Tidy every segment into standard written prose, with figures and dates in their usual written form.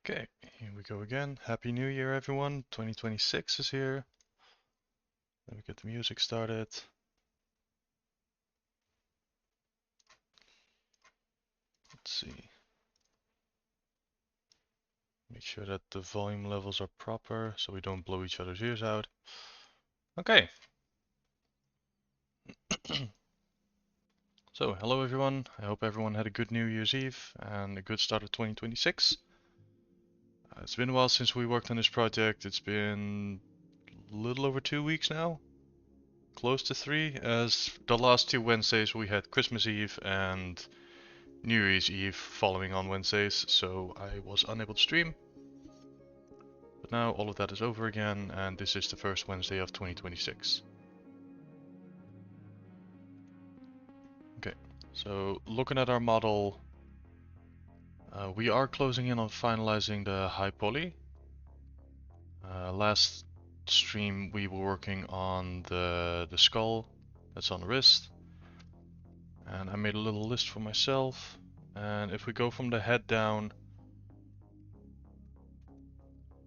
Okay, here we go again. Happy New Year, everyone. 2026 is here. Let me get the music started. Let's see. Make sure that the volume levels are proper so we don't blow each other's ears out. Okay. So, hello everyone. I hope everyone had a good New Year's Eve and a good start of 2026. It's been a while since we worked on this project. It's been a little over 2 weeks now. Close to 3, as the last 2 Wednesdays we had Christmas Eve and New Year's Eve following on Wednesdays, so I was unable to stream. But now all of that is over again, and this is the first Wednesday of 2026. Okay, so looking at our model, we are closing in on finalizing the high poly. Last stream we were working on the skull that's on the wrist, and I made a little list for myself. And if we go from the head down,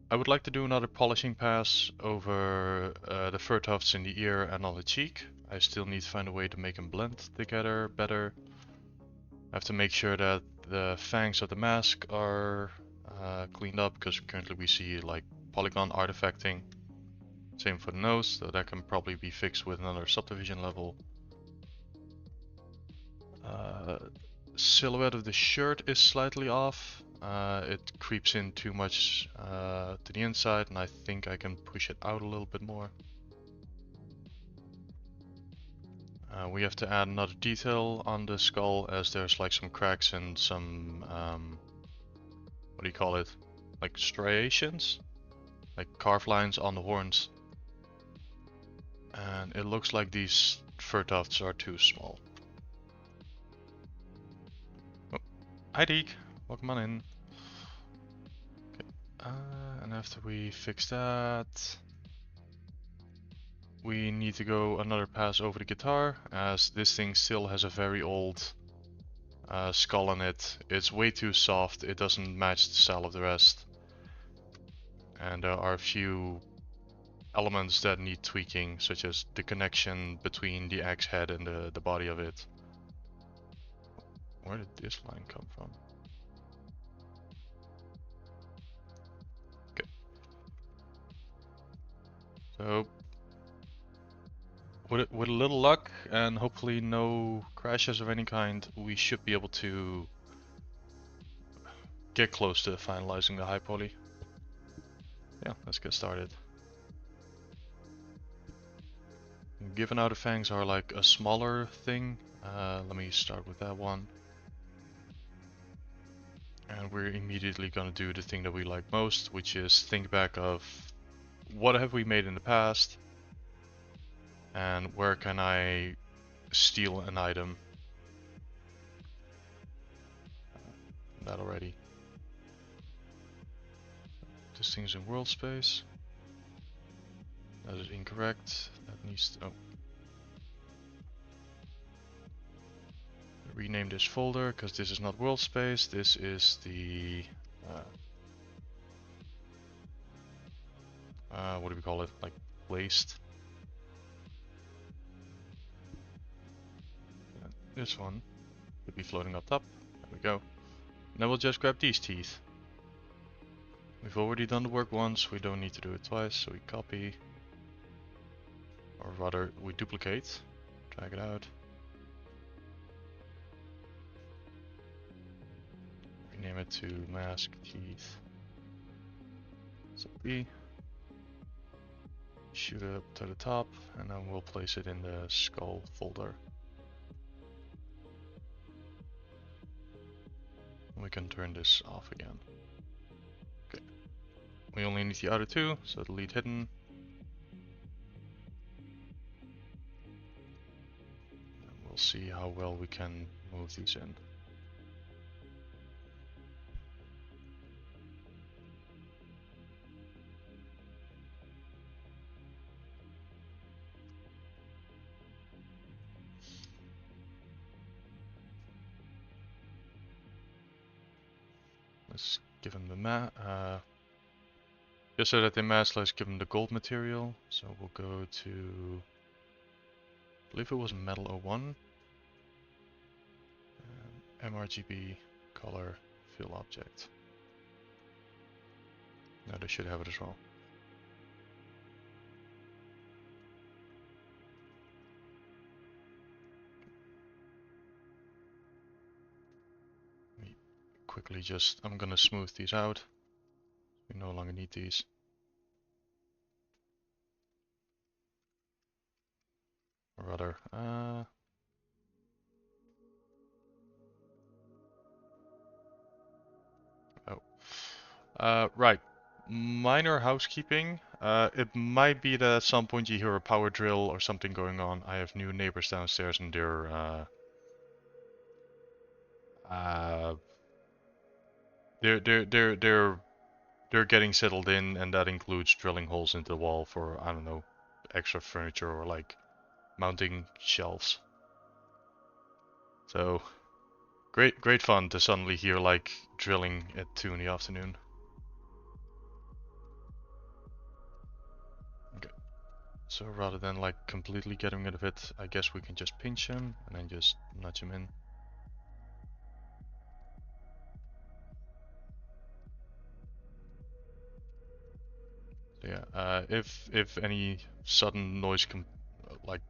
I would like to do another polishing pass over the fur tufts in the ear and on the cheek. I still need to find a way to make them blend together better. I have to make sure that the fangs of the mask are cleaned up, because currently we see like polygon artifacting. Same for the nose, so that can probably be fixed with another subdivision level. Silhouette of the shirt is slightly off. It creeps in too much to the inside, and I think I can push it out a little bit more. We have to add another detail on the skull, as there's like some cracks and some, what do you call it? Like striations? Like carve lines on the horns. And it looks like these fur tufts are too small. Oh, hi Deke, welcome on in. Okay. And after we fix that, we need to go another pass over the guitar, as this thing still has a very old skull on it. It's way too soft, it doesn't match the style of the rest. And there are a few elements that need tweaking, such as the connection between the axe head and the body of it. Where did this line come from? Okay. So, with a little luck and hopefully no crashes of any kind, we should be able to get close to finalizing the high poly. Yeah, let's get started. Given how the fangs are like a smaller thing, let me start with that one. And we're immediately gonna do the thing that we like most, which is think back of what have we made in the past, and where can I steal an item. That already. This thing's in world space. That is incorrect. That needs to, oh. Rename this folder, because this is not world space. This is the what do we call it? Like laced. And this one would be floating up top. There we go. Now we'll just grab these teeth. We've already done the work once, we don't need to do it twice, so we copy, or rather we duplicate, drag it out, rename it to mask teeth, so B, shoot it up to the top, and then we'll place it in the skull folder. And we can turn this off again. Okay, we only need the other two, so delete hidden. And we'll see how well we can move these in. Let's give them the just so that they mask, let's give them the gold material. So we'll go to, I believe it was metal 01. MRGB color fill object. Now they should have it as well. Let me quickly I'm gonna smooth these out. We no longer need these. Or rather, right. Minor housekeeping. It might be that at some point you hear a power drill or something going on. I have new neighbors downstairs and they're they're they're they're they're getting settled in, and that includes drilling holes into the wall for, I don't know, extra furniture or like mounting shelves. So great fun to suddenly hear like drilling at 2 in the afternoon. Okay. So rather than like completely getting rid of it, I guess we can just pinch him and then just nudge him in. So yeah, if any sudden noise like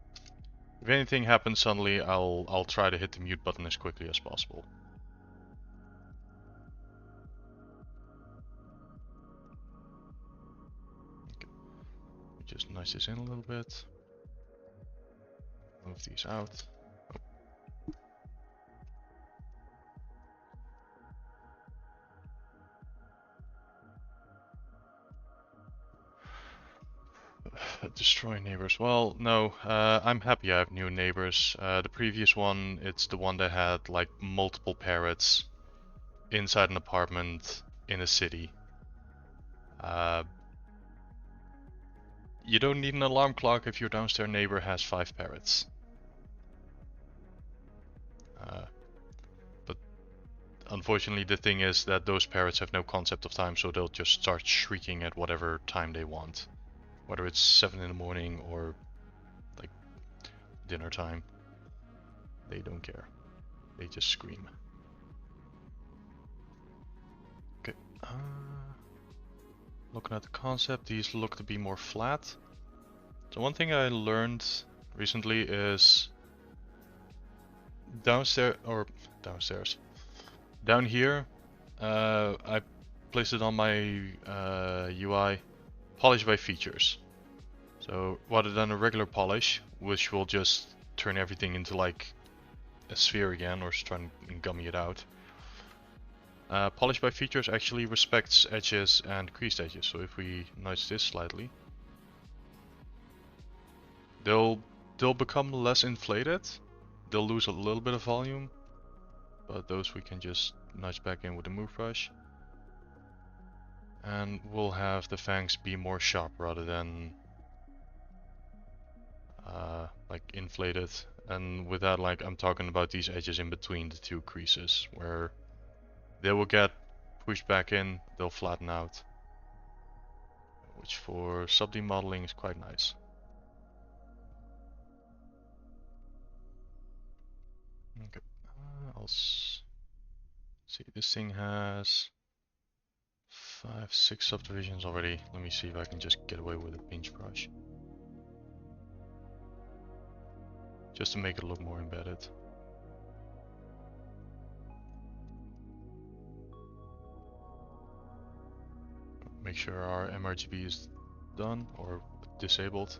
if anything happens suddenly, I'll try to hit the mute button as quickly as possible. Okay. Just nudge this in a little bit. Move these out. Destroy neighbors. Well, no, I'm happy I have new neighbors. The previous one, it's the one that had like multiple parrots inside an apartment in a city. You don't need an alarm clock if your downstairs neighbor has 5 parrots. But unfortunately the thing is that those parrots have no concept of time, so they'll just start shrieking at whatever time they want. Whether it's 7 in the morning or like dinner time. They don't care. They just scream. Okay. Looking at the concept, these look to be more flat. So one thing I learned recently is down here, I placed it on my UI, polish by features. So rather than a regular polish, which will just turn everything into like a sphere again, or try and gummy it out. Polish by features actually respects edges and creased edges. So if we nudge this slightly, they'll become less inflated. They'll lose a little bit of volume, but those we can just nudge back in with the move brush. And we'll have the fangs be more sharp rather than like inflated. And with that, like I'm talking about these edges in between the 2 creases, where they will get pushed back in, they'll flatten out, which for sub-D modeling is quite nice. Okay, I'll see. This thing has 5, 6 subdivisions already. Let me see if I can just get away with a pinch brush, just to make it look more embedded. Make sure our MRGB is done or disabled.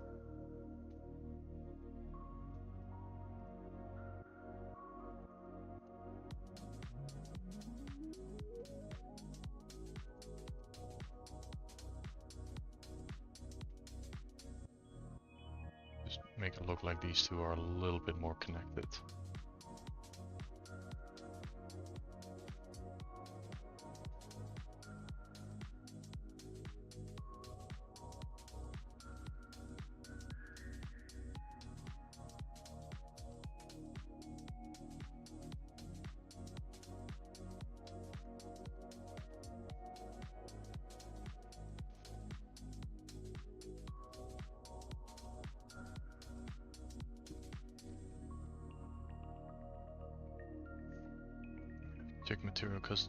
Just make it look like these two are a little bit more connected. pick material because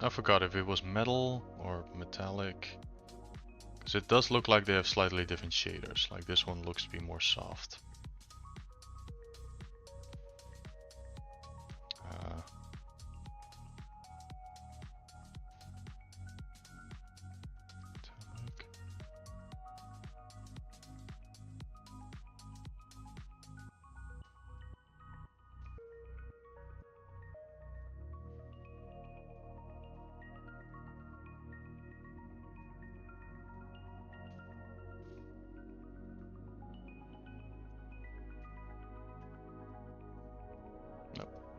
I forgot if it was metal or metallic. Because it does look like they have slightly different shaders. Like this one looks to be more soft.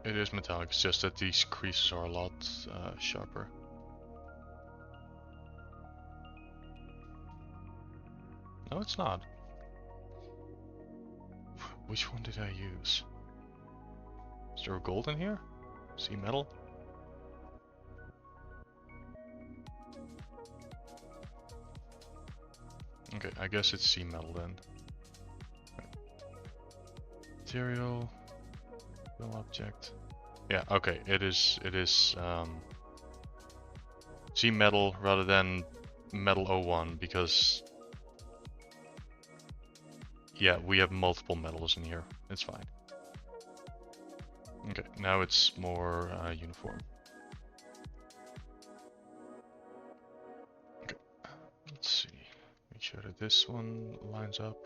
It is metallic, it's just that these creases are a lot sharper. No, it's not. Which one did I use? Is there a gold in here? See metal? Okay, I guess it's C metal then. Material, fill object. Yeah, okay, it is C metal rather than metal 01 because yeah, we have multiple metals in here. It's fine. Okay, now it's more uniform. Okay, let's see. Make sure that this one lines up.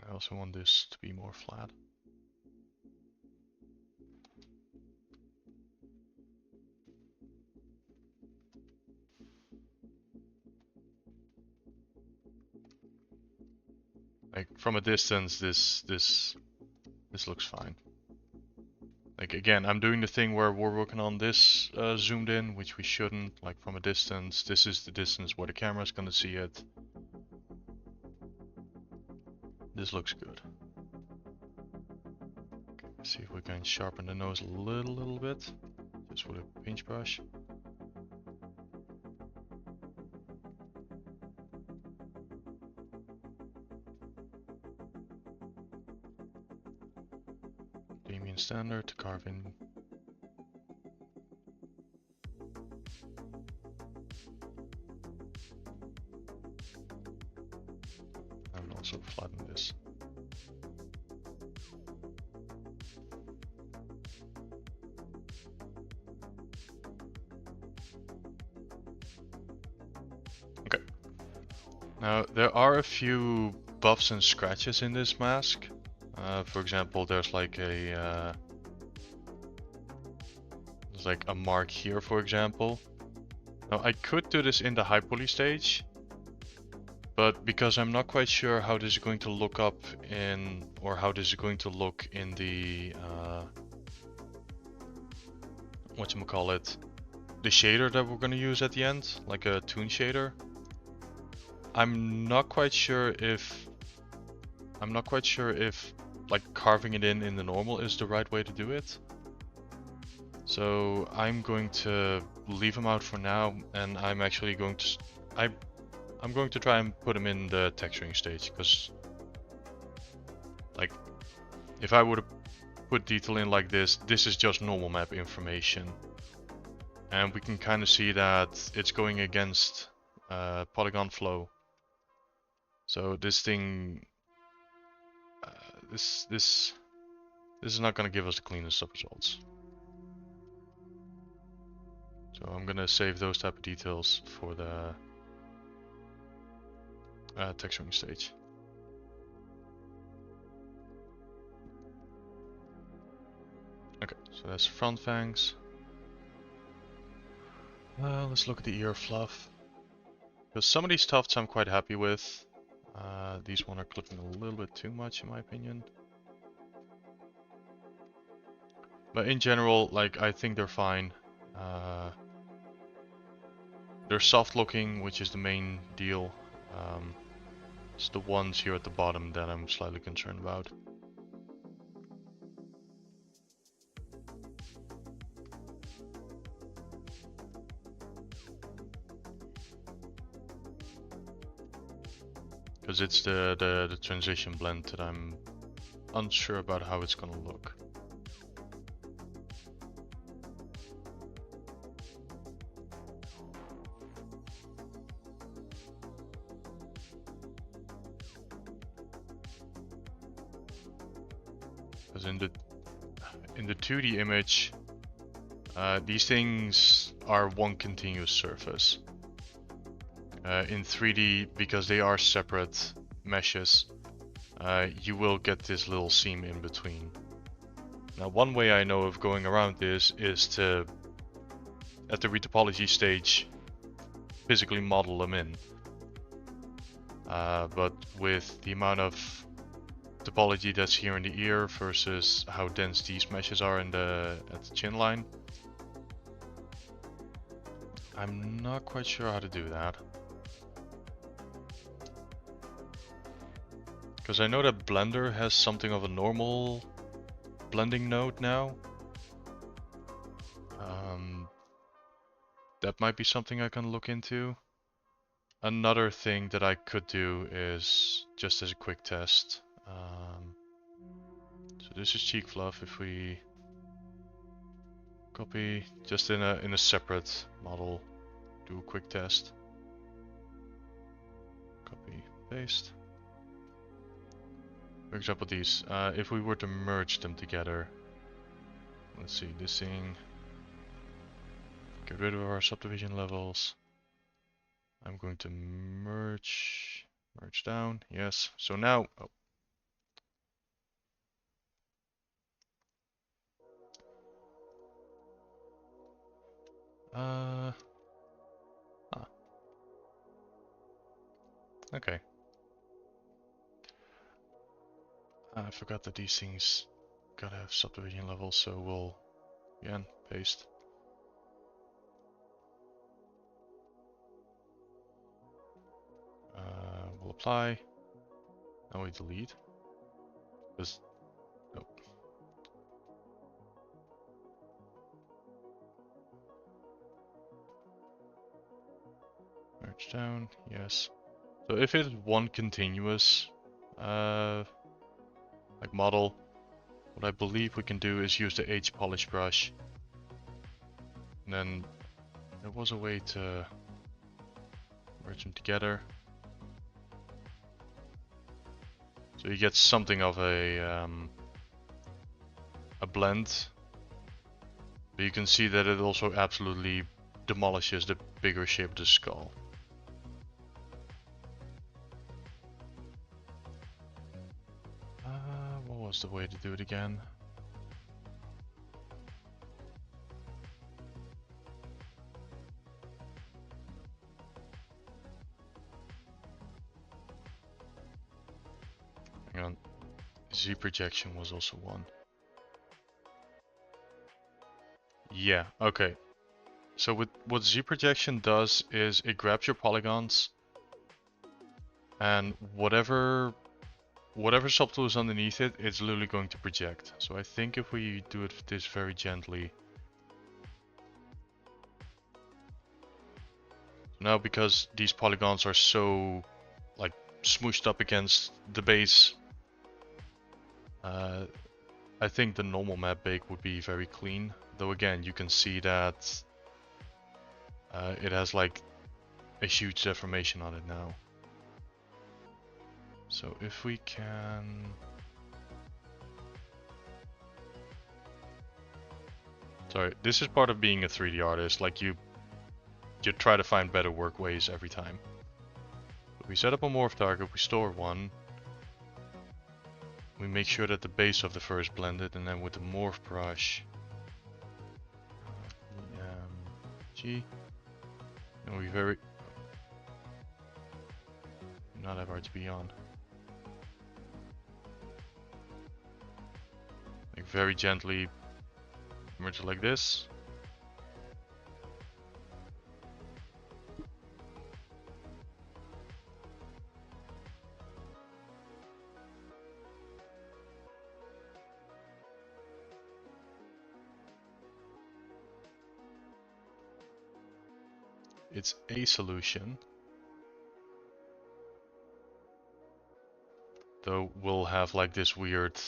I also want this to be more flat. Like from a distance, this looks fine. Like again, I'm doing the thing where we're working on this zoomed in, which we shouldn't. Like from a distance, this is the distance where the camera's gonna see it. This looks good. Okay, let's see if we can sharpen the nose a little bit, just with a paintbrush. Damien standard to carve in. And also flatten this. Okay. Now there are a few buffs and scratches in this mask. For example, there's like a mark here, for example. Now I could do this in the high poly stage, but because I'm not quite sure how this is going to look up in, or how this is going to look in the whatchamacallit, the shader that we're going to use at the end, like a toon shader. I'm not quite sure if like carving it in the normal is the right way to do it. So I'm going to leave them out for now, and I'm actually going to I'm going to try and put them in the texturing stage, because like if I would have put detail in like this is just normal map information, and we can kind of see that it's going against polygon flow. So this thing, this is not going to give us the cleanest of results. So I'm going to save those type of details for the texturing stage. Okay, So that's front fangs. Let's look at the ear fluff. Because some of these tufts I'm quite happy with. These one are clipping a little bit too much in my opinion. But in general, like, I think they're fine. They're soft looking, which is the main deal. It's the ones here at the bottom that I'm slightly concerned about. Because it's the transition blend that I'm unsure about how it's gonna look. Because in the 2D image, these things are one continuous surface. In 3D, because they are separate meshes, you will get this little seam in between. Now, one way I know of going around this is to, at the retopology stage, physically model them in. But with the amount of topology that's here in the ear versus how dense these meshes are at the chin line, I'm not quite sure how to do that. Because I know that Blender has something of a normal blending node now. That might be something I can look into. Another thing that I could do is, just as a quick test. So this is cheek fluff. If we copy just in a separate model, do a quick test. Copy, paste. For example, these. If we were to merge them together, let's see, this thing. Get rid of our subdivision levels. I'm going to merge down. Yes. So now, okay. I forgot that these things gotta have subdivision levels, so we'll again paste. We'll apply. Now we delete. This, nope. Merge down, yes. So if it's one continuous like model, what I believe we can do is use the H polish brush. And then there was a way to merge them together. So you get something of a blend, but you can see that it also absolutely demolishes the bigger shape of the skull. What was the way to do it again? Hang on. Z projection was also one. Yeah, okay. So what Z projection does is it grabs your polygons and whatever subtool is underneath it, it's literally going to project. So I think if we do this very gently. Now because these polygons are so like smooshed up against the base, I think the normal map bake would be very clean. Though again, you can see that it has like a huge deformation on it now. So if we can... Sorry, this is part of being a 3D artist, like you try to find better work ways every time. But we set up a morph target, we store one. We make sure that the base of the fur is blended, and then with the morph brush, G. And we very not have RGB on. Like very gently merge it like this. It's a solution, though we'll have like this weird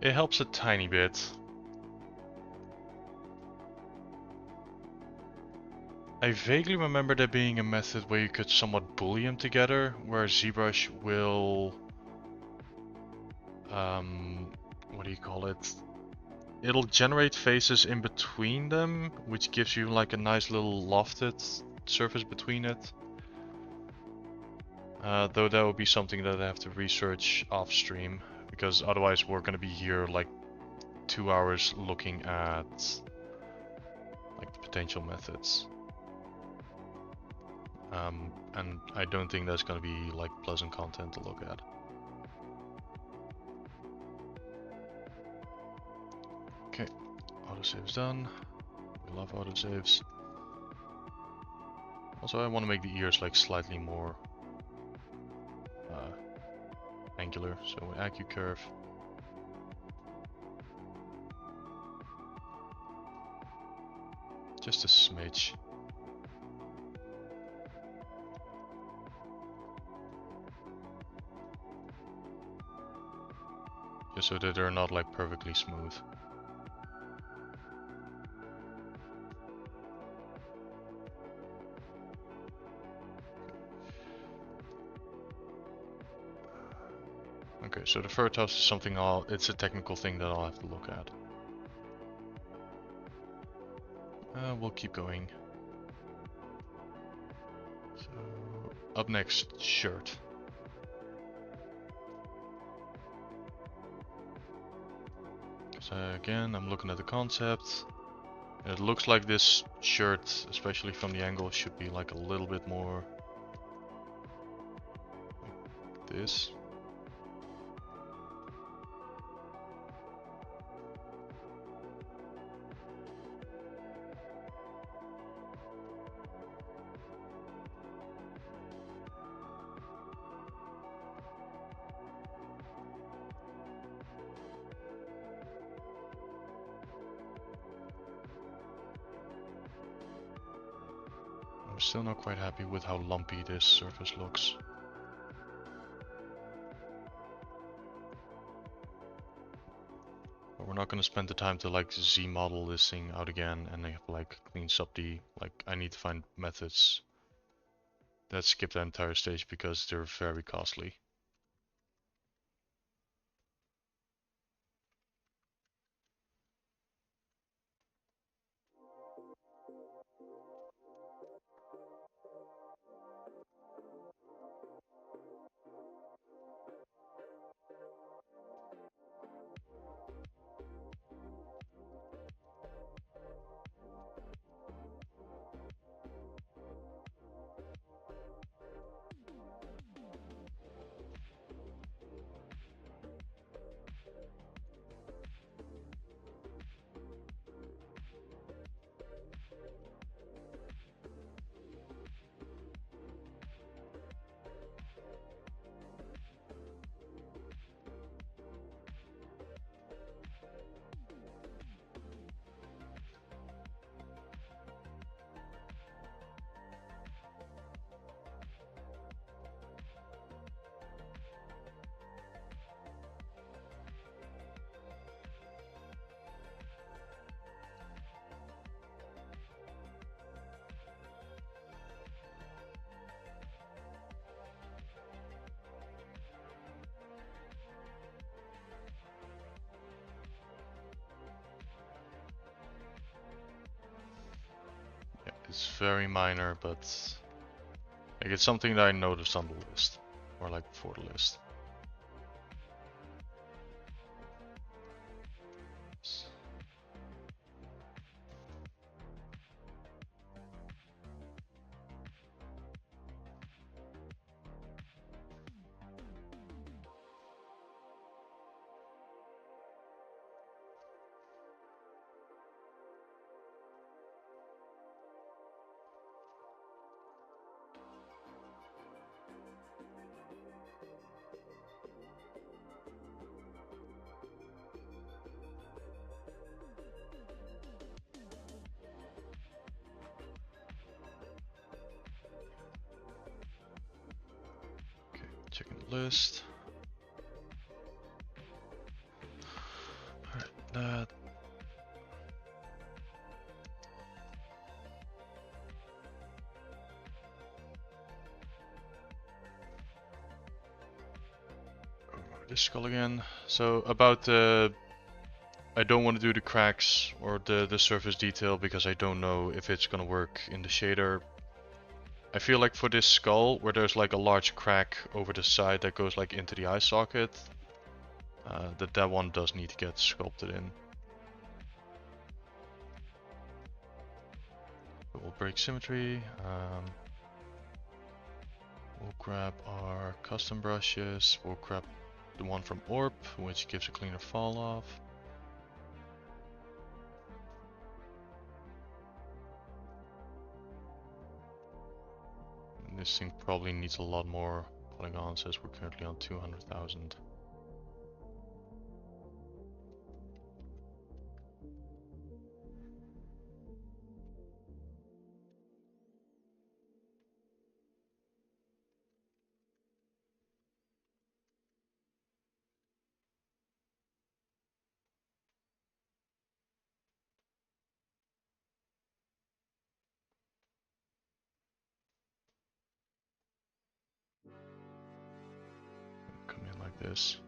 it helps a tiny bit. I vaguely remember there being a method where you could somewhat bully them together, where ZBrush will, what do you call it? It'll generate faces in between them, which gives you like a nice little lofted surface between it. Though that would be something that I have to research off stream, because otherwise we're gonna be here like 2 hours looking at like the potential methods. And I don't think that's gonna be like pleasant content to look at. Okay, autosave's done. We love autosaves. Also, I want to make the ears like slightly more angular, so AccuCurve. Just a smidge. Just so that they're not like perfectly smooth. Okay, so the fur tufts is something it's a technical thing that I'll have to look at. We'll keep going. So, up next, shirt. So again, I'm looking at the concept. And it looks like this shirt, especially from the angle, should be like a little bit more like this. I'm still not quite happy with how lumpy this surface looks. But we're not going to spend the time to like Z model this thing out again and have like clean sub D. Like I need to find methods that skip the entire stage because they're very costly. very minor, but like it's something that I noticed on the list, or like before the list. Checking the list. Alright, that. This skull again. So about the, I don't want to do the cracks or the surface detail because I don't know if it's gonna work in the shader. I feel like for this skull, where there's like a large crack over the side that goes like into the eye socket, that one does need to get sculpted in. But we'll break symmetry. We'll grab our custom brushes. We'll grab the one from Orb, which gives a cleaner fall off. And this thing probably needs a lot more polygons as we're currently on 200,000. Come in like this.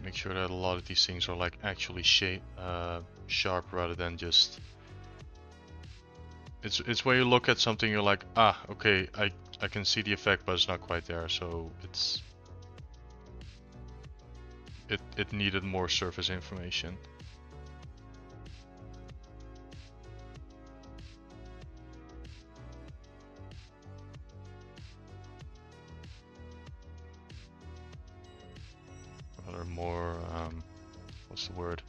Make sure that a lot of these things are like actually sharp rather than just. It's when you look at something you're like, ah, okay, I can see the effect, but it's not quite there. So it needed more surface information. Or more, what's the word?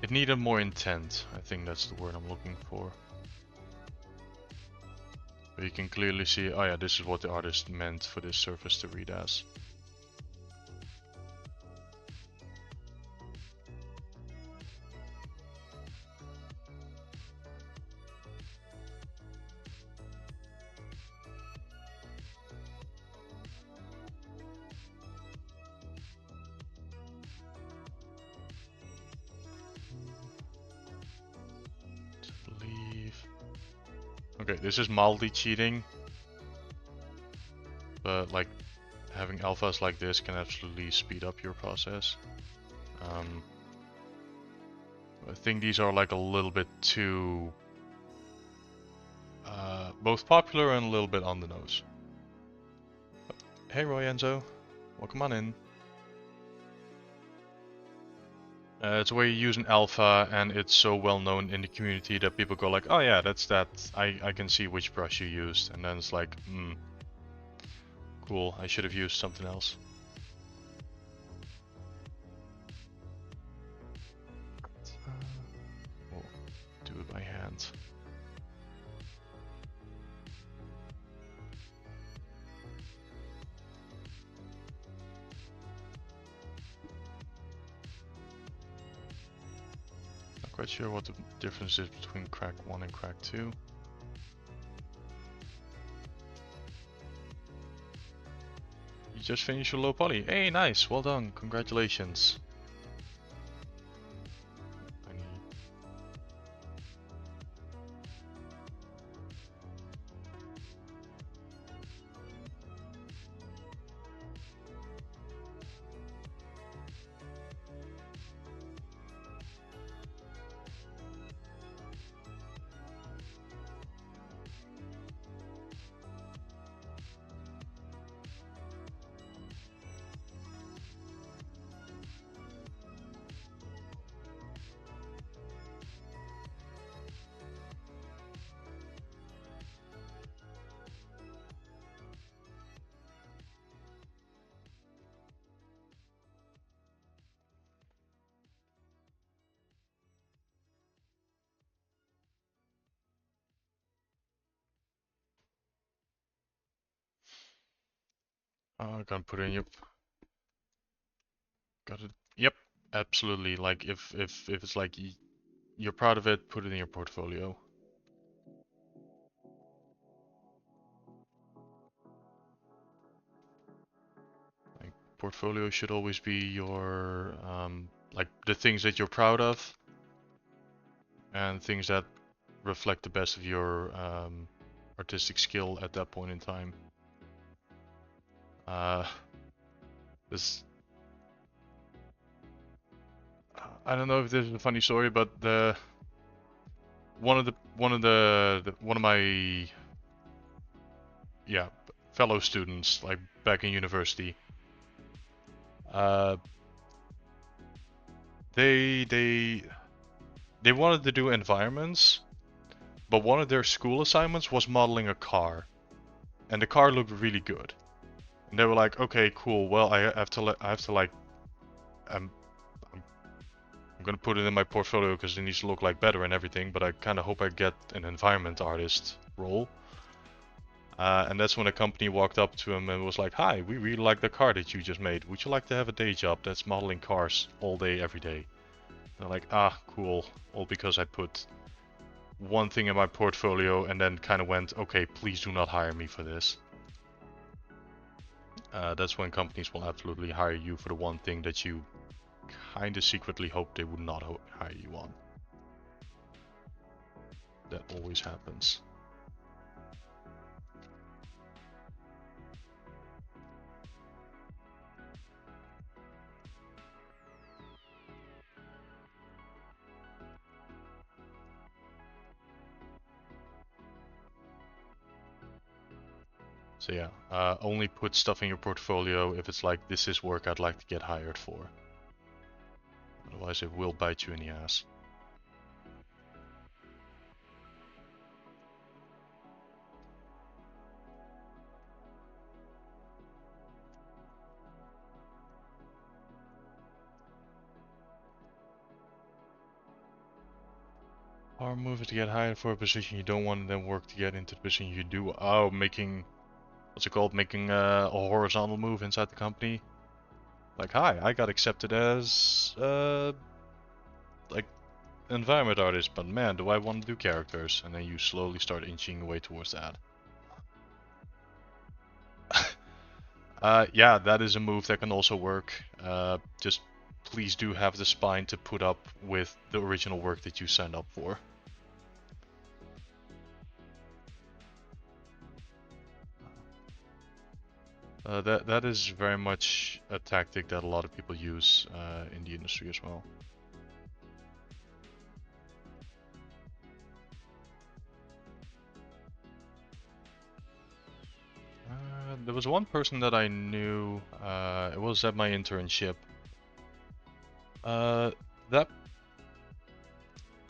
It needed more intent. I think that's the word I'm looking for. But you can clearly see, oh yeah, this is what the artist meant for this surface to read as. Okay, this is mildly cheating, but like having alphas like this can absolutely speed up your process. I think these are like a little bit too both popular and a little bit on the nose. Hey Roy Enzo, welcome on in. It's where you use an alpha and it's so well known in the community that people go like, oh yeah, that's that. I can see which brush you used, and then it's like, cool, I should have used something else. We'll do it by hand. Quite sure what the difference is between crack 1 and crack 2. You just finished your low poly. Hey, nice, well done, congratulations. I need... gonna put it in your... Got it. Yep, absolutely. Like if it's like you're proud of it, put it in your portfolio. Like portfolio should always be your like the things that you're proud of and things that reflect the best of your artistic skill at that point in time. This I don't know if this is a funny story, but one of my fellow students, like back in university, uh, they wanted to do environments, but one of their school assignments was modeling a car, and the car looked really good. And they were like, okay, cool. Well, I have to like, I'm I'm gonna put it in my portfolio because it needs to look like better and everything. But I kind of hope I get an environment artist role. And that's when a company walked up to him and was like, "Hi, we really like the car that you just made. Would you like to have a day job that's modeling cars all day, every day?" They're like, "Ah, cool." All because I put one thing in my portfolio and then kind of went, "Okay, please do not hire me for this." That's when companies will absolutely hire you for the one thing that you kind of secretly hope they would not hire you on. That always happens. So yeah, only put stuff in your portfolio if it's like, this is work I'd like to get hired for. Otherwise it will bite you in the ass. Or move it to get hired for a position you don't want and then work to get into the position you do. Oh, making, what's it called? Making a horizontal move inside the company. Like, hi, I got accepted as, like, environment artist, but man, do I want to do characters? And then you slowly start inching away towards that. Yeah, that is a move that can also work. Just please do have the spine to put up with the original work that you signed up for. That is very much a tactic that a lot of people use in the industry as well. There was one person that I knew, it was at my internship. That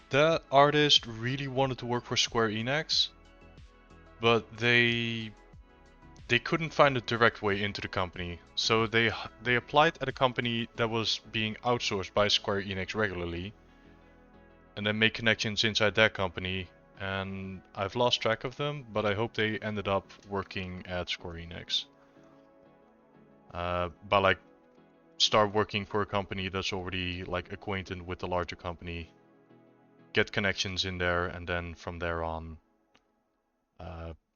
that artist really wanted to work for Square Enix, but they couldn't find a direct way into the company. So they applied at a company that was being outsourced by Square Enix regularly, and then made connections inside that company. And I've lost track of them, but I hope they ended up working at Square Enix. But like, start working for a company that's already like acquainted with the larger company, get connections in there, and then from there on,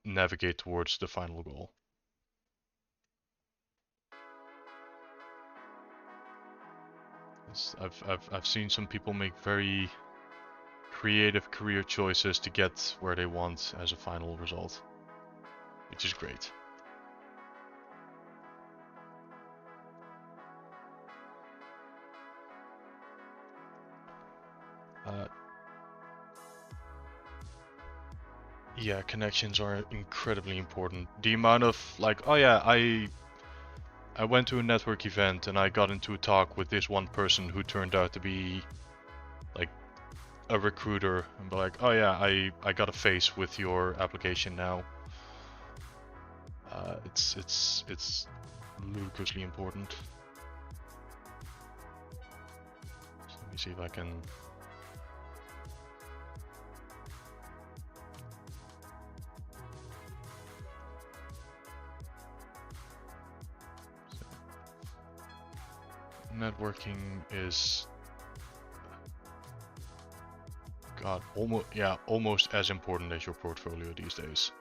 navigate towards the final goal. I've seen some people make very creative career choices to get where they want as a final result, which is great. Yeah, connections are incredibly important. The amount of like, oh yeah, I went to a network event and I got into a talk with this one person who turned out to be like a recruiter, and be like, oh yeah, I got a face with your application now. It's ludicrously important. So let me see if I can. So, networking is, God, almost as important as your portfolio these days.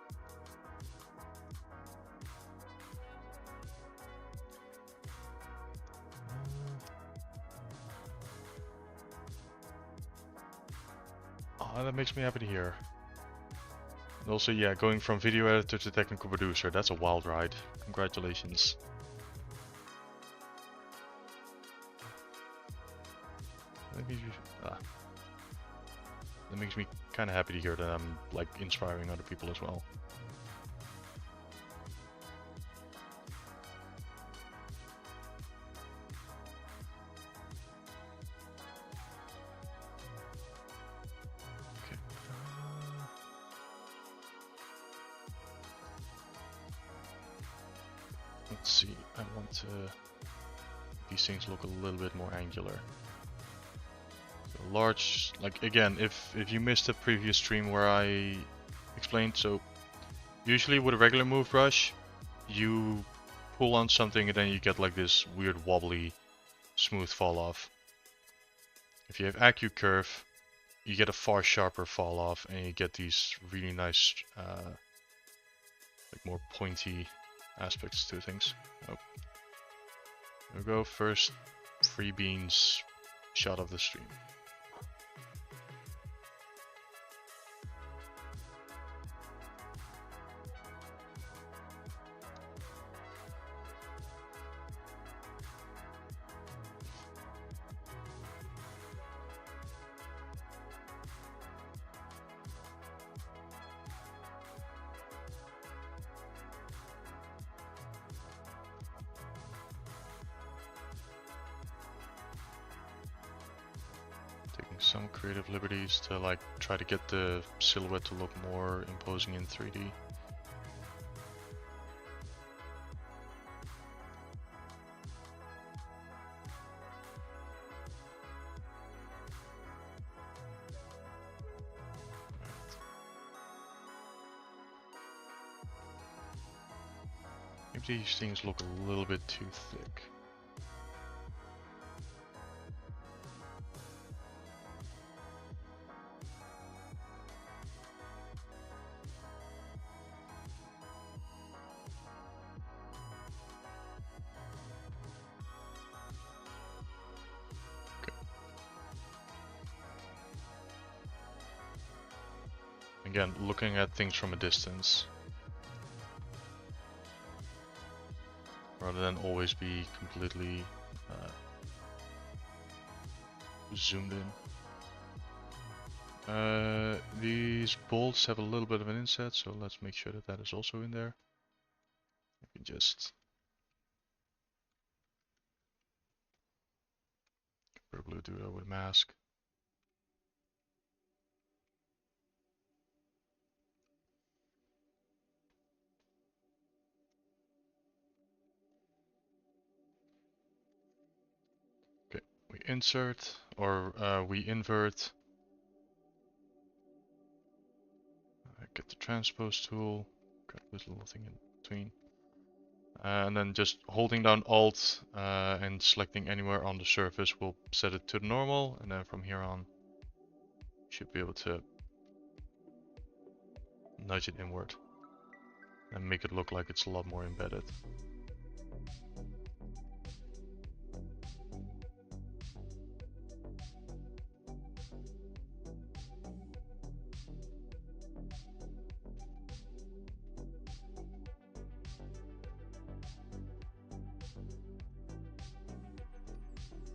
Oh, that makes me happy to hear. And also, yeah, going from video editor to technical producer, that's a wild ride. Congratulations. That makes me kind of happy to hear that I'm like inspiring other people as well. Okay. Let's see. I want to these things look a little bit more angular. So large, like again, if you missed a previous stream where I explained, so usually with a regular move brush, you pull on something and then you get like this weird wobbly, smooth fall off. If you have AccuCurve, you get a far sharper fall off and you get these really nice, like more pointy aspects to things. Oh. There we go, first free beans shot of the stream. Some creative liberties to like try to get the silhouette to look more imposing in 3D. Maybe these things look a little bit too thick. Again, looking at things from a distance, rather than always be completely zoomed in. These bolts have a little bit of an inset, so let's make sure that that is also in there. You can just probably do that with mask. Okay, we insert, or we invert. Get the transpose tool, got this little thing in between. And then just holding down Alt and selecting anywhere on the surface will set it to normal, and then from here on should be able to nudge it inward and make it look like it's a lot more embedded.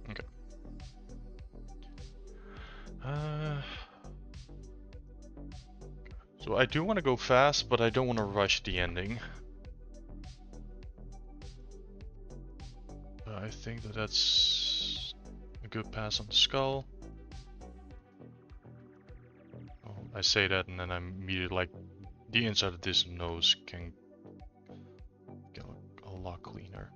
Okay. So I do want to go fast, but I don't want to rush the ending. I think that that's a good pass on the skull. Oh, I say that and then I'm immediately like, the inside of this nose can get a lot cleaner.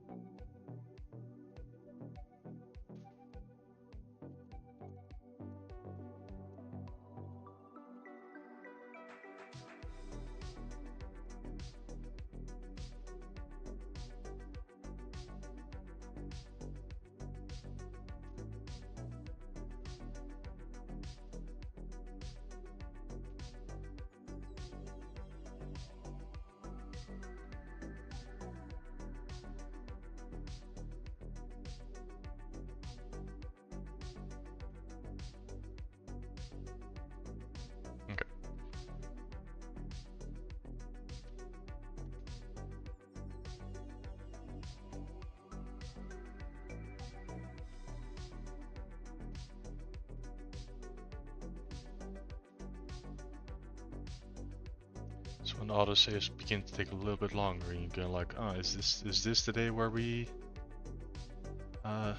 So when autosaves begin to take a little bit longer, and you're like, oh, is this the day where we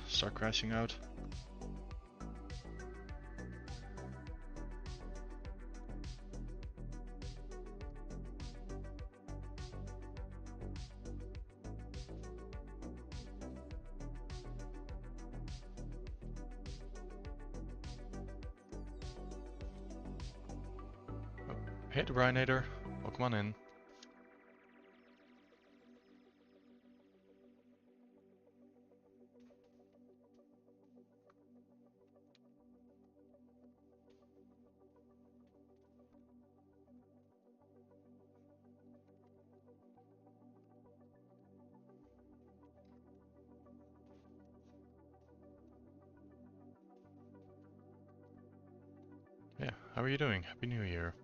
start crashing out? Oh, hey, the Rhinator, welcome on in. Yeah, how are you doing? Happy New Year.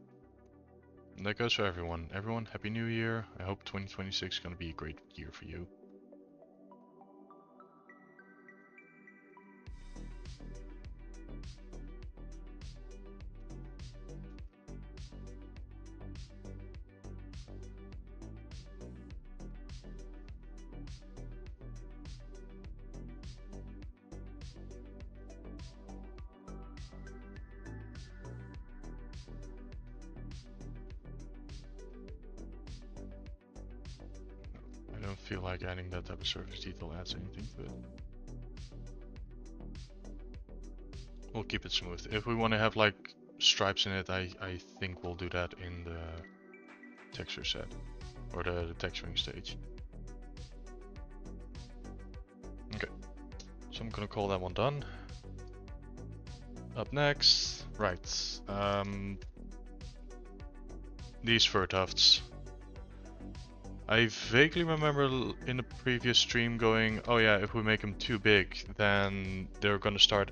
And that goes for everyone. Everyone, Happy New Year. I hope 2026 is going to be a great year for you. I don't feel like adding that type of surface detail adds anything to it. We'll keep it smooth. If we want to have like stripes in it, I think we'll do that in the texture set or the texturing stage. Okay, so I'm gonna call that one done. Up next, right, these fur tufts. I vaguely remember in the previous stream going, oh yeah, if we make them too big, then they're gonna start,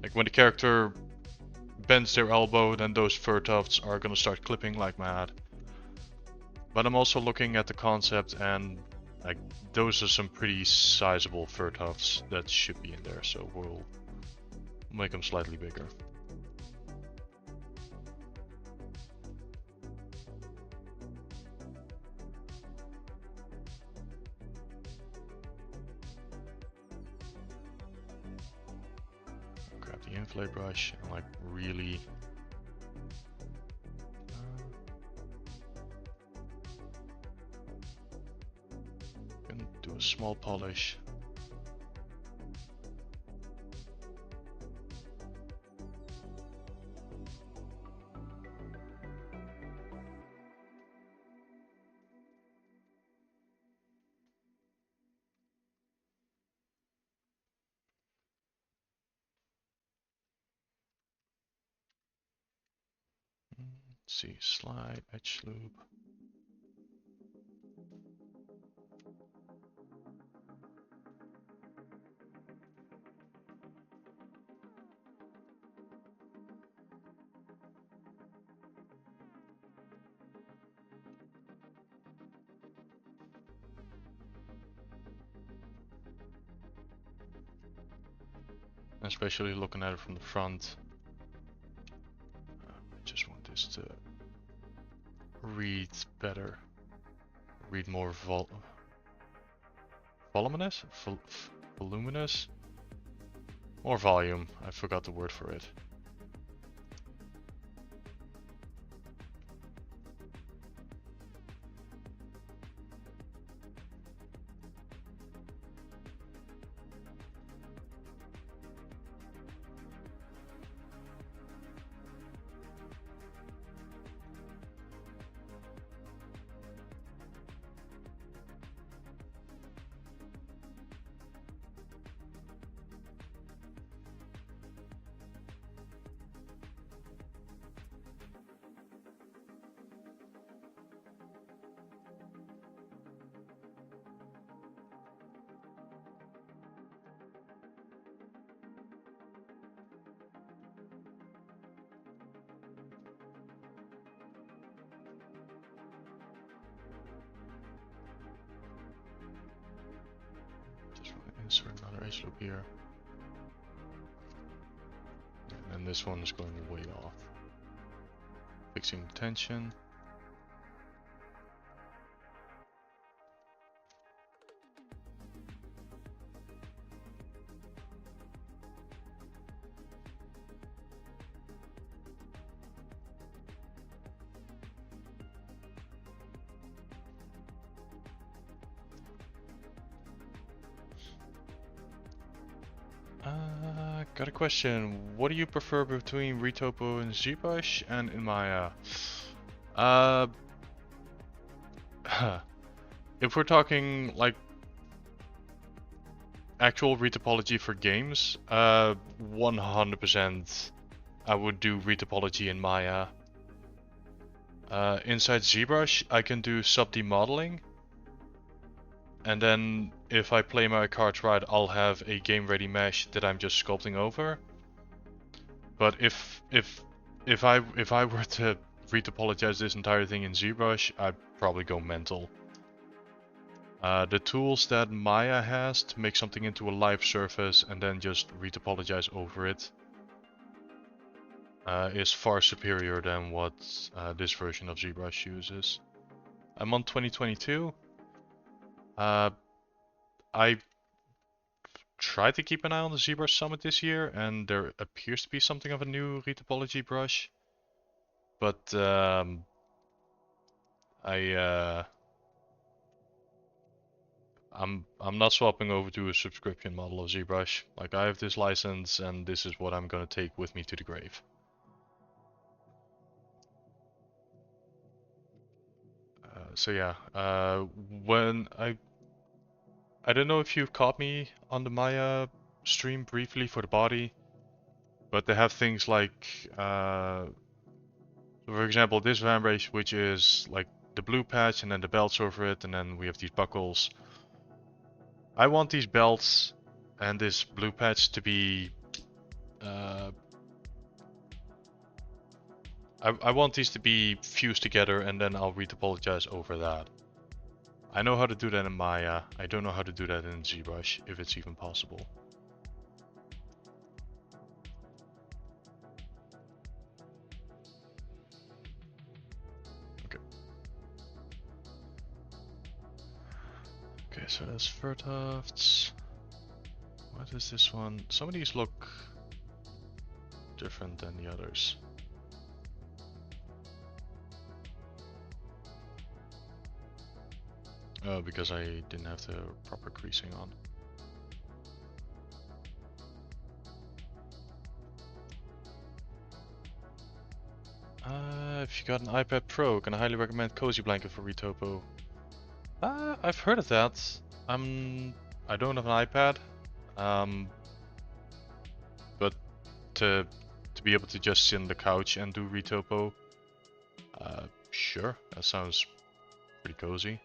like when the character bends their elbow, then those fur tufts are gonna start clipping like mad. But I'm also looking at the concept and like those are some pretty sizable fur tufts that should be in there, so we'll make them slightly bigger. Grab the inflate brush and like really and do a small polish. Let's see, slide, edge loop. Especially looking at it from the front. I just want this to read better. Read more voluminous? Voluminous? More volume. I forgot the word for it. Insert another edge loop here. And then this one is going way off. Fixing the tension. Got a question. What do you prefer between Retopo and ZBrush and in Maya? If we're talking like actual retopology for games, 100% I would do retopology in Maya. Inside ZBrush, I can do sub-D modeling. And then if I play my cards right, I'll have a game-ready mesh that I'm just sculpting over. But if I were to retopologize this entire thing in ZBrush, I'd probably go mental. The tools that Maya has to make something into a live surface and then just retopologize over it is far superior than what this version of ZBrush uses. I'm on 2022. I tried to keep an eye on the ZBrush Summit this year, and there appears to be something of a new retopology brush. But I'm not swapping over to a subscription model of ZBrush. Like, I have this license, and this is what I'm gonna take with me to the grave. So yeah, when I don't know if you've caught me on the Maya stream briefly for the body, but they have things like, for example, this vambrace, which is like the blue patch and then the belts over it, and then we have these buckles. I want these belts and this blue patch to be, I want these to be fused together, and then I'll retopologize over that. I know how to do that in Maya. I don't know how to do that in ZBrush, if it's even possible. Okay. Okay, so that's Vertofts. What is this one? Some of these look different than the others. Oh, because I didn't have the proper creasing on. If you got an iPad Pro, can I highly recommend Cozy Blanket for Retopo? I've heard of that. I don't have an iPad. But to be able to just sit on the couch and do Retopo, Sure, that sounds pretty cozy.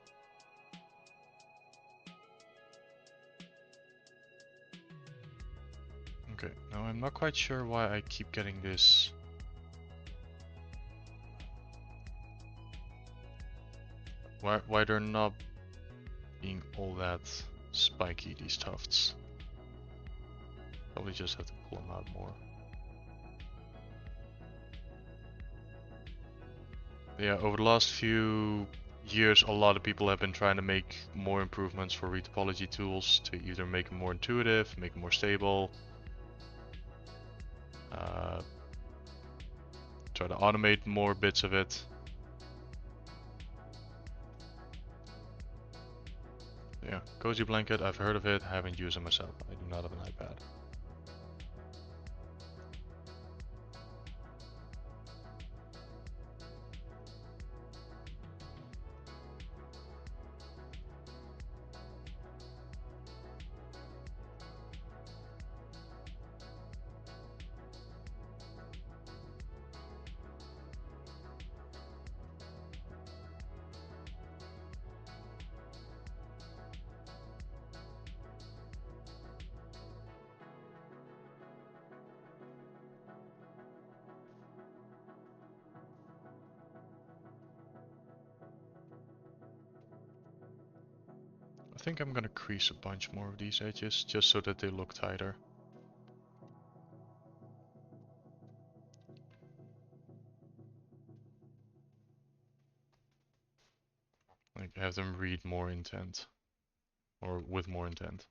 Okay, now I'm not quite sure why I keep getting this. Why they're not being all that spiky, these tufts. Probably just have to pull them out more. Yeah, over the last few years, a lot of people have been trying to make more improvements for retopology tools to either make them more intuitive, make them more stable, try to automate more bits of it. Yeah, Cozy Blanket, I've heard of it, haven't used it myself. I do not have an iPad. I think I'm gonna crease a bunch more of these edges just so that they look tighter. Like have them read more intent or with more intent.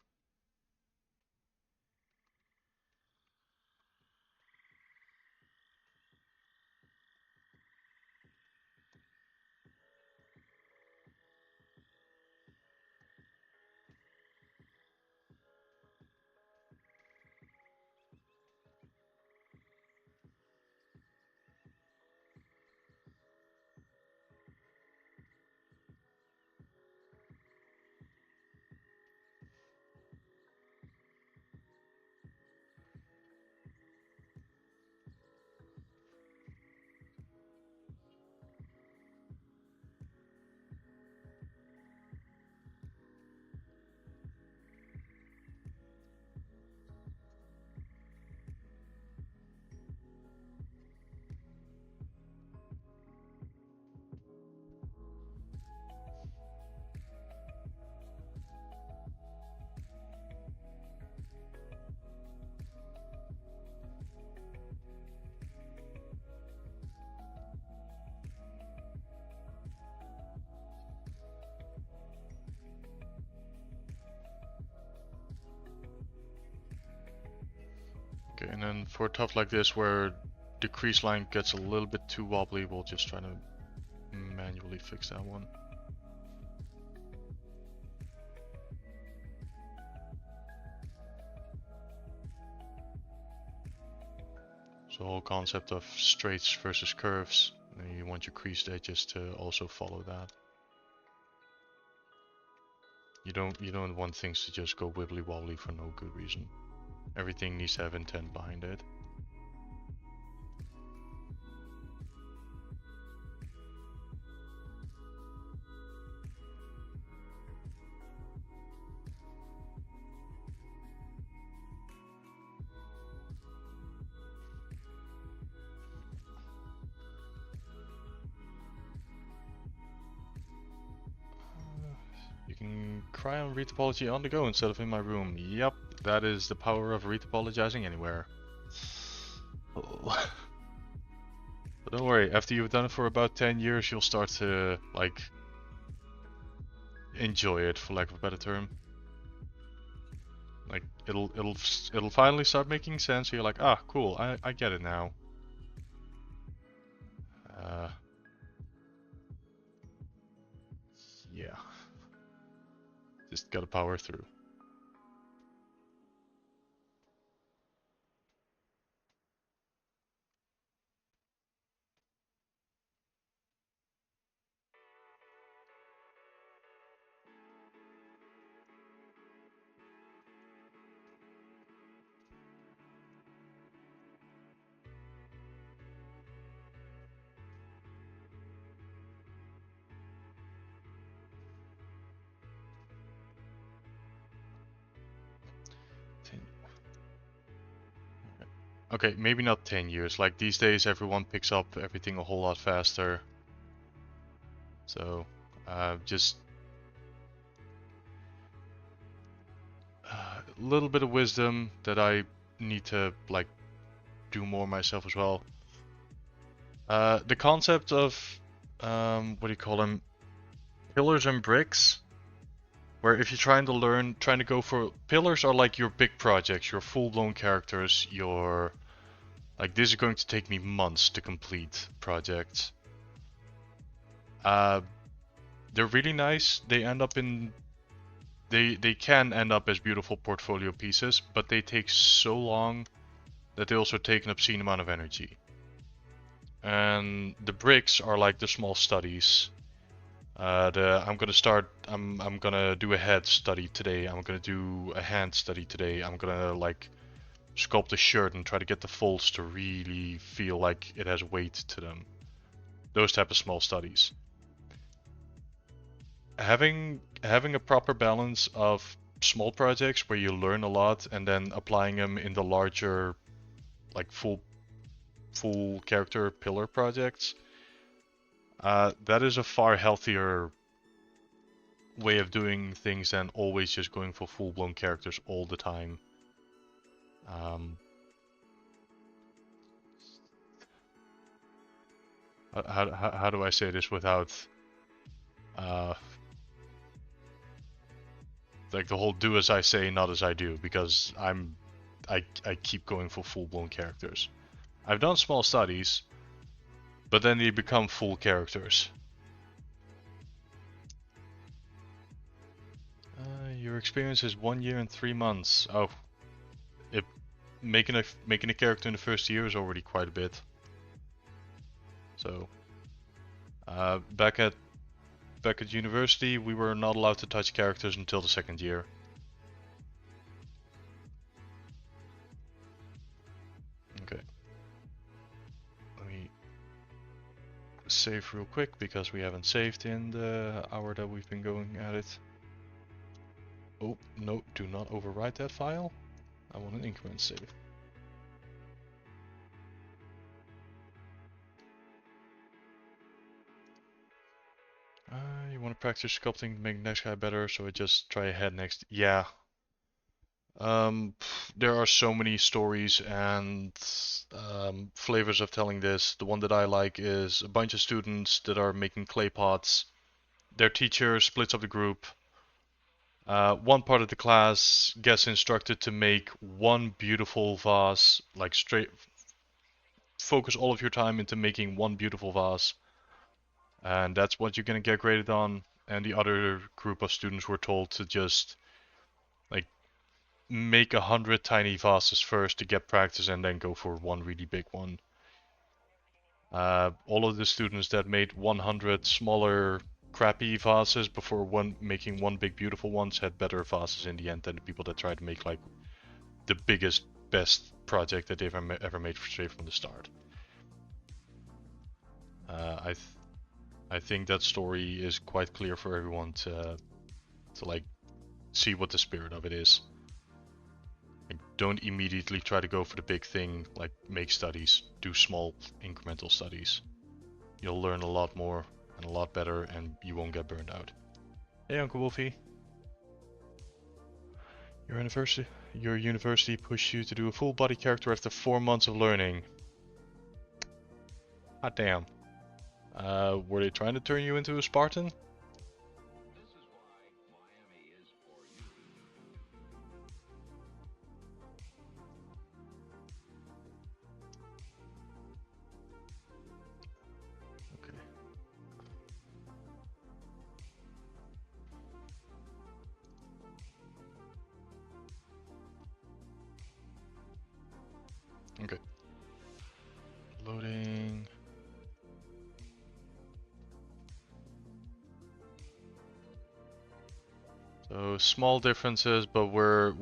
Okay, and then for a tuft like this where the crease line gets a little bit too wobbly, we'll just try to manually fix that one. So the whole concept of straights versus curves, and you want your creased edges to also follow that. You don't want things to just go wibbly wobbly for no good reason. Everything needs to have intent behind it. You can cry on retopology on the go instead of in my room. Yep, that is the power of retopologizing anywhere. Oh. But don't worry, after you've done it for about 10 years, you'll start to, like, enjoy it, for lack of a better term. Like, it'll finally start making sense, so you're like, ah, cool, I get it now. Yeah. Just gotta power through. Okay, maybe not 10 years. Like these days, everyone picks up everything a whole lot faster. So, just a little bit of wisdom that I need to like do more myself as well. The concept of what do you call them? Pillars and bricks. Where if you're trying to go for pillars are like your big projects, your full-blown characters, your like this is going to take me months to complete projects. Uh, they're really nice. They can end up as beautiful portfolio pieces, but they take so long that they also take an obscene amount of energy. And the bricks are like the small studies. I'm gonna do a head study today. I'm gonna do a hand study today. I'm gonna like sculpt a shirt and try to get the folds to really feel like it has weight to them. Those type of small studies. Having a proper balance of small projects where you learn a lot and then applying them in the larger like full character pillar projects. That is a far healthier way of doing things than always just going for full-blown characters all the time. Um, how do I say this without uh, like the whole do as I say, not as I do, because I keep going for full-blown characters. I've done small studies, but then they become full characters. Your experience is 1 year and 3 months. Oh, it, making a character in the first year is already quite a bit. So, uh, back at back at university, we were not allowed to touch characters until the second year. Okay. Let me save real quick because we haven't saved in the hour that we've been going at it. Oh, no, do not overwrite that file. I want an increment save. You want to practice sculpting to make the next guy better, so I just try ahead next. Yeah. There are so many stories and flavors of telling this. The one that I like is a bunch of students that are making clay pots. Their teacher splits up the group. One part of the class gets instructed to make one beautiful vase, like straight focus all of your time into making one beautiful vase, and that's what you're gonna get graded on. And the other group of students were told to just like make 100 tiny vases first to get practice and then go for one really big one. All of the students that made 100 smaller crappy vases before making one big beautiful ones had better vases in the end than the people that tried to make like the biggest, best project that they've ever made straight from the start. Uh, I th I think that story is quite clear for everyone to like see what the spirit of it is. Like, don't immediately try to go for the big thing, like make studies. Do small incremental studies. You'll learn a lot more and a lot better, and you won't get burned out. Hey, Uncle Wolfie. Your university pushed you to do a full body character after 4 months of learning. Ah, damn. Were they trying to turn you into a Spartan? Okay. Okay. Loading. So small differences, but we're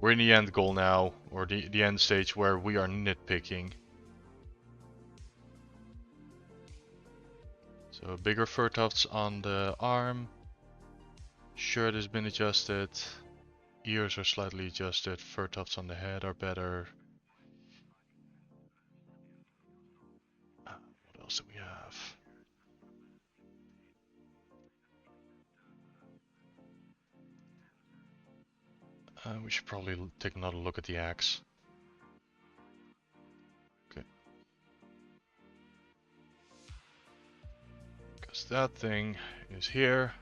in the end goal now, or the end stage where we are nitpicking. So bigger fur tufts on the arm. Shirt has been adjusted. Ears are slightly adjusted. Fur tufts on the head are better. We should probably take another look at the axe. Okay. Because that thing is here.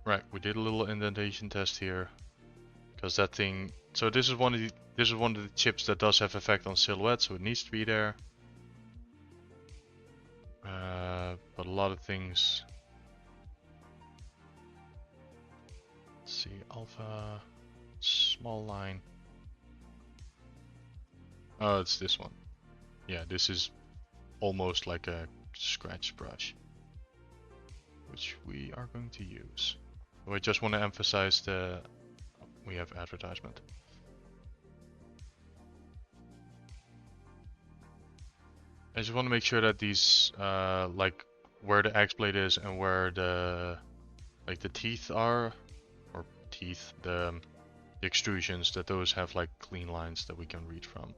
Right, we did a little indentation test here. Because that thing... So this is one of the chips that does have effect on silhouette, so it needs to be there. But a lot of things... Let's see, alpha... Small line. Oh, it's this one. Yeah, this is almost like a scratch brush, which we are going to use. So I just want to emphasize we have advertisement. I just want to make sure that these, like where the axe blade is and where the teeth are, or teeth, the extrusions, that those have like clean lines that we can read from.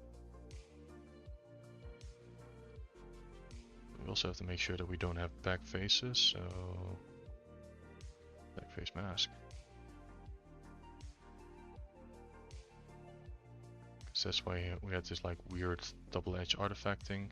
We also have to make sure that we don't have back faces, so back face mask. Because that's why we had this like weird double-edged artifact thing.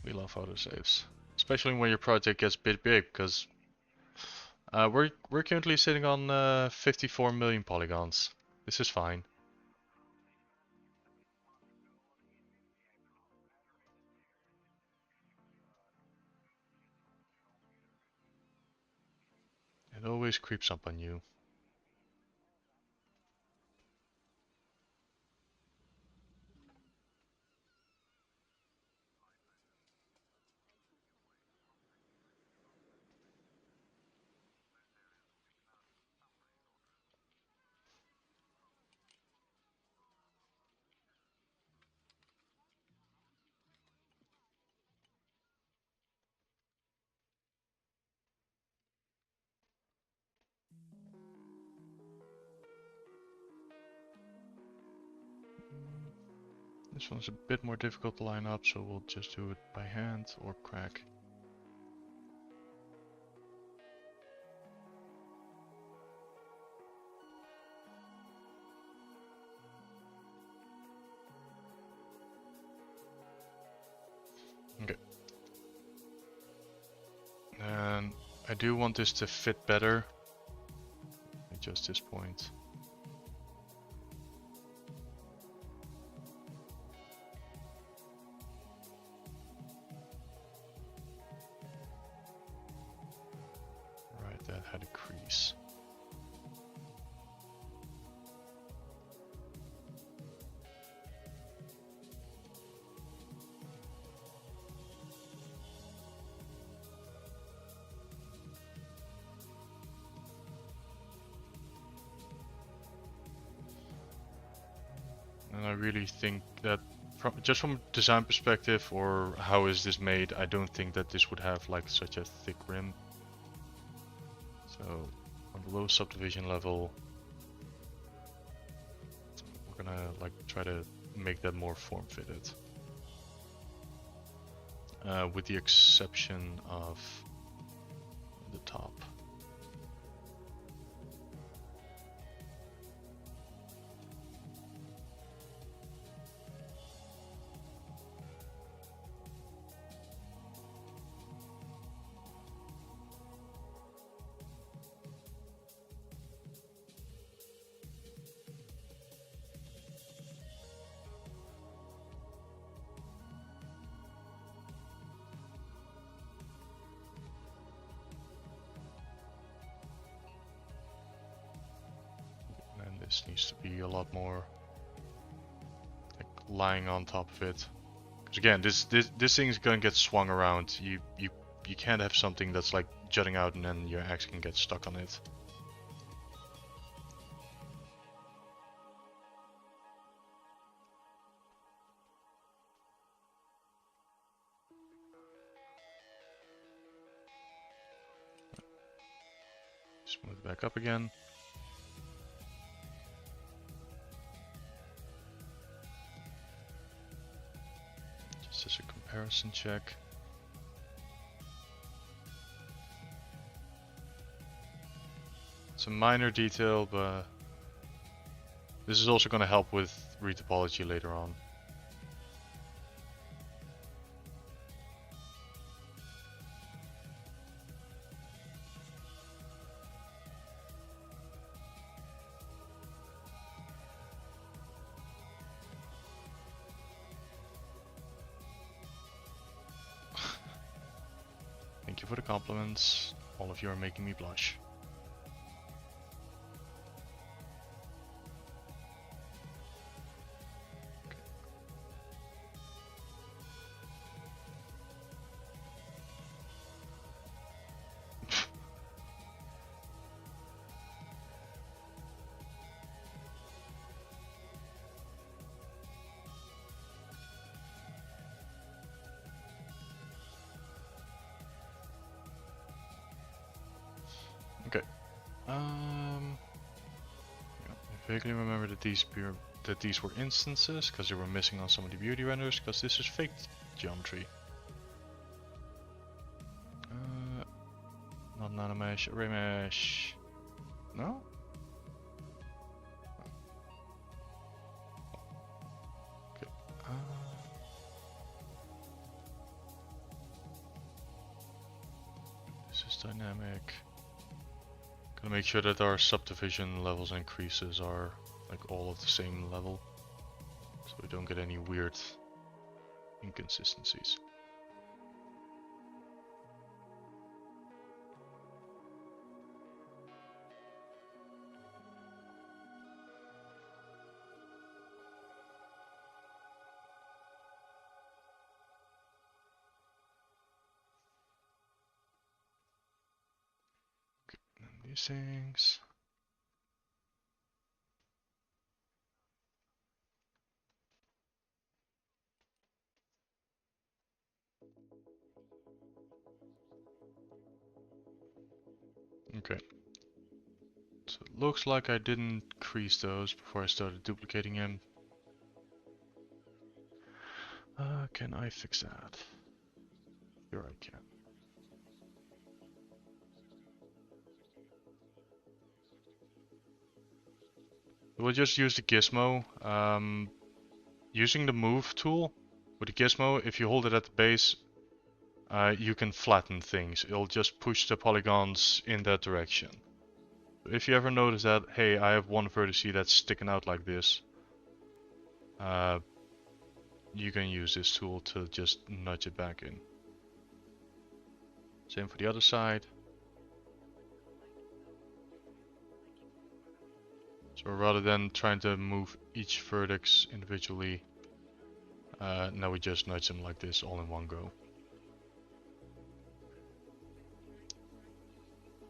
We love autosaves, especially when your project gets a bit big, because we're currently sitting on 54 million polygons. This is fine. It always creeps up on you. This one's a bit more difficult to line up, so we'll just do it by hand or crack. Okay. And I do want this to fit better. Adjust this point. Right, that had a crease. And I really think that just from a design perspective, or how is this made, I don't think that this would have like such a thick rim. So on the low subdivision level, we're gonna like try to make that more form-fitted. With the exception of the top. This needs to be a lot more like lying on top of it. Because again, this thing's gonna get swung around. You can't have something that's like jutting out and then your axe can get stuck on it. Smooth back up again. Just as a comparison check. It's a minor detail, but this is also going to help with retopology later on. Thank you for the compliments. All of you are making me blush. Okay. Yeah, I vaguely remember that these were instances because they were missing on some of the beauty renders because this is faked geometry. Not nanomesh, array mesh. No? Okay. This is dynamic. Gonna make sure that our subdivision levels and creases are like all of the same level, so we don't get any weird inconsistencies. Okay, and these things. Okay. So it looks like I didn't crease those before I started duplicating him. Can I fix that? Here I can. We'll just use the gizmo. Using the move tool with the gizmo, if you hold it at the base, you can flatten things. It'll just push the polygons in that direction. If you ever notice that, hey, I have one vertex that's sticking out like this, you can use this tool to just nudge it back in. Same for the other side. So rather than trying to move each vertex individually, now we just nudge them like this all in one go.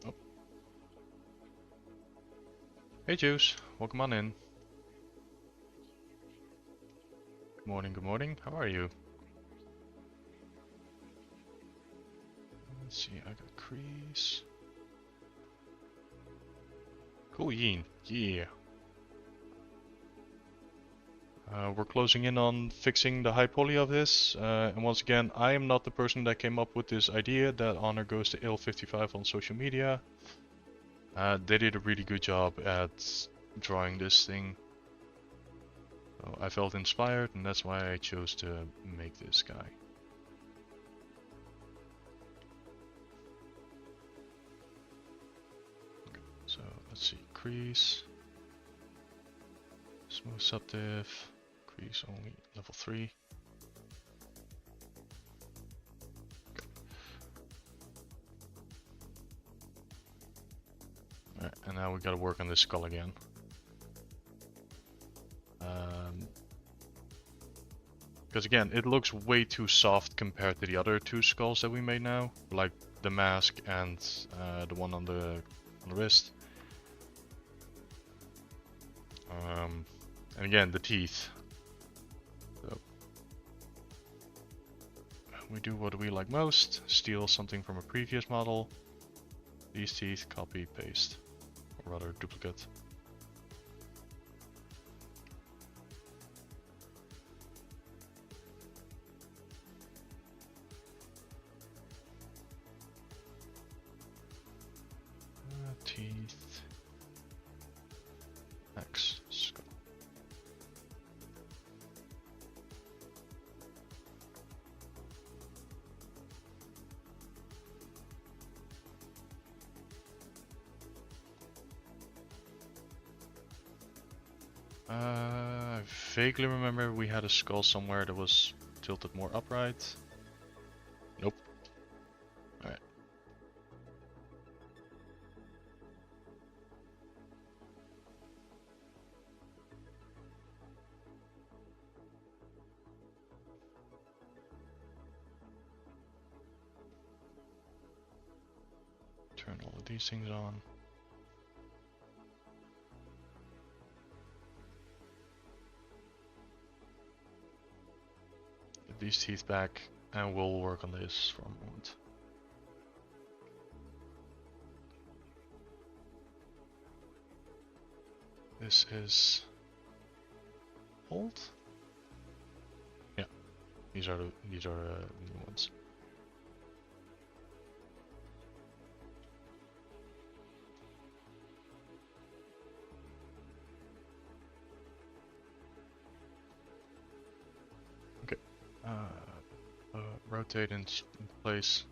Oh. Hey Juice, welcome on in. Good morning, good morning. How are you? Let's see, I got crease. Cool, Yin. Yeah. We're closing in on fixing the high poly of this, and once again, I am not the person that came up with this idea. That honor goes to Il55 on social media. They did a really good job at drawing this thing. So I felt inspired, and that's why I chose to make this guy. Okay, so let's see, crease, smooth subdiv. Crease only level 3. Alright, and now we gotta work on this skull again. Because again, it looks way too soft compared to the other two skulls that we made now, like the mask and the one on the wrist. And again, the teeth. So we do what we like most, steal something from a previous model, these teeth, copy, paste, or rather duplicate. Teeth, X, skull. I vaguely remember we had a skull somewhere that was tilted more upright. Nope. Alright. Turn all of these things on. Get these teeth back, and we'll work on this for a moment. This is old. Yeah, these are the new ones. Okay, rotate in place.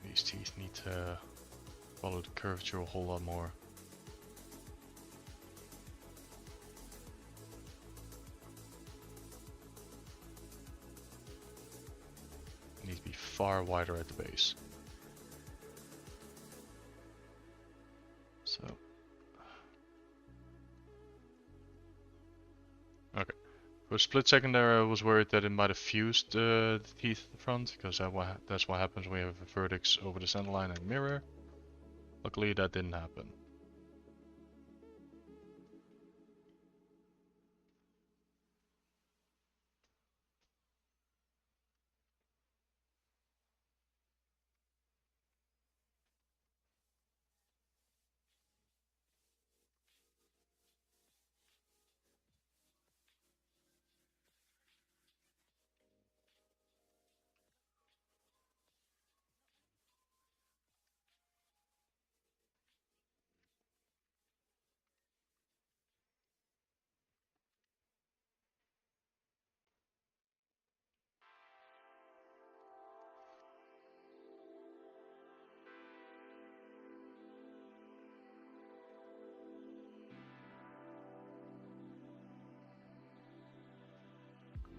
These teeth need to follow the curvature a whole lot more. Need to be far wider at the base. So, okay. For a split second there, I was worried that it might have fused the teeth at the front, because that's what happens when you have a vertex over the center line and mirror. Luckily, that didn't happen.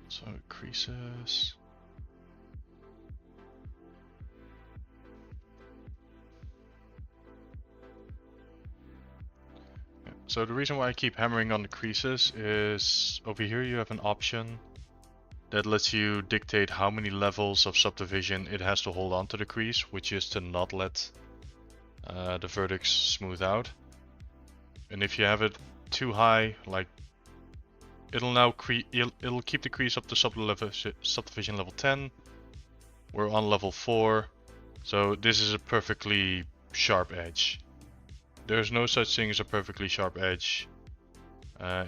So creases. Yeah. So the reason why I keep hammering on the creases is over here you have an option that lets you dictate how many levels of subdivision it has to hold on to the crease, which is to not let the vertex smooth out. And if you have it too high, like it'll now it'll keep the crease up to subdivision level 10. We're on level 4, so this is a perfectly sharp edge. There's no such thing as a perfectly sharp edge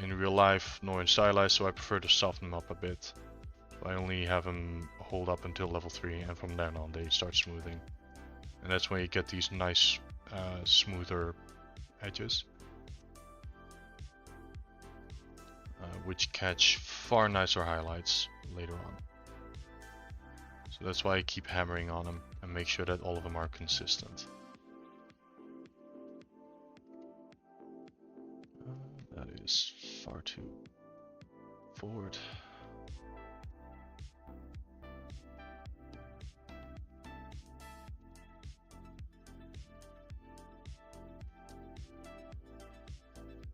in real life, nor in stylized, so I prefer to soften them up a bit. So I only have them hold up until level 3, and from then on they start smoothing. And that's when you get these nice, smoother edges. which catch far nicer highlights later on. So that's why I keep hammering on them and make sure that all of them are consistent. That is far too forward.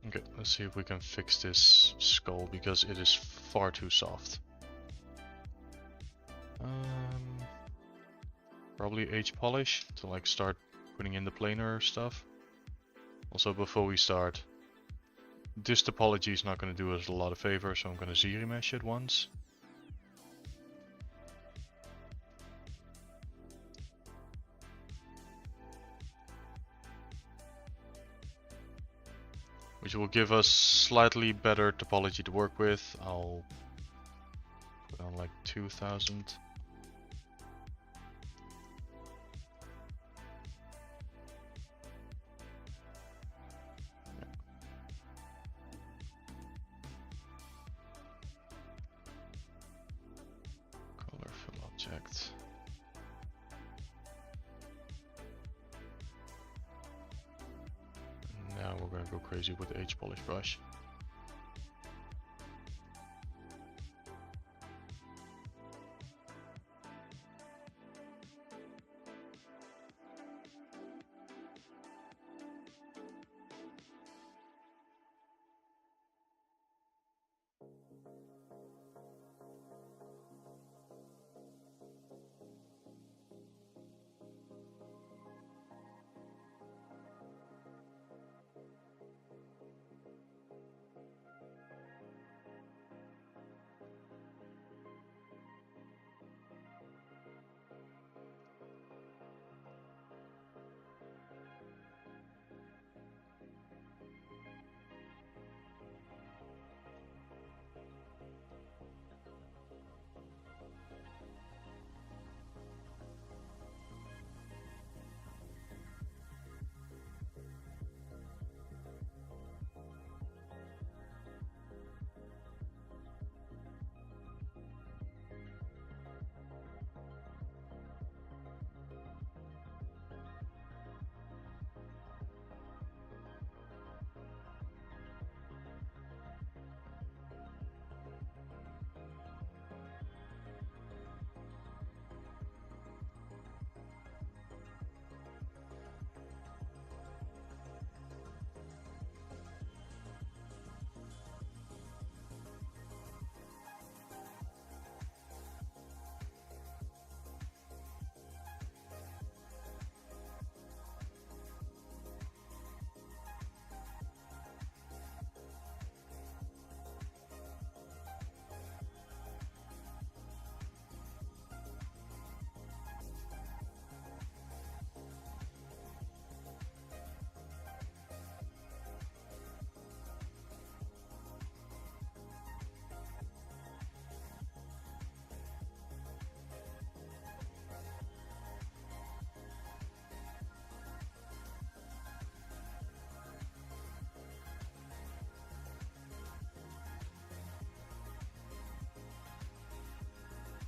Okay, let's see if we can fix this skull because it is far too soft. Probably age polish to like start putting in the planar stuff. Also, before we start, this topology is not going to do us a lot of favor, so I'm going to Z-remesh it once. Which will give us slightly better topology to work with. I'll put on like 2000. Color fill object. Now we're going to go crazy with the H polish brush.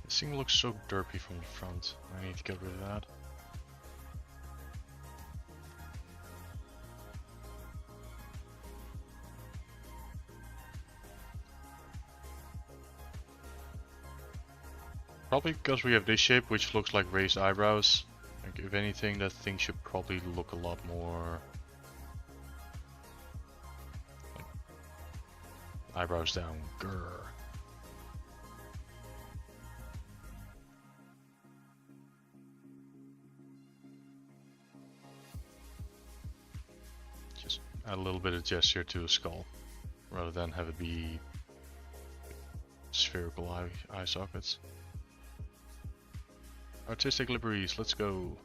This thing looks so derpy from the front. I need to get rid of that. Probably because we have this shape which looks like raised eyebrows. Like if anything, that thing should probably look a lot more like eyebrows down. Grr. Just add a little bit of gesture to a skull rather than have it be spherical eye sockets. Artistic liberties, let's go.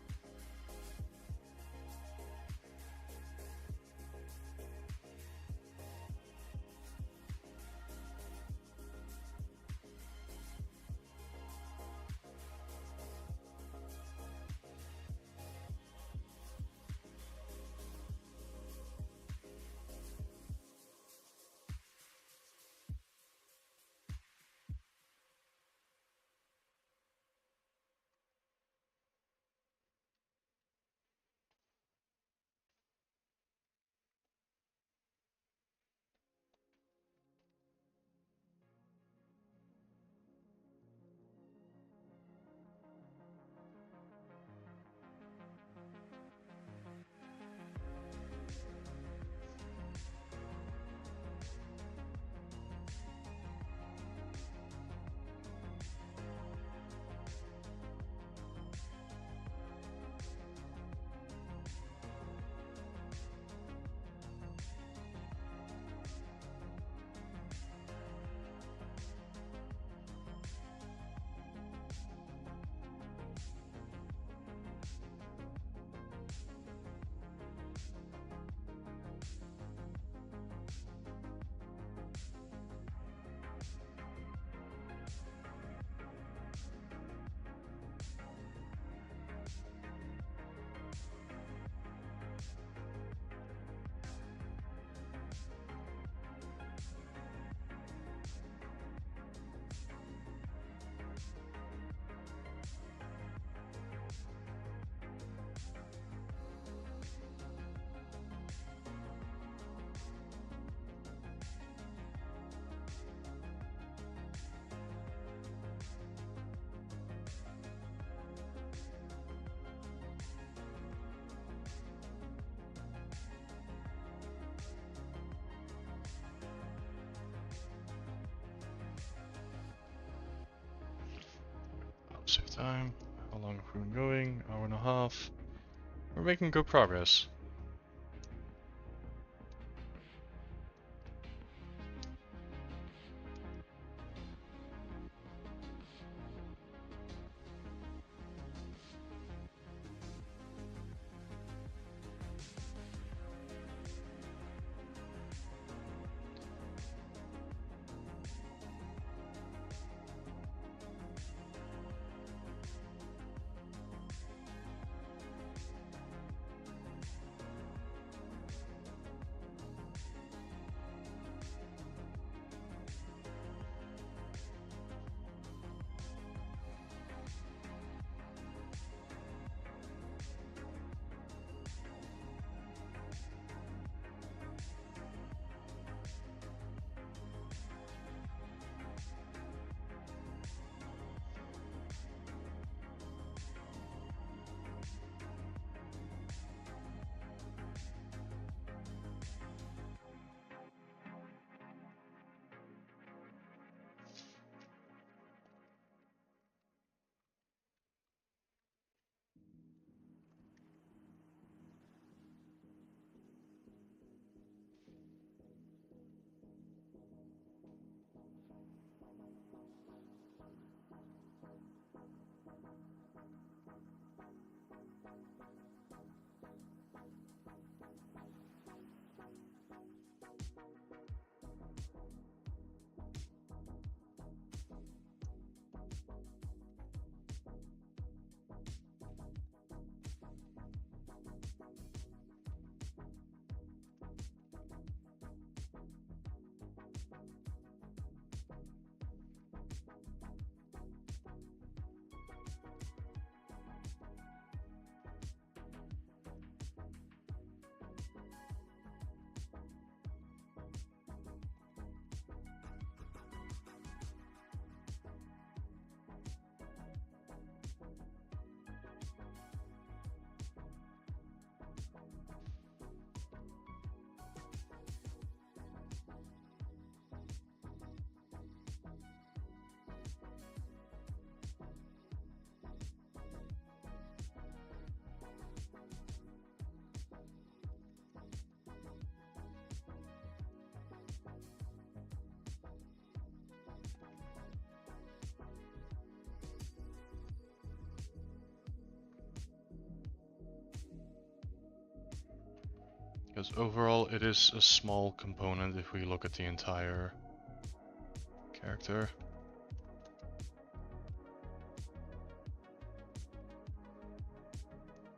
time. How long have we been going? Hour and a half. We're making good progress. Because overall it is a small component if we look at the entire character.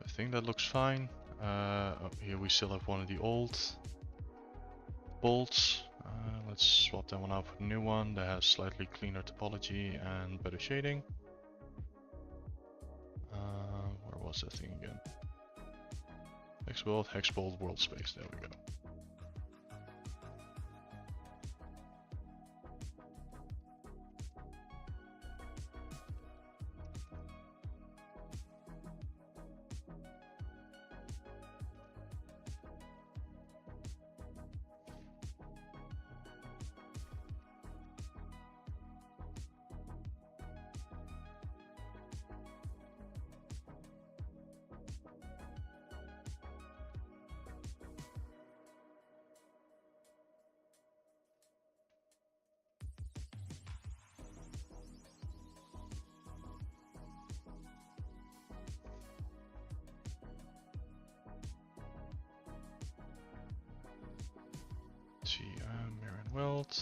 I think that looks fine. Up here we still have one of the old bolts. Let's swap that one out for a new one that has slightly cleaner topology and better shading. Where was that thing again? Hexbolt, World Space, there we go. Mirror and weld.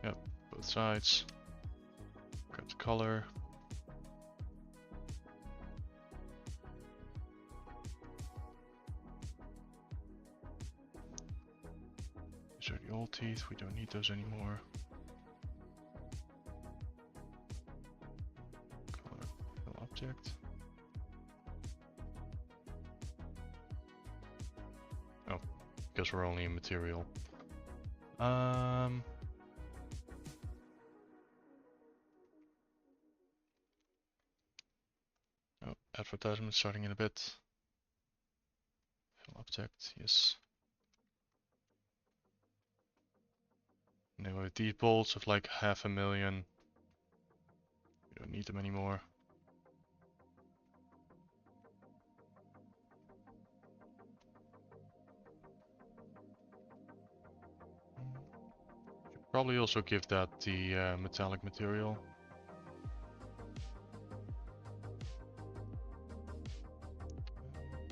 Yep, both sides. Grab the color. These are the old teeth, we don't need those anymore. Color, fill object. Oh, because we're only in material. Oh, advertisement starting in a bit. Fill object, yes. And then with these bolts of like 500,000, we don't need them anymore. Probably also give that the metallic material.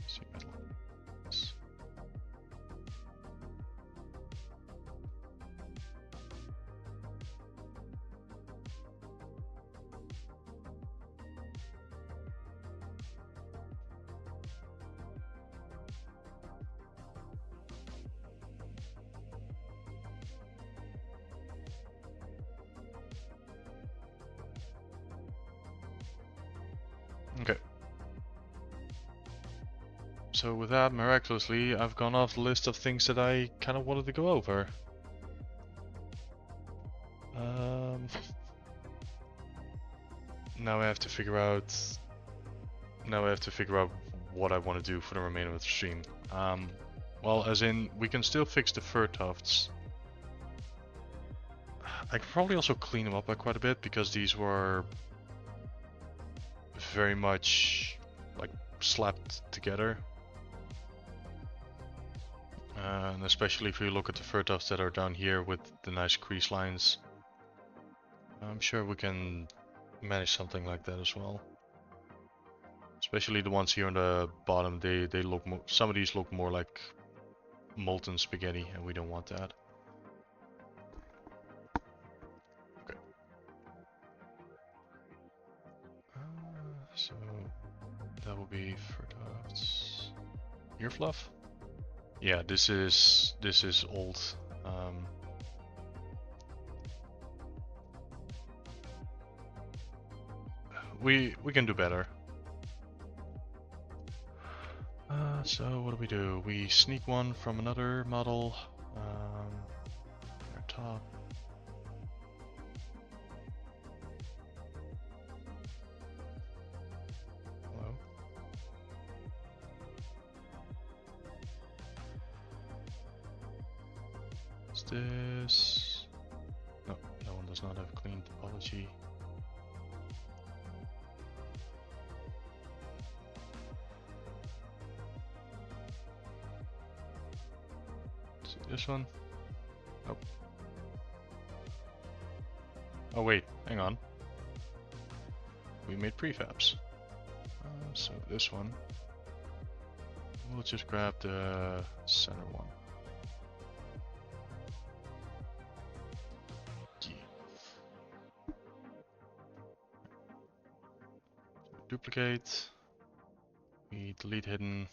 See metal. Okay. So with that, miraculously, I've gone off the list of things that I kind of wanted to go over. Now I have to figure out. Now I have to figure out what I want to do for the remainder of the stream. Well, as in, we can still fix the fur tufts. I could probably also clean them up by quite a bit because these were very much like slapped together. And especially if you look at the fur tufts that are down here with the nice crease lines, I'm sure we can manage something like that as well. Especially the ones here on the bottom, they look some of these look more like molten spaghetti, and we don't want that. Okay. So that will be fur tufts. Ear fluff? Yeah, this is old. We can do better. So what do? We sneak one from another model. Our top. Hello. What's this? No, that one does not have clean topology. See this one? Nope. Oh wait, hang on. We made prefabs. So this one, we'll just grab the center one. Yeah. Duplicate. We delete hidden.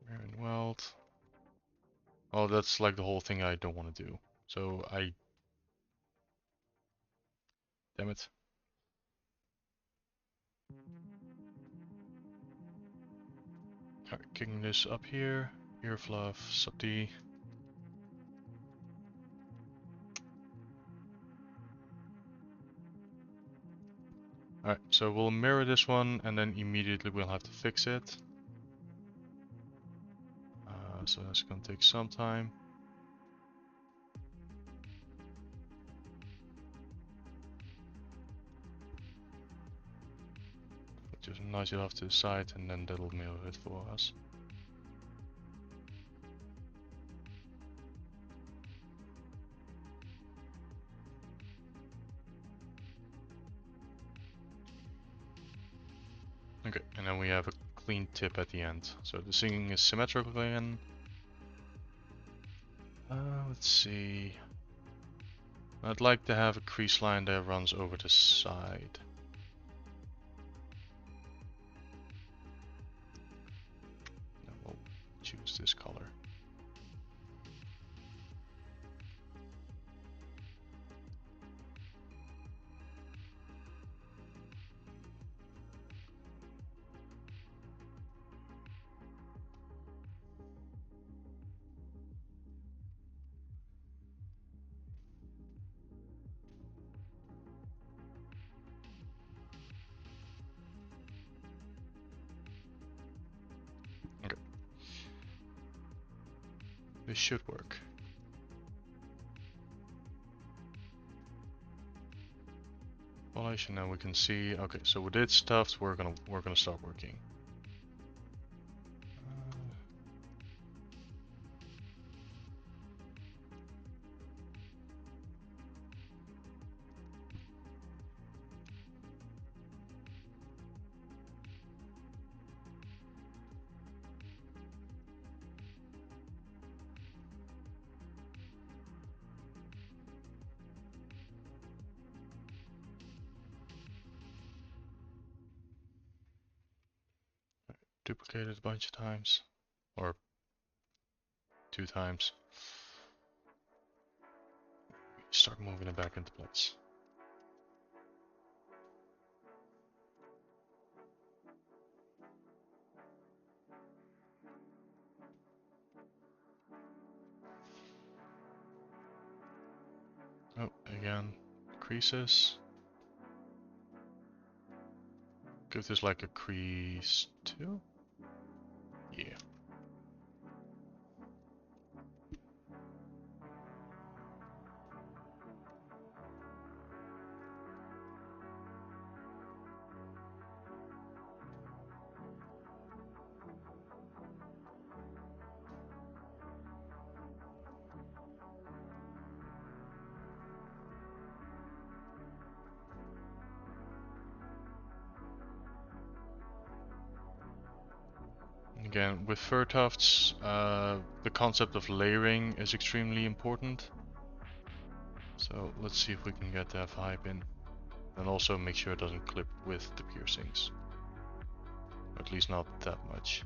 Mirror and weld. Oh, that's like the whole thing I don't want to do. So damn it. Alright, kicking this up here. Ear fluff, sub D. Alright, so we'll mirror this one and then immediately we'll have to fix it. So that's gonna take some time. Just nudge it off to the side and then that'll mirror it for us. Okay, and then we have a clean tip at the end. So the thing is symmetrical again. Let's see. I'd like to have a crease line that runs over the side. Then we'll choose this color. Okay. This should work. Polishing, now we can see. Okay, so with its stuff, we're gonna start working. duplicate it a bunch of times, or 2 times. Start moving it back into place. Oh, again, creases. Give this like a crease 2? Yeah. Again, with fur tufts, the concept of layering is extremely important. So let's see if we can get that vibe in. And also make sure it doesn't clip with the piercings. Or at least not that much.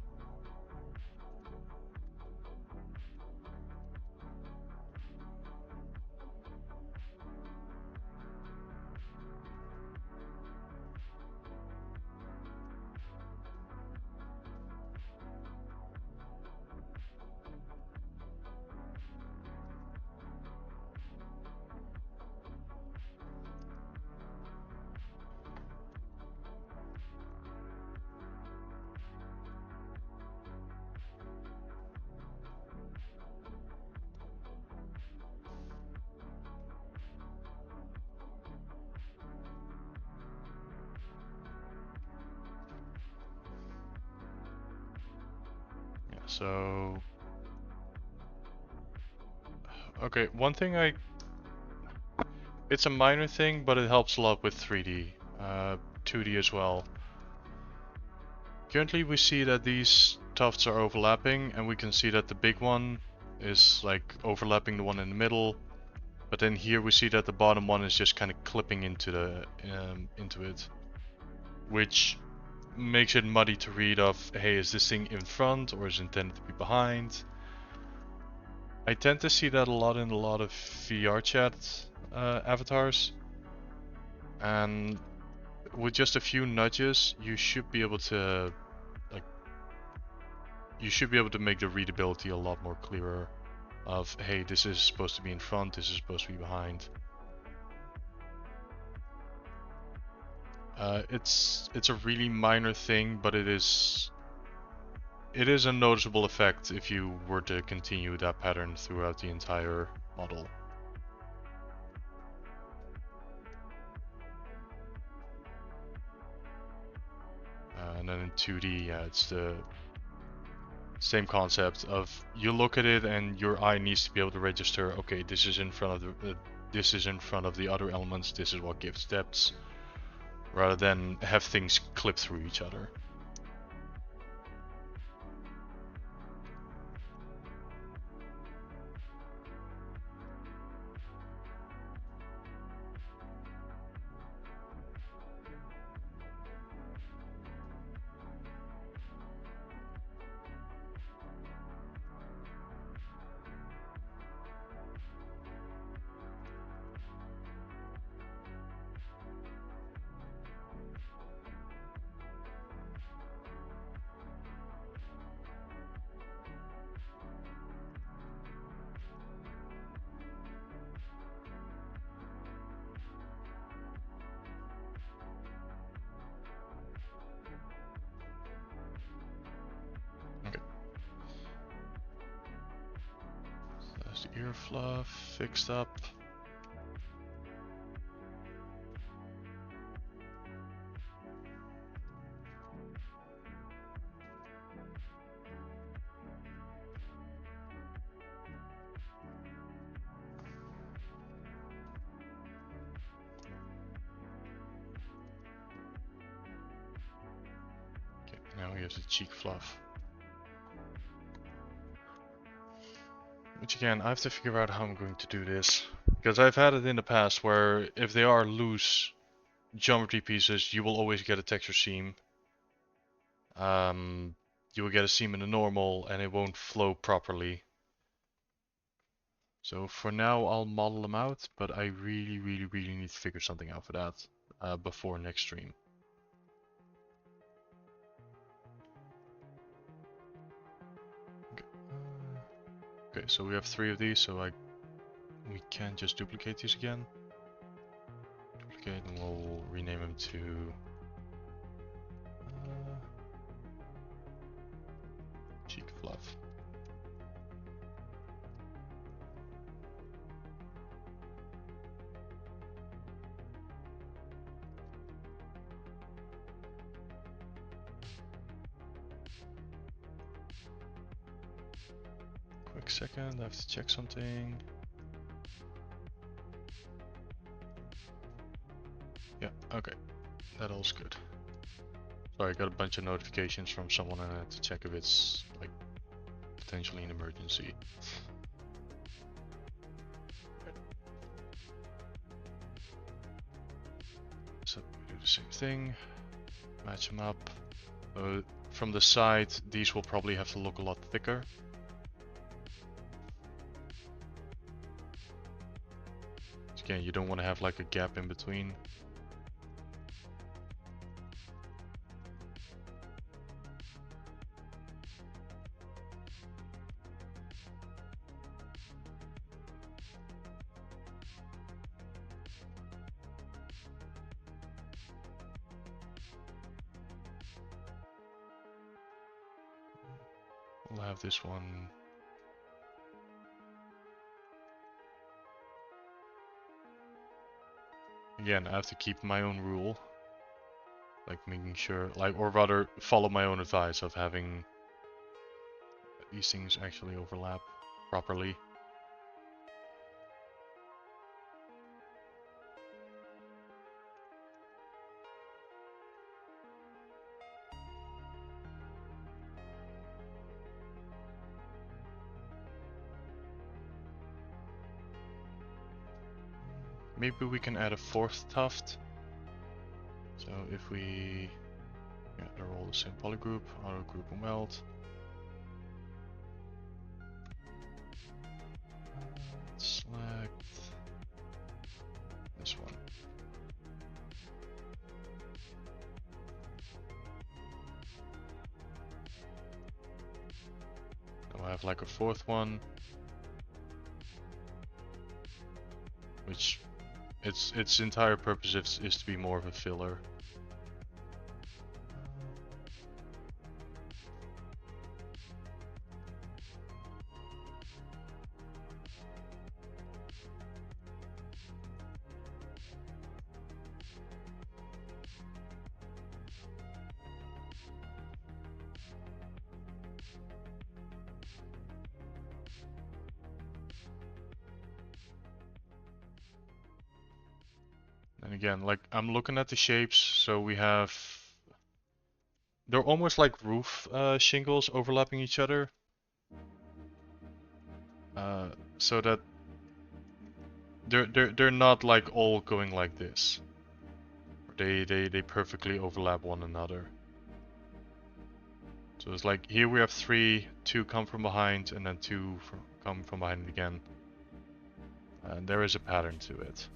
Yeah, so... Okay, one thing it's a minor thing, but it helps a lot with 3D. 2D as well. Currently we see that these tufts are overlapping, and we can see that the big one is like overlapping the one in the middle. But then here we see that the bottom one is just kind of clipping into the into it, which makes it muddy to read of, hey, is this thing in front or is it intended to be behind? I tend to see that a lot in a lot of VR chat avatars, and with just a few nudges, you should be able to make the readability a lot more clearer. Of, hey, this is supposed to be in front, this is supposed to be behind. It's a really minor thing, but it is a noticeable effect if you were to continue that pattern throughout the entire model. And then in 2D, yeah, it's the same concept of you look at it and your eye needs to be able to register, okay, this is in front of the other elements, this is what gives depths, rather than have things clip through each other. Okay. So that's the ear fluff fixed up. Now we have the cheek fluff. Which again, I have to figure out how I'm going to do this. Because I've had it in the past where if they are loose geometry pieces, you will always get a texture seam. you will get a seam in the normal and it won't flow properly. So for now I'll model them out, but I really need to figure something out for that before next stream. Okay, so we have 3 of these, so we can just duplicate these again. Duplicate, and we'll rename them to cheek fluff. Quick second, I have to check something. Yeah, okay, that all's good. Sorry, I got a bunch of notifications from someone and I had to check if it's like potentially an emergency. So we do the same thing, match them up. From the side, these will probably have to look a lot thicker. Again, you don't want to have like a gap in between. We'll have this one. Again, I have to keep my own rule. Like making sure, like, or rather follow my own advice of having these things actually overlap properly. Maybe we can add a 4th tuft. So if we, yeah, they're all the same polygroup, auto group and weld. Select this one. Now I have like a 4th one, which its entire purpose is to be more of a filler. And again, like I'm looking at the shapes, so we have, they're almost like roof shingles overlapping each other. So that they're not like all going like this. They perfectly overlap one another. So it's like here we have 3, 2 come from behind, and then 2 come from behind again. And there is a pattern to it.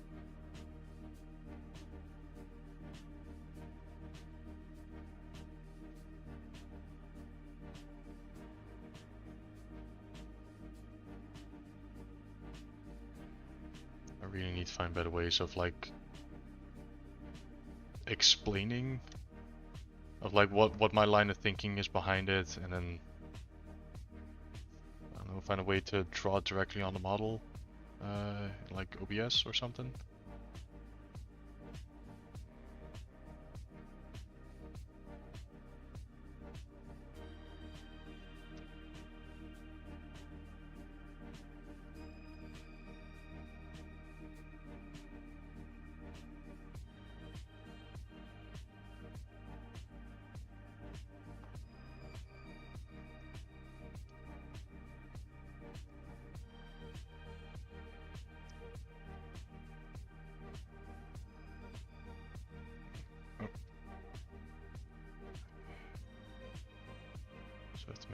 I really need to find better ways of like explaining of like what my line of thinking is behind it, and then I don't know, find a way to draw it directly on the model, like OBS or something.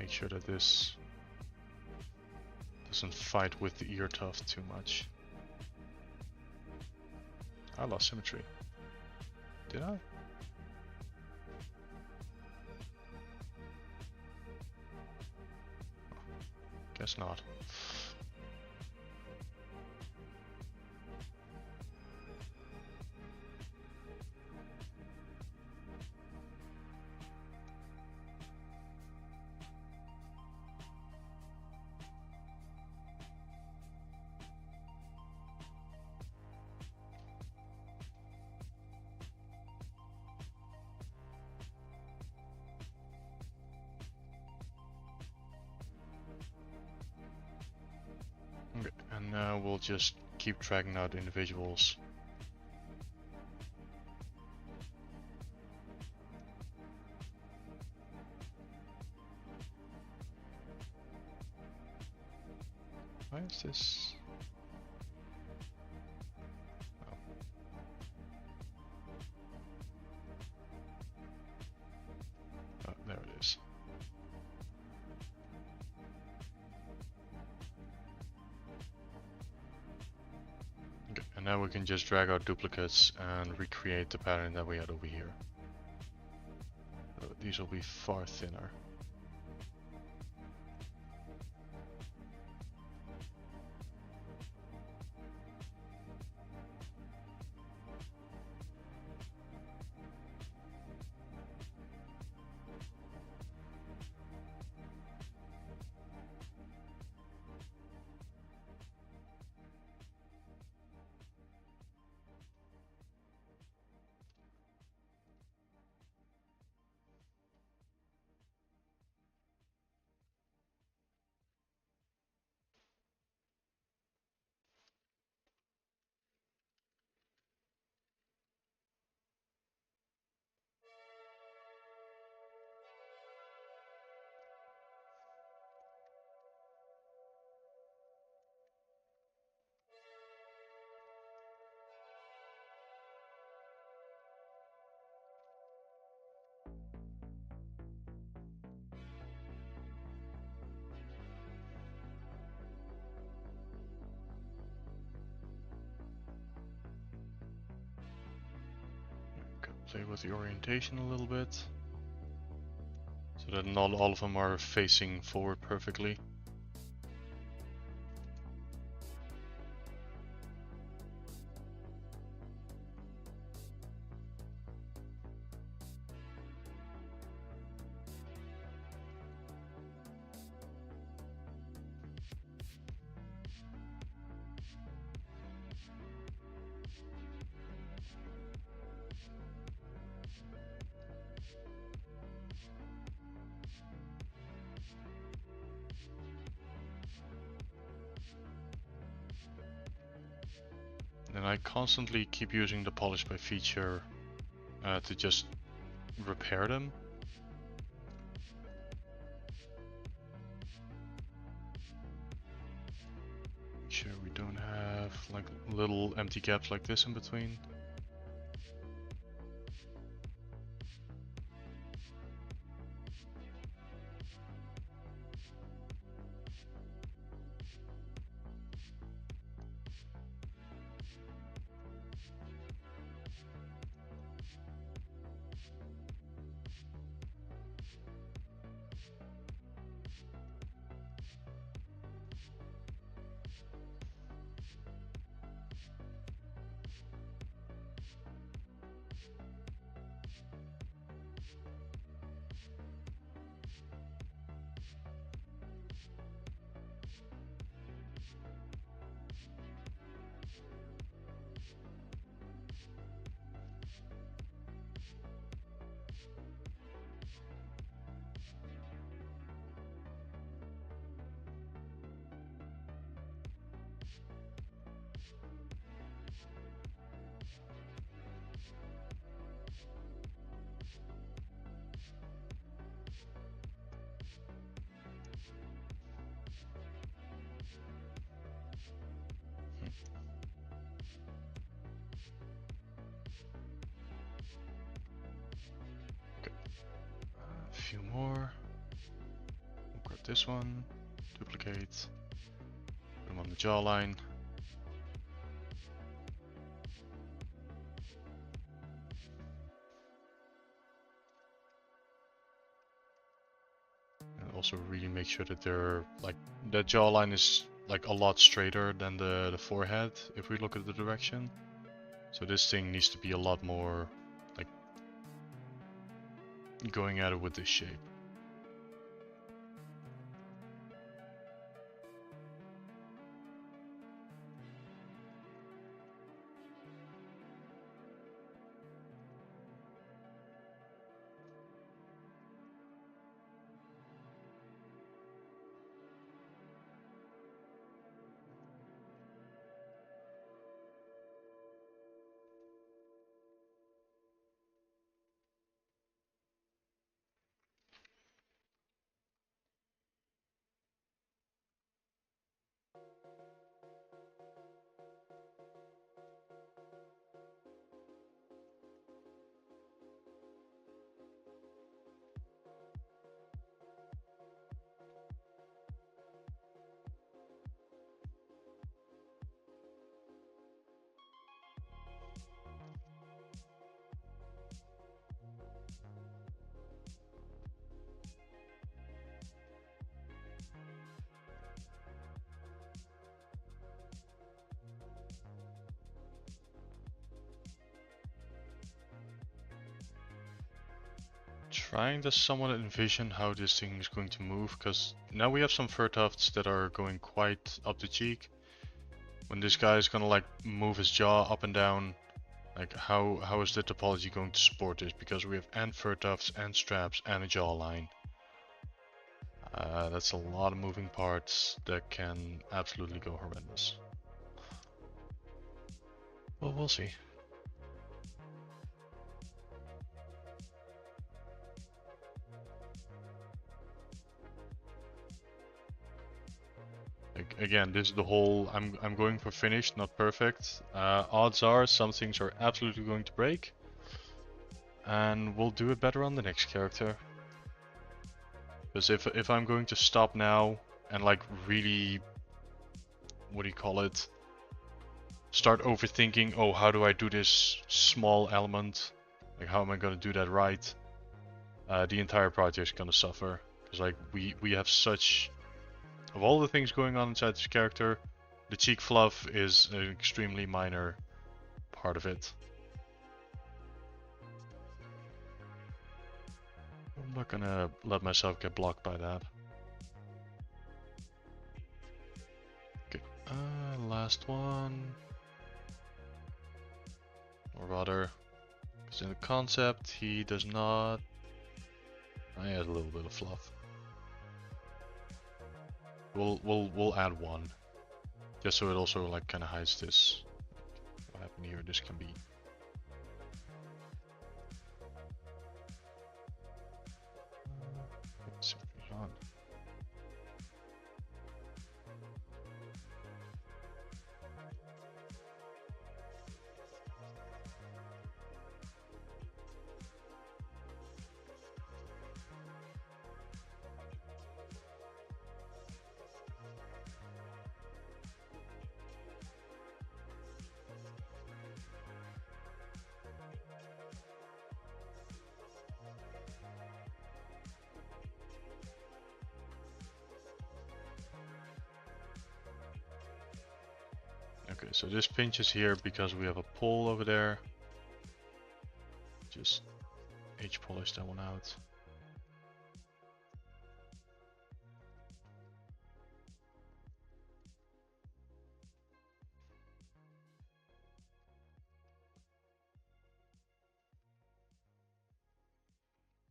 make sure that this doesn't fight with the ear tuft too much. I lost symmetry. Did I? Guess not. Okay, and now we'll just keep dragging out individuals. Why is this? Oh. Oh, there it is. Okay, and now we can just drag out duplicates and recreate the pattern that we had over here. These will be far thinner. Play with the orientation a little bit, so that not all of them are facing forward perfectly. And I constantly keep using the polish by feature to just repair them. Make sure we don't have like little empty gaps like this in between. A few more. this one, duplicate, put them on the jawline. And also really make sure that they're like, the jawline is like a lot straighter than the forehead if we look at the direction. So this thing needs to be a lot more like going at it with this shape. Trying to somewhat envision how this thing is going to move, because now we have some fur tufts that are going quite up the cheek. When this guy is gonna like move his jaw up and down, like how is the topology going to support this? Because we have and fur tufts and straps and a jawline. That's a lot of moving parts that can absolutely go horrendous. Well, we'll see. Again, this is the whole, I'm going for finished, not perfect. Odds are some things are absolutely going to break. And we'll do it better on the next character. Because if I'm going to stop now and like really, what do you call it? Start overthinking, oh, how do I do this small element? Like, how am I going to do that right? The entire project's going to suffer. Because like we have such, of all the things going on inside this character, the cheek fluff is an extremely minor part of it. I'm not gonna let myself get blocked by that. Okay, last one. Or rather, because in the concept he does not. I had a little bit of fluff. We'll add one, just so it also like kind of hides this. What happened here? This can be. Let's see what goes on. Okay, so this pinch is here because we have a pole over there. Just H-polish that one out.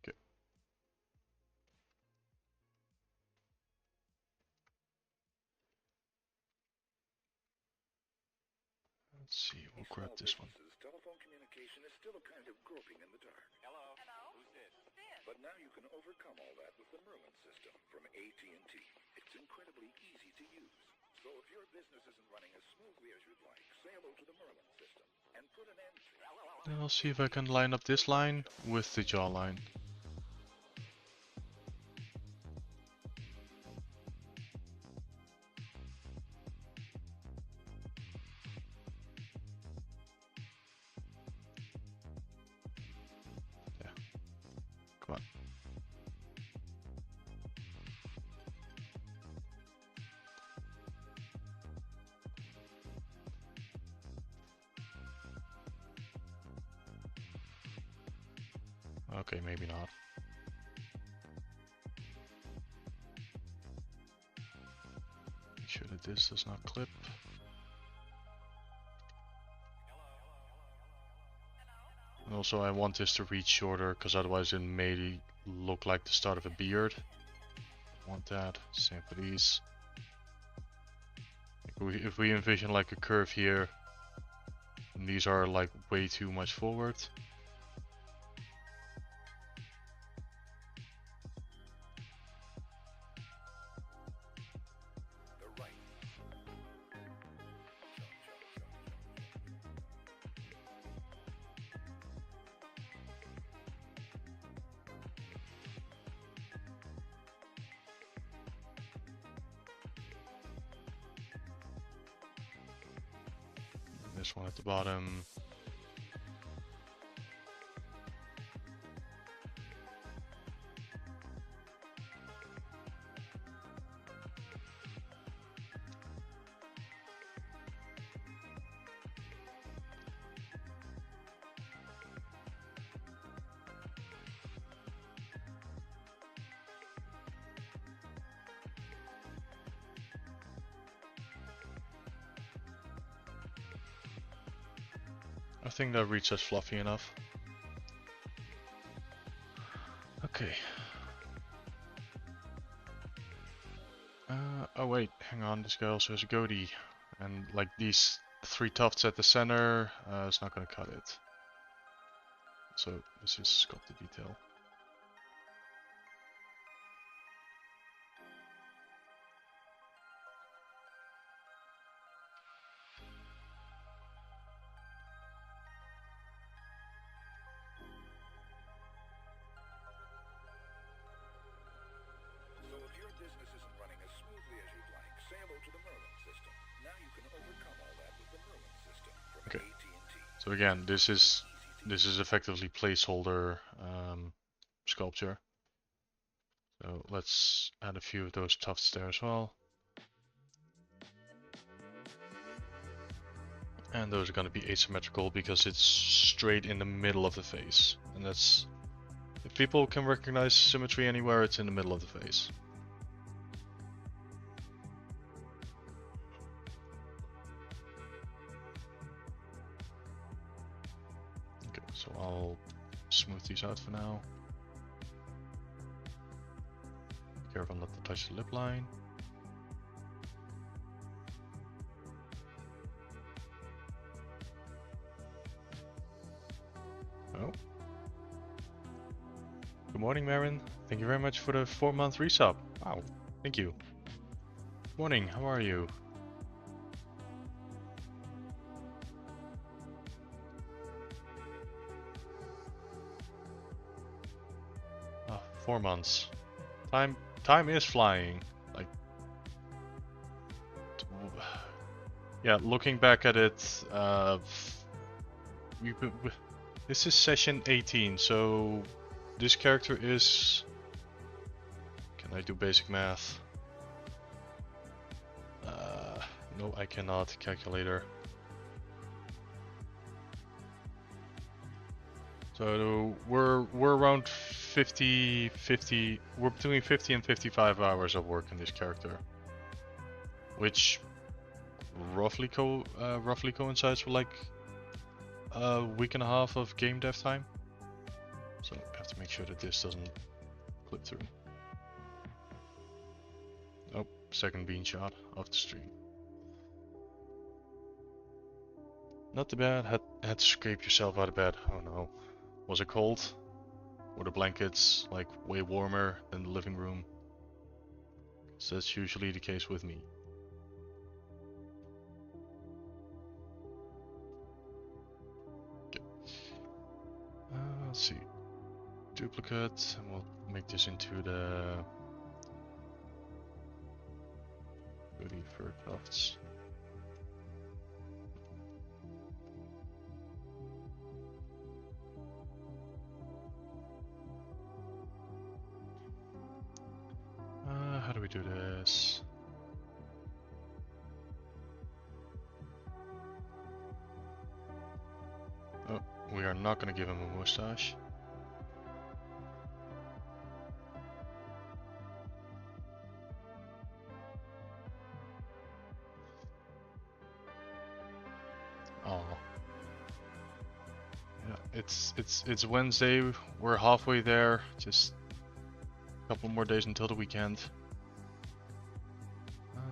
Okay. Let's see, we'll grab this one. Telephone communication is still a kind of groping in the dark. Hello? Hello? Who's this? But now you can overcome all that with the Merlin system from AT&T. It's incredibly easy to use. So if your business isn't running as smoothly as you'd like, say hello to the Merlin system and put an end to it. I'll see if I can line up this line with the jawline. Come on. Okay, maybe not. Make sure that this does not clip. And also I want this to reach shorter, because otherwise it may look like the start of a beard. I want that. Same for these. If we envision like a curve here, and these are like way too much forward. This one at the bottom. I think that reaches fluffy enough. Okay. Oh wait, hang on, this guy also has a goatee. And like these 3 tufts at the center, it's not gonna cut it. So this is sculpted detail. Okay. So again, this is effectively placeholder sculpture. So let's add a few of those tufts there as well. And those are going to be asymmetrical because it's straight in the middle of the face. And that's, if people can recognize symmetry anywhere, it's in the middle of the face. Okay, so I'll smooth these out for now. Be careful not to touch the lip line. Oh. Good morning, Marin. Thank you very much for the 4-month resub. Wow, thank you. Good morning, how are you? Oh, 4 months. Time is flying. Like, yeah, looking back at it, this is session 18, so this character is... Can I do basic math? No, I cannot. Calculator. So we're around 50, we're between 50 and 55 hours of work on this character, which roughly coincides with like a week and a half of game dev time. So I have to make sure that this doesn't clip through. Oh, second bean shot off the stream. Not too bad. Had to scrape yourself out of bed. Oh no. Was it cold? Were the blankets like way warmer than the living room? So that's usually the case with me. Okay. Let's see. Duplicate, and we'll make this into the goody fur tufts. we are not going to give him a mustache. Oh. Yeah, it's Wednesday. We're halfway there. Just a couple more days until the weekend.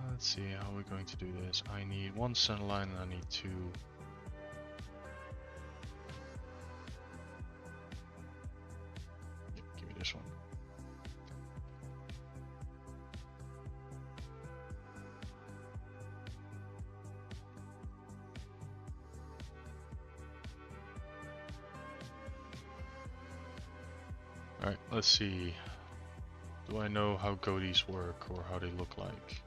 Let's see how we're going to do this. I need one center line and I need two. Yep, give me this one. Alright, let's see. Do I know how goatees work or how they look like?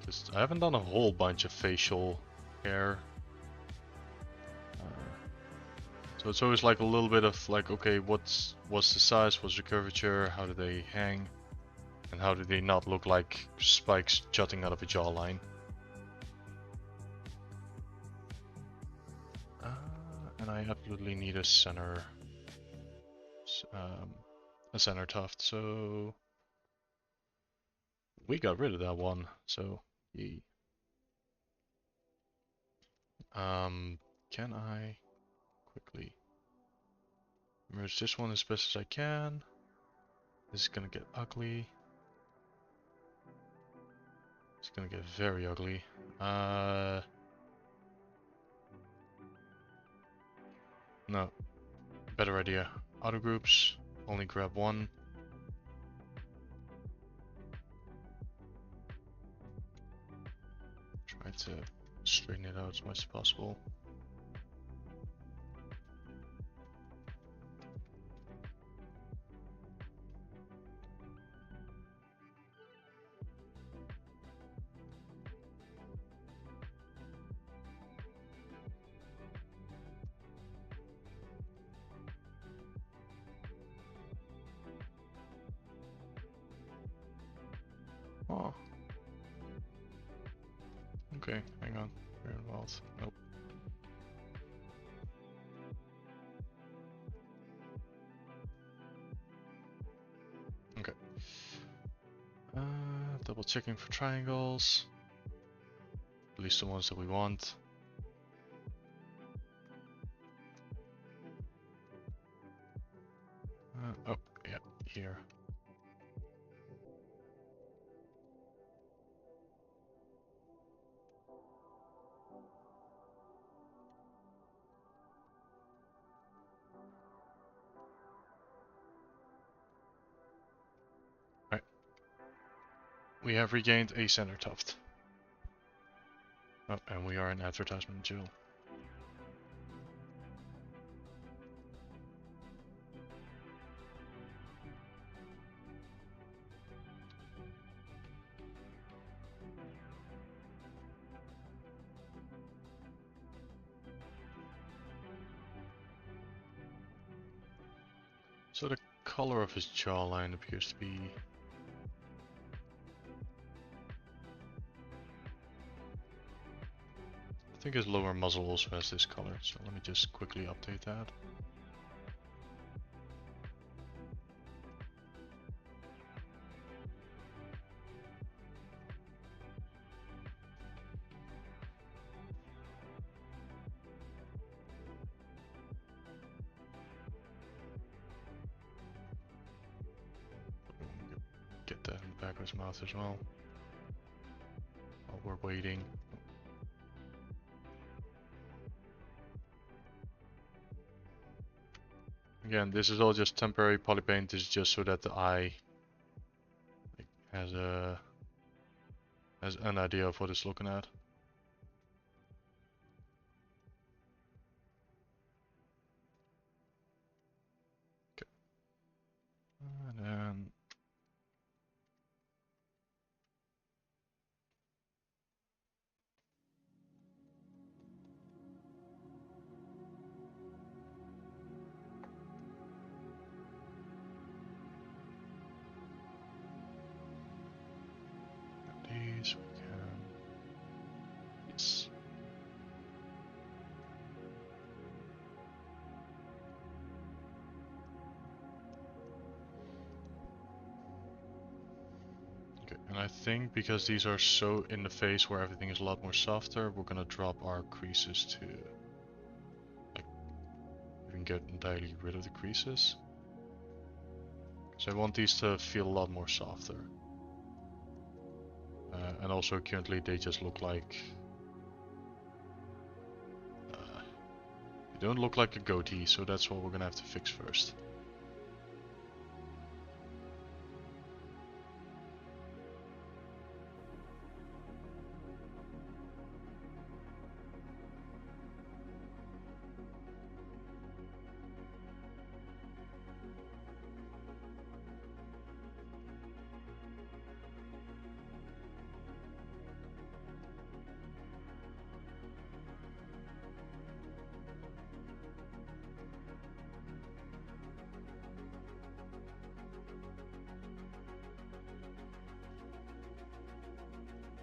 Just, I haven't done a whole bunch of facial hair. So it's always like a little bit of like, okay, what's the size, what's the curvature, how do they hang, and how do they not look like spikes jutting out of a jawline? And I absolutely need a center tuft, so we got rid of that one, so yay. Can I quickly merge this one as best as I can? This is gonna get ugly. It's gonna get very ugly. No, better idea. Auto groups, only grab one. Try to straighten it out as much as possible. Oh. Okay, hang on. We're involved. Nope. Okay. Double checking for triangles. At least the ones that we want. Oh, yeah, here. Right. We have regained a center tuft. Oh, and we are an advertisement jewel. So the color of his jawline appears to be... I think his lower muzzle also has this color, so let me just quickly update that. Get that in the back of his mouth as well. While we're waiting. Again, this is all just temporary polypaint. This is just so that the eye has an idea of what it's looking at. Okay. And then these we can And I think because these are so in the face where everything is a lot more softer, we're gonna drop our creases to like even get entirely rid of the creases. So I want these to feel a lot more softer. And also currently they just look like they don't look like a goatee, so that's what we're gonna have to fix first.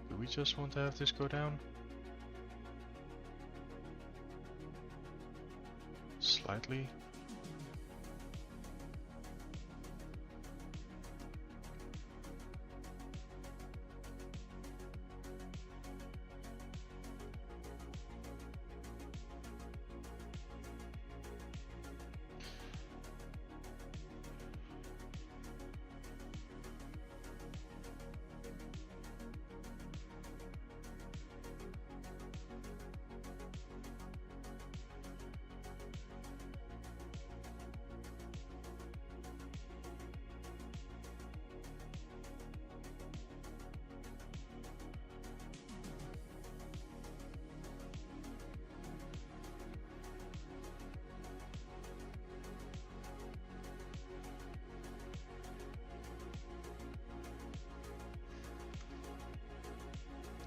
Do we just want to have this go down? Slightly?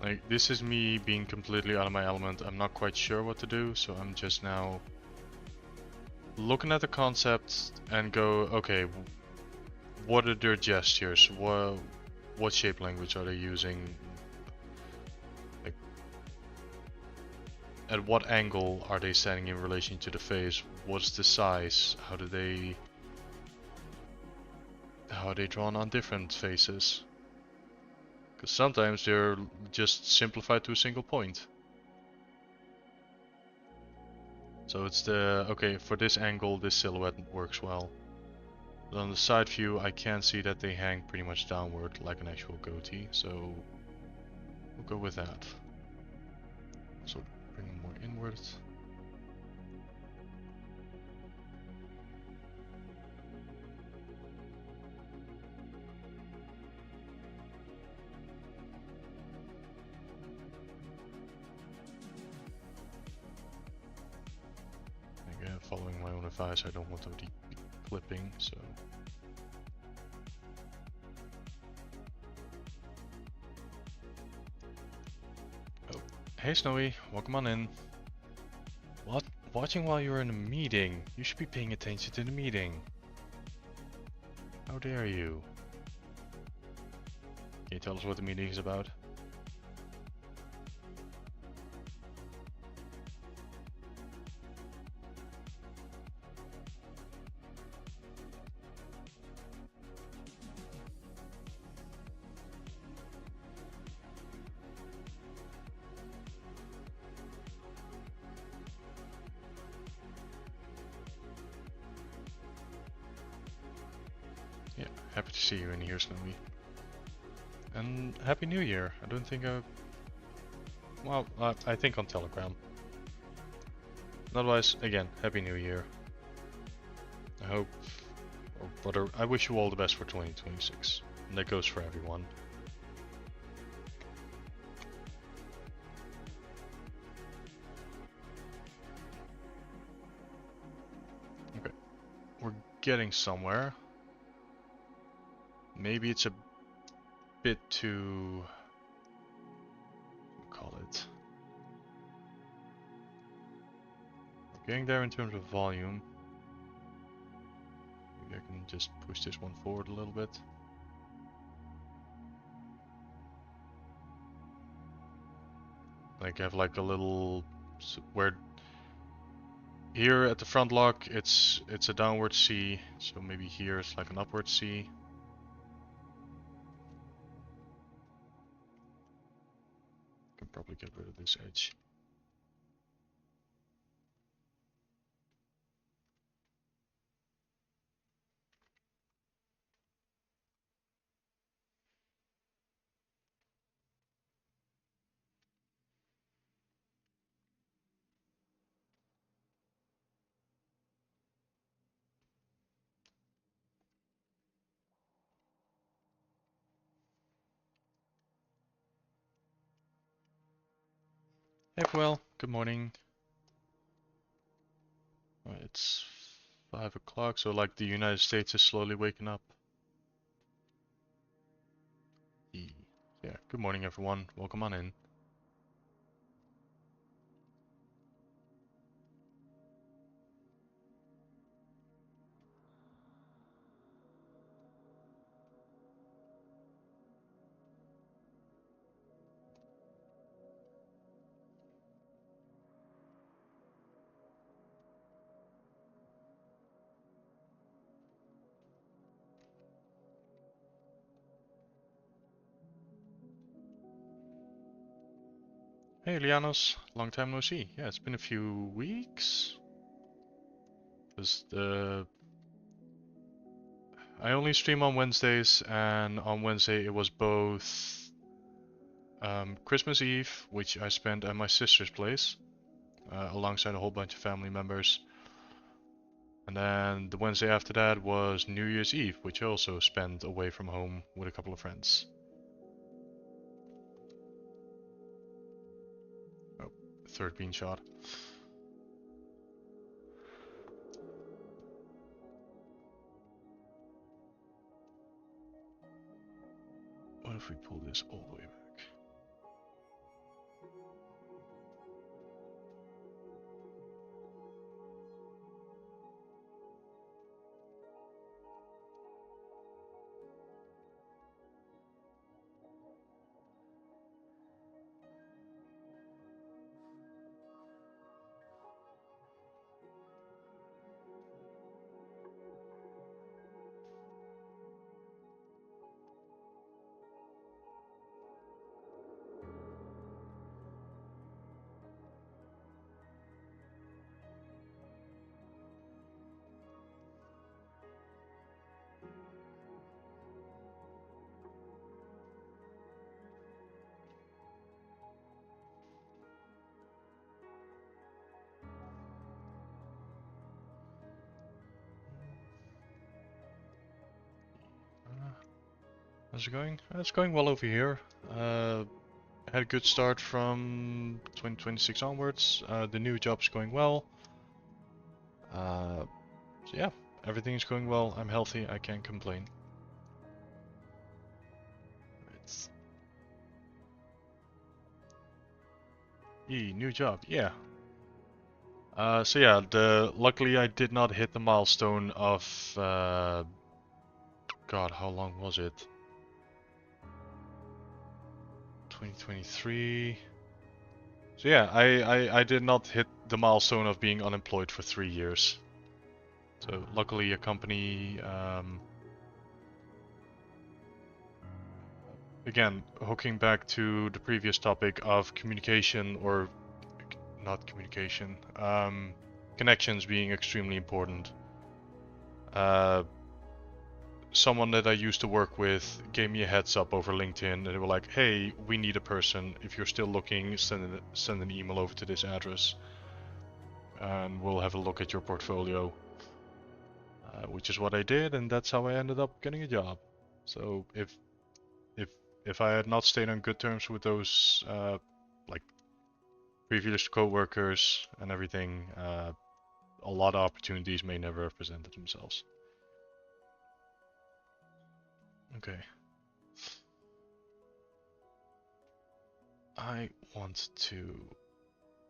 Like, this is me being completely out of my element. I'm not quite sure what to do, so I'm just now looking at the concepts and go, okay, what are their gestures? What shape language are they using? Like, at what angle are they standing in relation to the face? What's the size? How are they drawn on different faces? Because sometimes they're just simplified to a single point. So it's the, okay, for this angle, this silhouette works well. But on the side view, I can see that they hang pretty much downward like an actual goatee, so we'll go with that. So bring them more inwards. Again, following my own advice, I don't want to be clipping, so. Oh, hey Snowy, welcome on in. What? Watching while you're in a meeting? You should be paying attention to the meeting. How dare you? Can you tell us what the meeting is about? Yeah, happy to see you in here, Snowy. And Happy New Year. I don't think well, I think on Telegram. Otherwise, again, Happy New Year. I hope, I wish you all the best for 2026. And that goes for everyone. Okay, we're getting somewhere. Maybe it's a bit too, what do you call it? We're getting there in terms of volume. Maybe I can just push this one forward a little bit. Like have like a little, where here at the front lock it's a downward C, so maybe here it's like an upward C. probably get rid of this edge. Hey, well, good morning. It's 5 o'clock, so like the United States is slowly waking up. Yeah, good morning everyone. Welcome on in. Hey, Lianos, long time no see. Yeah, it's been a few weeks. I only stream on Wednesdays, and on Wednesday it was both Christmas Eve, which I spent at my sister's place, alongside a whole bunch of family members. And then the Wednesday after that was New Year's Eve, which I also spent away from home with a couple of friends. Oh, third bean shot. What if we pull this all the way back? How's it going? It's going well over here. Had a good start from 2026 onwards. The new job's going well. So yeah, everything's going well. I'm healthy. I can't complain. It's new job. Yeah. So yeah, luckily I did not hit the milestone of God, how long was it? 2023. So yeah, I did not hit the milestone of being unemployed for 3 years. So luckily a company, again, hooking back to the previous topic of communication, or not communication, connections being extremely important. Someone that I used to work with gave me a heads up over LinkedIn, and they were like, "Hey, we need a person. If you're still looking, send an email over to this address, and we'll have a look at your portfolio." Which is what I did, and that's how I ended up getting a job. So if if I had not stayed on good terms with those like previous co-workers and everything, a lot of opportunities may never have presented themselves. Okay. I want to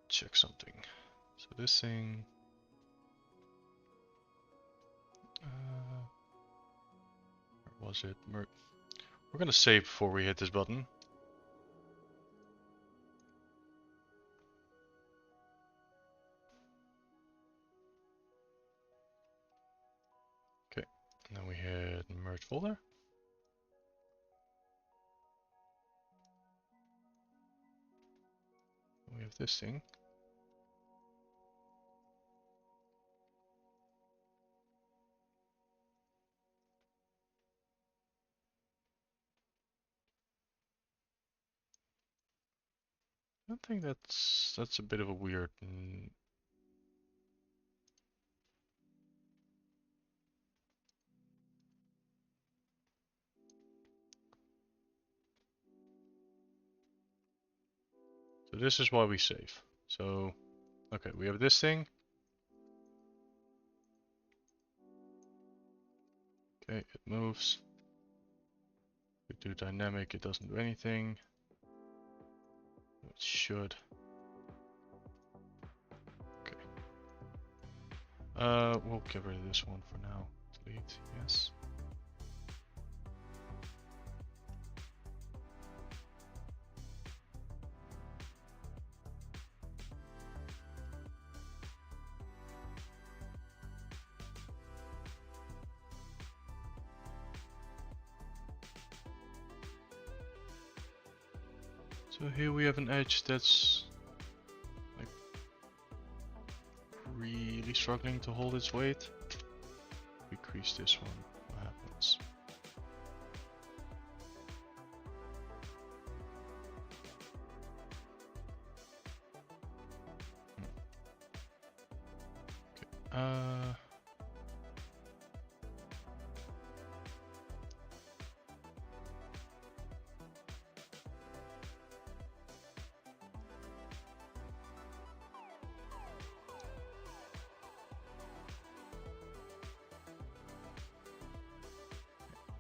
check something. So this thing, where was it? We're gonna save before we hit this button. Okay, and then we hit merge folder. we have this thing. I think that's a bit of a weird. So this is why we save. So, okay, we have this thing. Okay, it moves. We do dynamic, it doesn't do anything. It should. Okay. We'll get rid of this one for now. Delete, yes. So here we have an edge that's like really struggling to hold its weight. Decrease this one. What happens? Okay.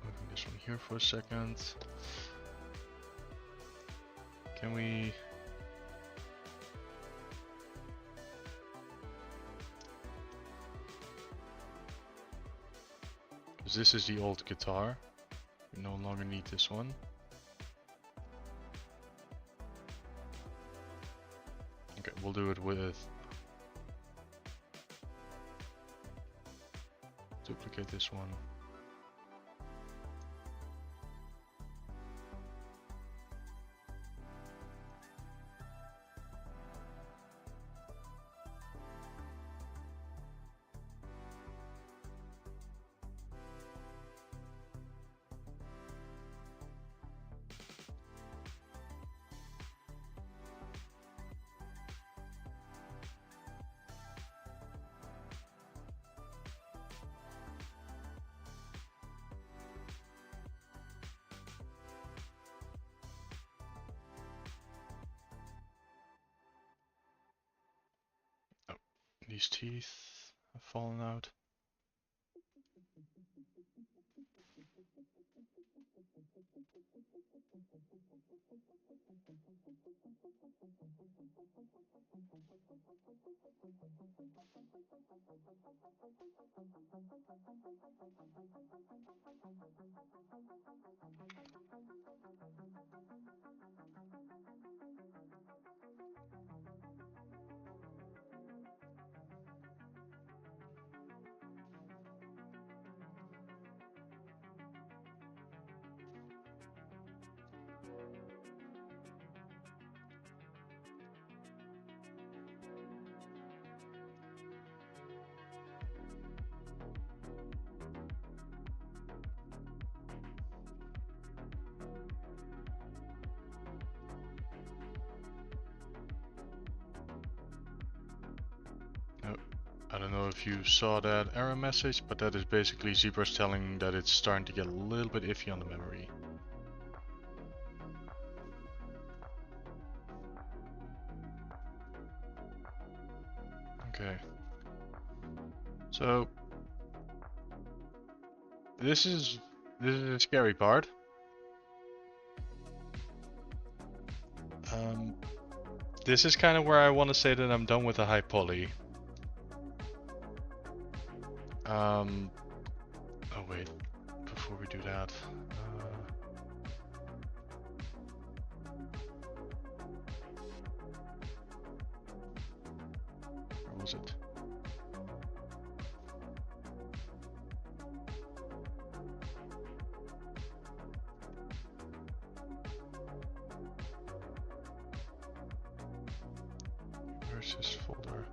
Moving this one here for a second. Can we? Because this is the old guitar. We no longer need this one. Okay, we'll do it with duplicate this one. These teeth have fallen out. I don't know if you saw that error message, but that is basically ZBrush telling that it's starting to get a little bit iffy on the memory. Okay. So this is a scary part. This is kind of where I want to say that I'm done with the high poly. Oh wait, before we do that, where was it? Where's this folder?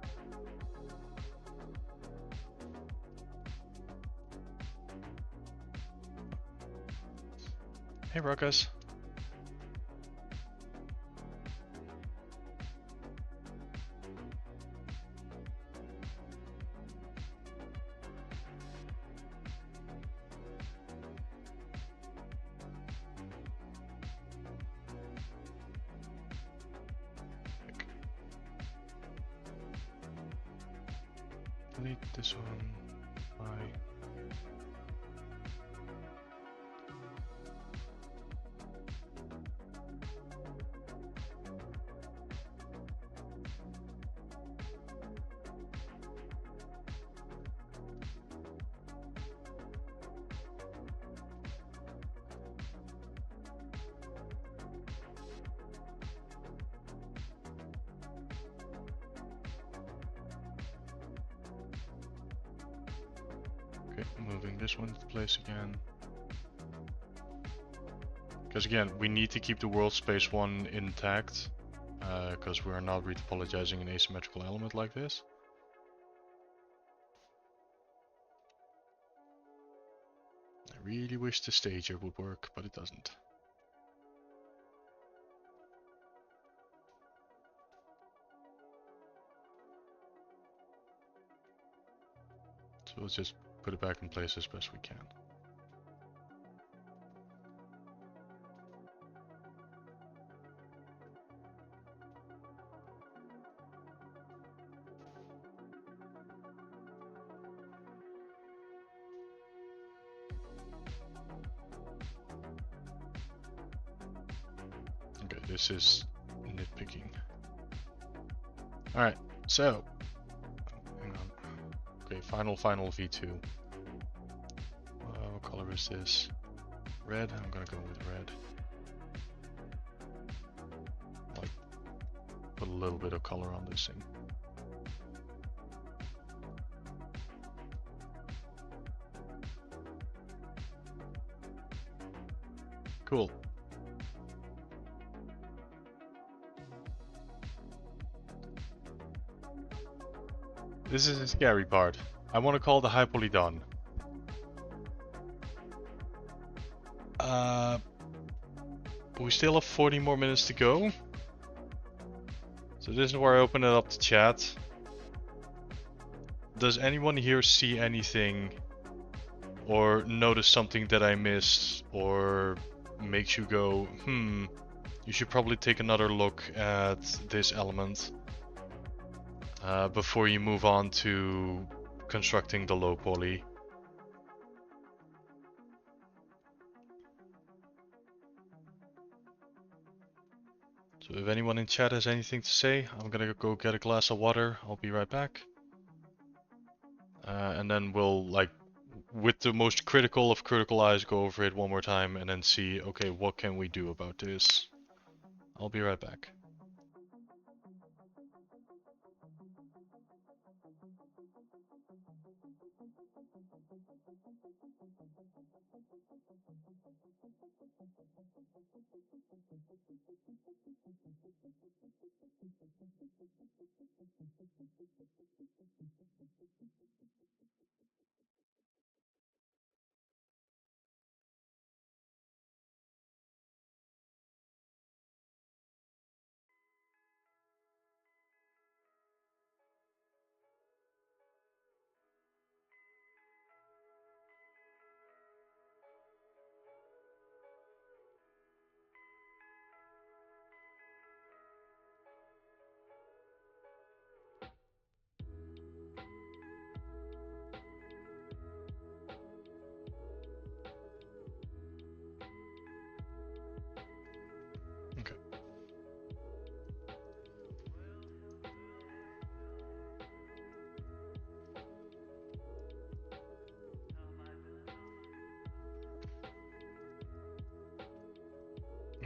Hey Ruckus. Delete this one. Bye. Okay, moving this one into place again. Because again, we need to keep the world space one intact, because we are not retopologizing an asymmetrical element like this. I really wish the stager would work, but it doesn't. So let's just put it back in place as best we can. Okay, this is nitpicking. Alright, so, hang on. Okay, final V2. What color is this? Red, I'm gonna go with red. Like, put a little bit of color on this thing. Cool. This is the scary part. I want to call the high poly done. But we still have 40 more minutes to go. So this is where I open it up to chat. Does anyone here see anything or notice something that I missed or makes you go, you should probably take another look at this element before you move on to constructing the low poly? So if anyone in chat has anything to say, I'm gonna go get a glass of water. I'll be right back. And then we'll, like, with the most critical of critical eyes, go over it one more time and then see, okay, what can we do about this? I'll be right back. Okay.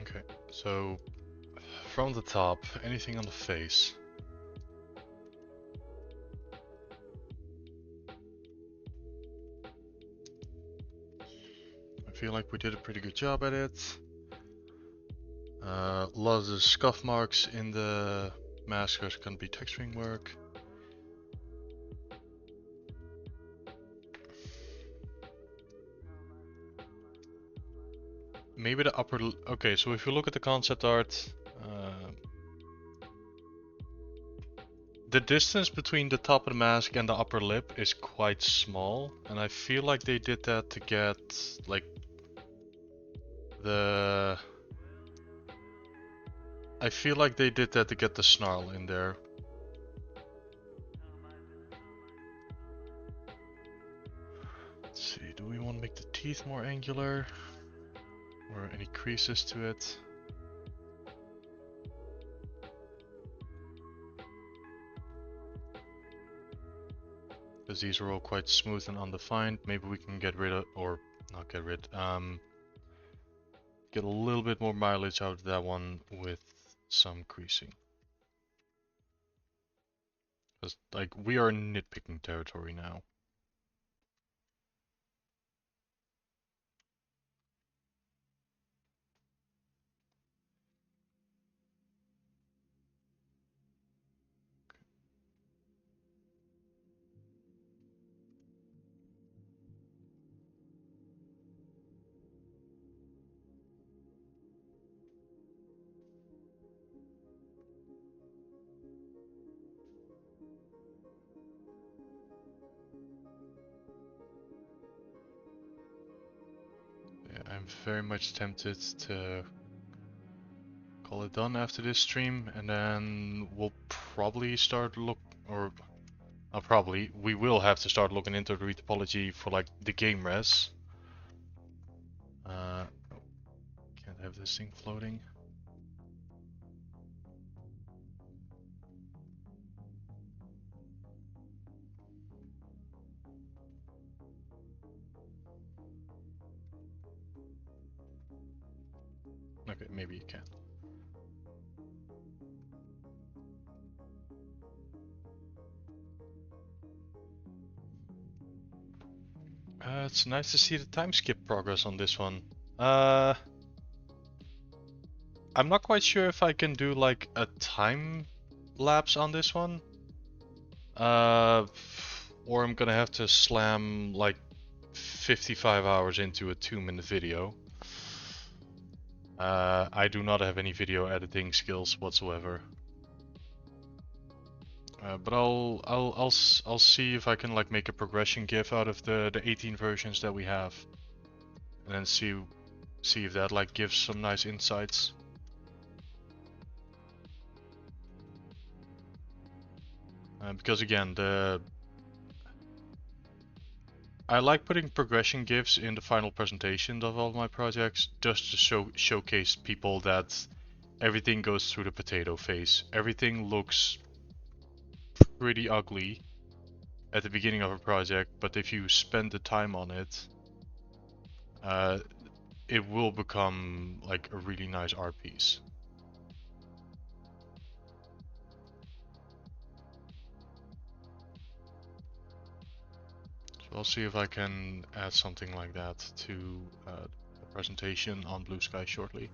Okay, so from the top, anything on the face? I feel like we did a pretty good job at it. A lot of the scuff marks in the Maskers can be texturing work. Maybe the upper... Okay, so if you look at the concept art, the distance between the top of the mask and the upper lip is quite small, and I feel like they did that to get, like, the... I feel like they did that to get the snarl in there. Let's see, do we want to make the teeth more angular? Or any creases to it? Because these are all quite smooth and undefined. Maybe we can get rid of, or not get rid, get a little bit more mileage out of that one with some creasing. Because, like, we are in nitpicking territory now. Yeah, I'm very much tempted to call it done after this stream, and then we'll probably start or probably, we will have to start looking into the retopology for like the game res. Can't have this thing floating. Okay, maybe you can. It's nice to see the time skip progress on this one. I'm not quite sure if I can do like a time lapse on this one. Or I'm gonna have to slam like 55 hours into a 2-minute video. I do not have any video editing skills whatsoever. But I'll see if I can like make a progression GIF out of the 18 versions that we have, and then see if that like gives some nice insights. Because again, I like putting progression GIFs in the final presentation of all my projects just to showcase people that everything goes through the potato phase. Everything looks pretty ugly at the beginning of a project, but if you spend the time on it, it will become like a really nice art piece. So I'll see if I can add something like that to the presentation on Blue Sky shortly.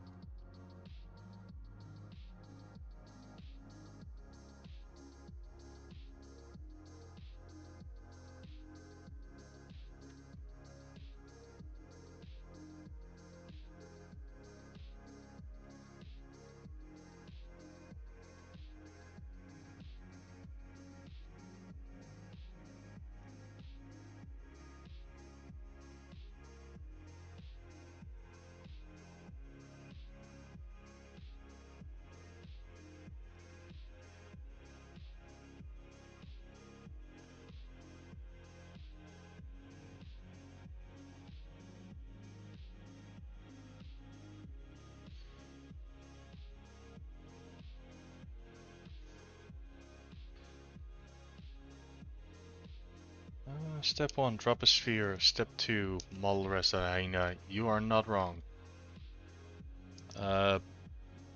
Step 1, drop a sphere. Step 2, model rest at Hyena. You are not wrong.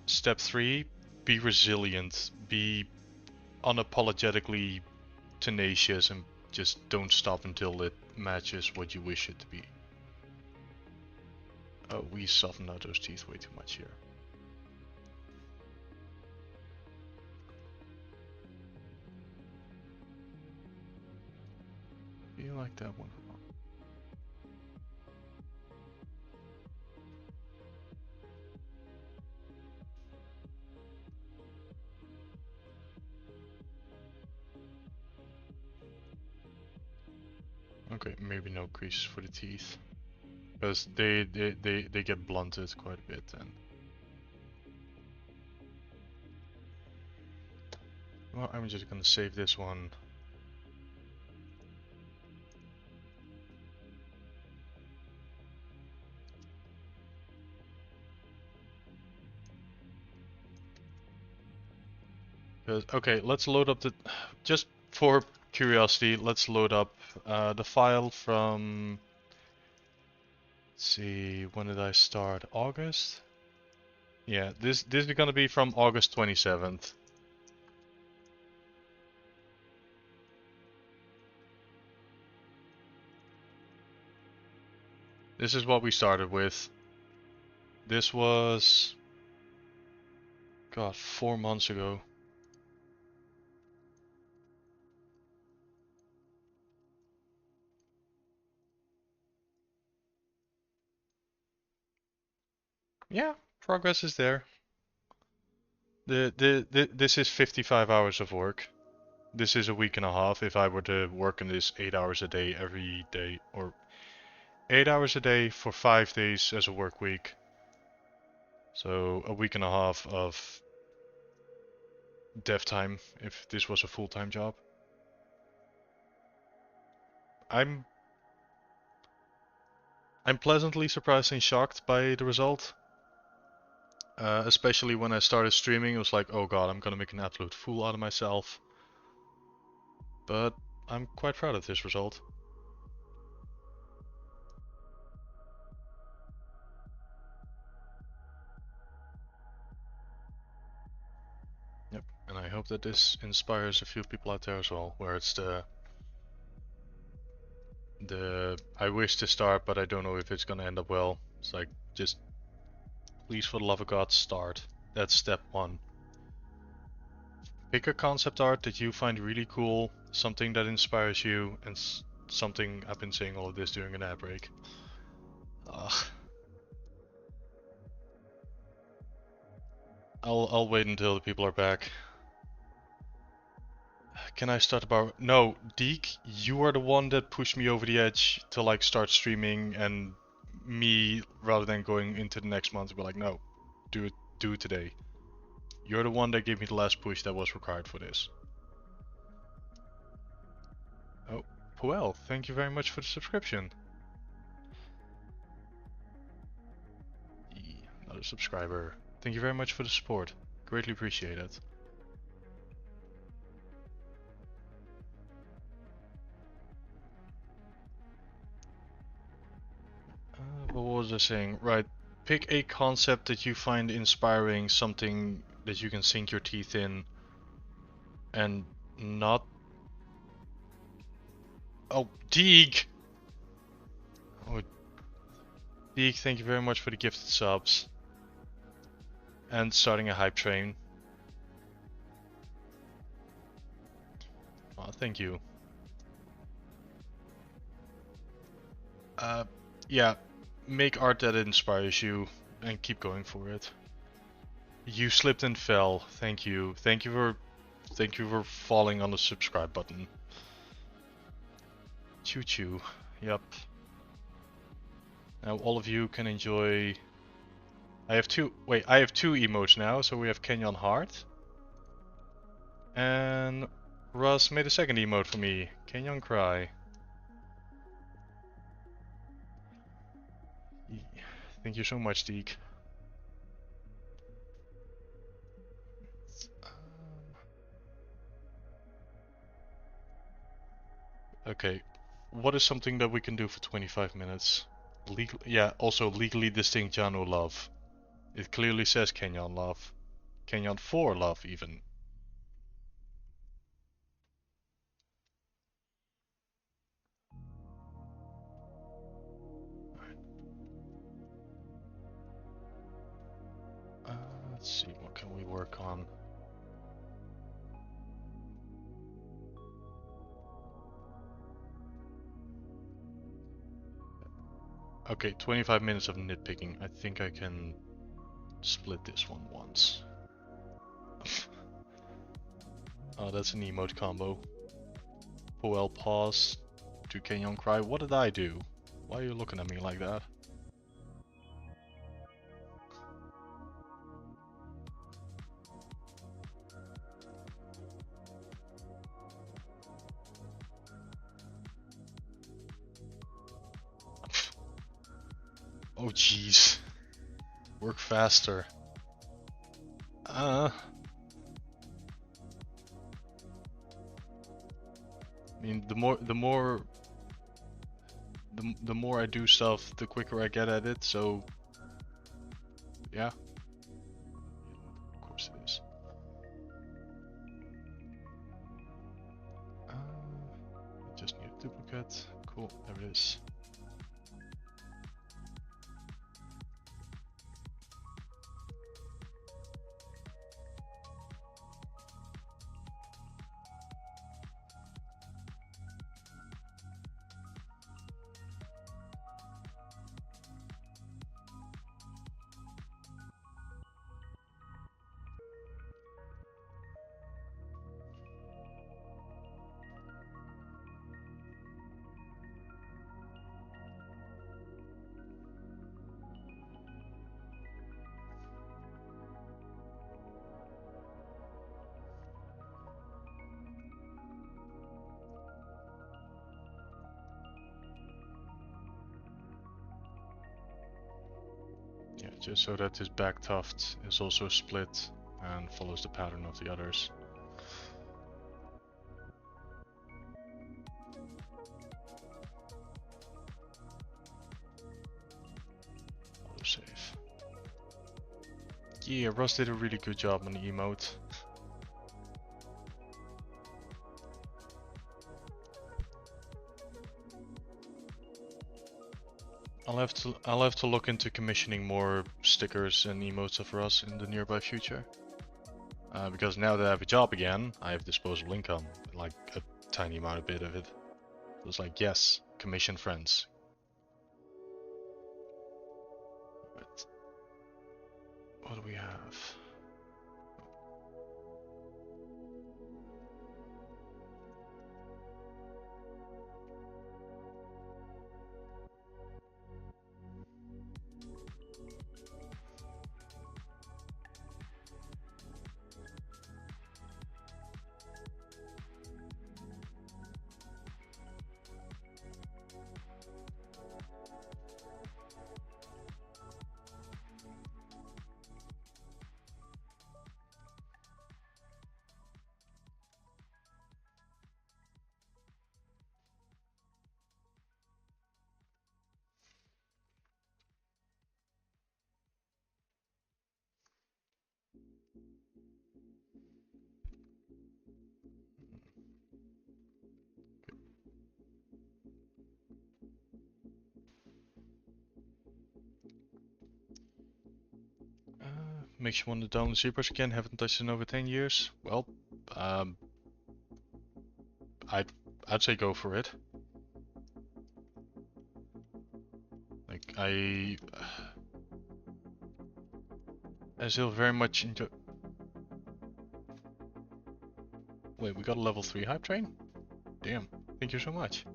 Step 3, be resilient. Be unapologetically tenacious and just don't stop until it matches what you wish it to be. Oh, we softened out those teeth way too much here. like that one. Okay, maybe no creases for the teeth. Because they get blunted quite a bit then. Well, I'm just gonna save this one. Okay, let's load up the... Just for curiosity, let's load up the file from... Let's see, when did I start? August? Yeah, this is gonna be from August 27th. This is what we started with. This was... God, 4 months ago. Yeah, progress is there. This is 55 hours of work. This is a week and a half if I were to work on this 8 hours a day every day, or 8 hours a day for 5 days as a work week. So a week and a half of dev time if this was a full-time job. I'm pleasantly surprised and shocked by the result. Especially when I started streaming, it was like, oh god, I'm gonna make an absolute fool out of myself. But I'm quite proud of this result. Yep, and I hope that this inspires a few people out there as well, where it's the I wish to start, but I don't know if it's gonna end up well. It's like, just please, for the love of God, start. That's step one. Pick a concept art that you find really cool, something that inspires you, and something I've been saying all of this during an ad break. I'll wait until the people are back. Can I start about? No, Deke, you are the one that pushed me over the edge to like start streaming, and me, rather than going into the next month, be like, no, do it today. You're the one that gave me the last push that was required for this. Oh, well, thank you very much for the subscription. Another subscriber. Thank you very much for the support. Greatly appreciate it. What was I saying? Right. Pick a concept that you find inspiring, something that you can sink your teeth in, and not... Oh, Deeg! Oh, Deeg, thank you very much for the gifted subs. And starting a hype train. Oh, thank you. Yeah, make art that inspires you and keep going for it. You slipped and fell. Thank you. Thank you for falling on the subscribe button. Choo choo. Yep. Now all of you can enjoy... I have two emotes now, so we have Kenyon Heart. And Russ made a second emote for me, Kenyon Cry. Thank you so much, Deke. Okay, what is something that we can do for 25 minutes? Also legally distinct Jano Love. It clearly says Kenyon Love. Kenyon 4 Love, even. Let's see, what can we work on? Okay, 25 minutes of nitpicking. I think I can split this one once. Oh, that's an emote combo. Poel pause to Kenyon cry. What did I do? Why are you looking at me like that? Oh jeez. Work faster. I mean, the more I do stuff, the quicker I get at it. So, yeah. Of course it is. Just need a duplicate. Cool. There it is. Yeah, just so that this back tuft is also split and follows the pattern of the others. Autosave. Yeah, Russ did a really good job on the emote. I'll have to look into commissioning more stickers and emotes for us in the nearby future. Because now that I have a job again, I have disposable income, like a tiny amount of bit of it. So it's like, yes, commission friends. But what do we have? Makes you want to down the zebras again, haven't touched in over 10 years. Well, um, I'd say go for it. Like, I still very much enjoy... Wait, we got a level 3 hype train? Damn, thank you so much.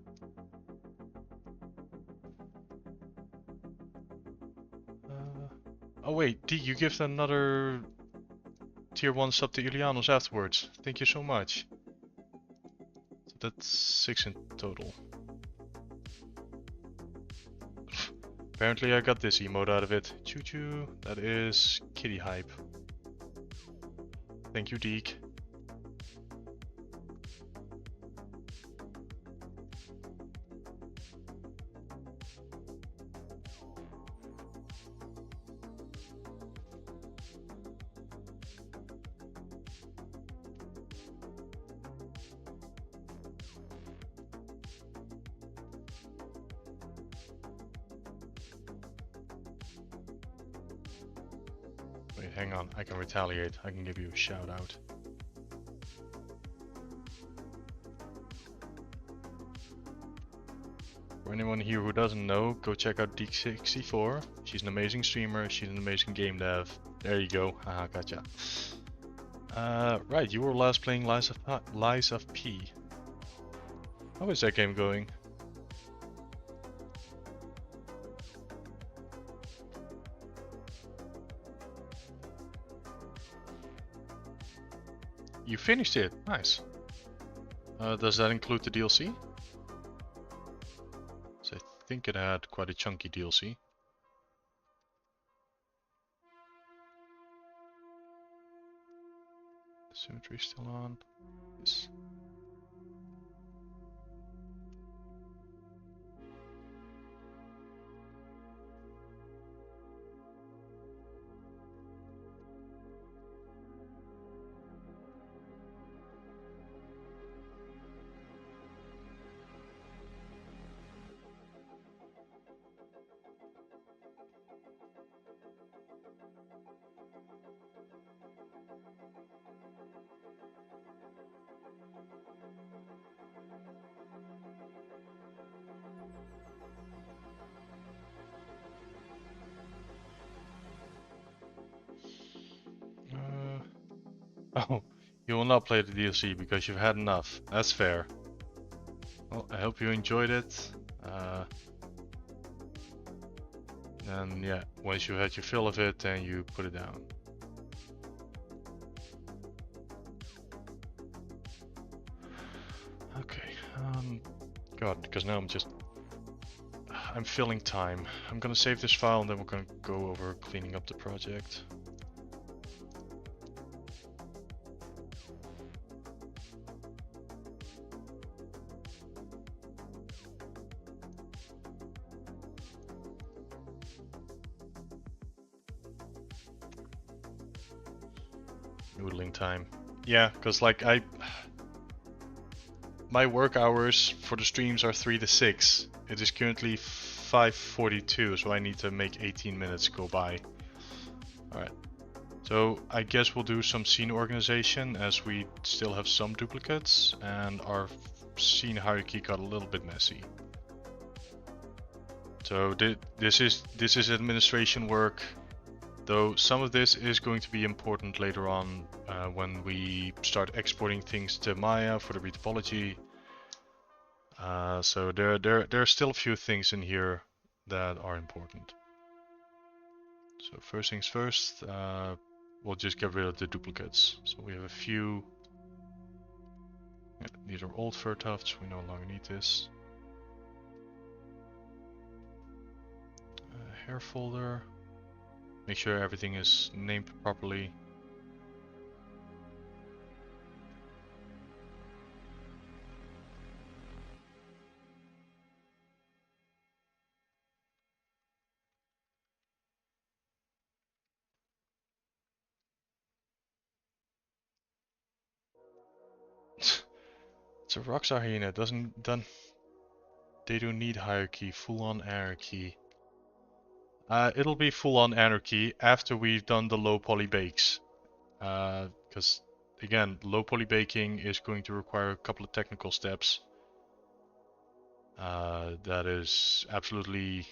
Oh wait, D, you give another tier 1 sub to Ilianos afterwards. Thank you so much. So that's 6 in total. Apparently I got this emote out of it. Choo choo, that is kitty hype. Thank you, Deke. Wait, hang on, I can retaliate. I can give you a shout out. For anyone here who doesn't know, go check out Deek64. She's an amazing streamer, she's an amazing game dev. There you go, haha, gotcha. Right, you were last playing Lies of P. How is that game going? You finished it, nice. Does that include the DLC? So I think it had quite a chunky DLC. Symmetry still on. Yes. Oh, you will not play the DLC because you've had enough. That's fair. Well, I hope you enjoyed it. And yeah, once you had your fill of it, then you put it down. Okay, God, because now I'm filling time. I'm gonna save this file and then we're gonna go over cleaning up the project. Noodling time. Yeah, because like my work hours for the streams are 3 to 6. It is currently 5:42, so I need to make 18 minutes go by. Alright. So I guess we'll do some scene organization as we still have some duplicates and our scene hierarchy got a little bit messy. So this is administration work, though some of this is going to be important later on when we start exporting things to Maya for the retopology. So there are still a few things in here that are important. So first things first, we'll just get rid of the duplicates. So we have a few. Yeah, these are old fur tufts, we no longer need this. Hair folder. Make sure everything is named properly. It's a Rockstar Hyena, they don't need hierarchy, full-on anarchy. It'll be full-on anarchy after we've done the low poly bakes. Because again, low poly baking is going to require a couple of technical steps. That is absolutely.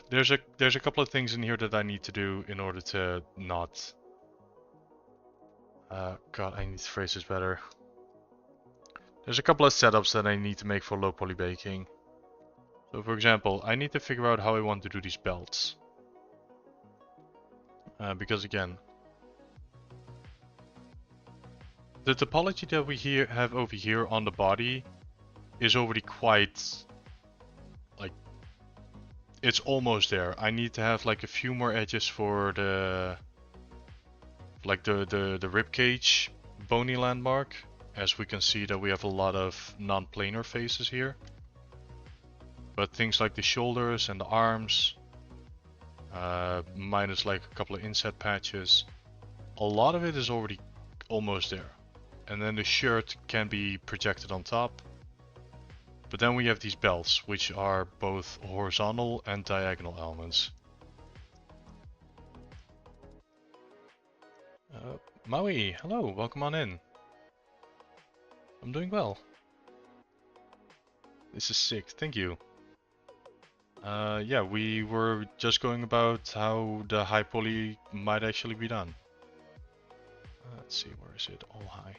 There's a couple of things in here that I need to do in order to not. God, I need to phrase this better. There's a couple of setups that I need to make for low poly baking. So for example, I need to figure out how I want to do these belts. Because again, the topology that we have over here on the body is already quite, like, it's almost there. I need to have like a few more edges for the rib cage bony landmark. As we can see that we have a lot of non-planar faces here. But things like the shoulders and the arms, minus like a couple of inset patches, a lot of it is already almost there. And then the shirt can be projected on top. But then we have these belts, which are both horizontal and diagonal elements. Maui, hello, welcome on in. I'm doing well. This is sick. Thank you. Yeah, we were just going about how the high poly might actually be done. Let's see, where is it? All high.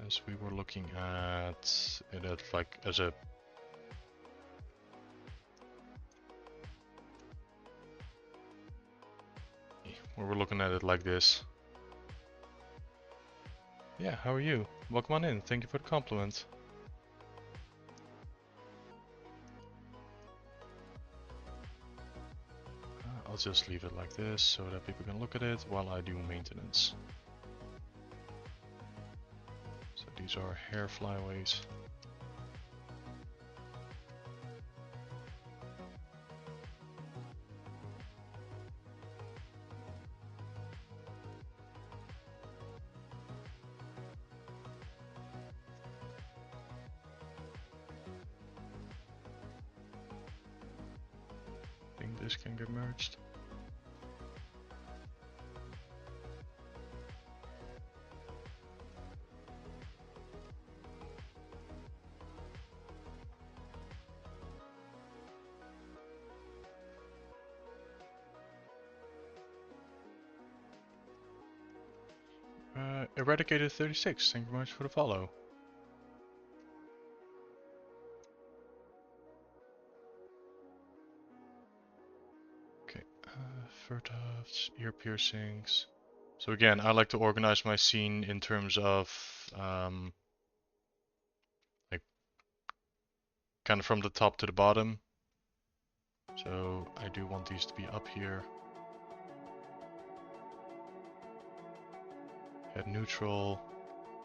As we were looking at it at like as a we were looking at it like this. Yeah, how are you? Welcome on in. Thank you for the compliment. I'll just leave it like this so that people can look at it while I do maintenance. So these are hair flyaways. I think this can get merged. Eradicated 36, thank you very much for the follow. Okay, fur tufts, ear piercings. So again, I like to organize my scene in terms of like kind of from the top to the bottom. So I do want these to be up here. Head neutral.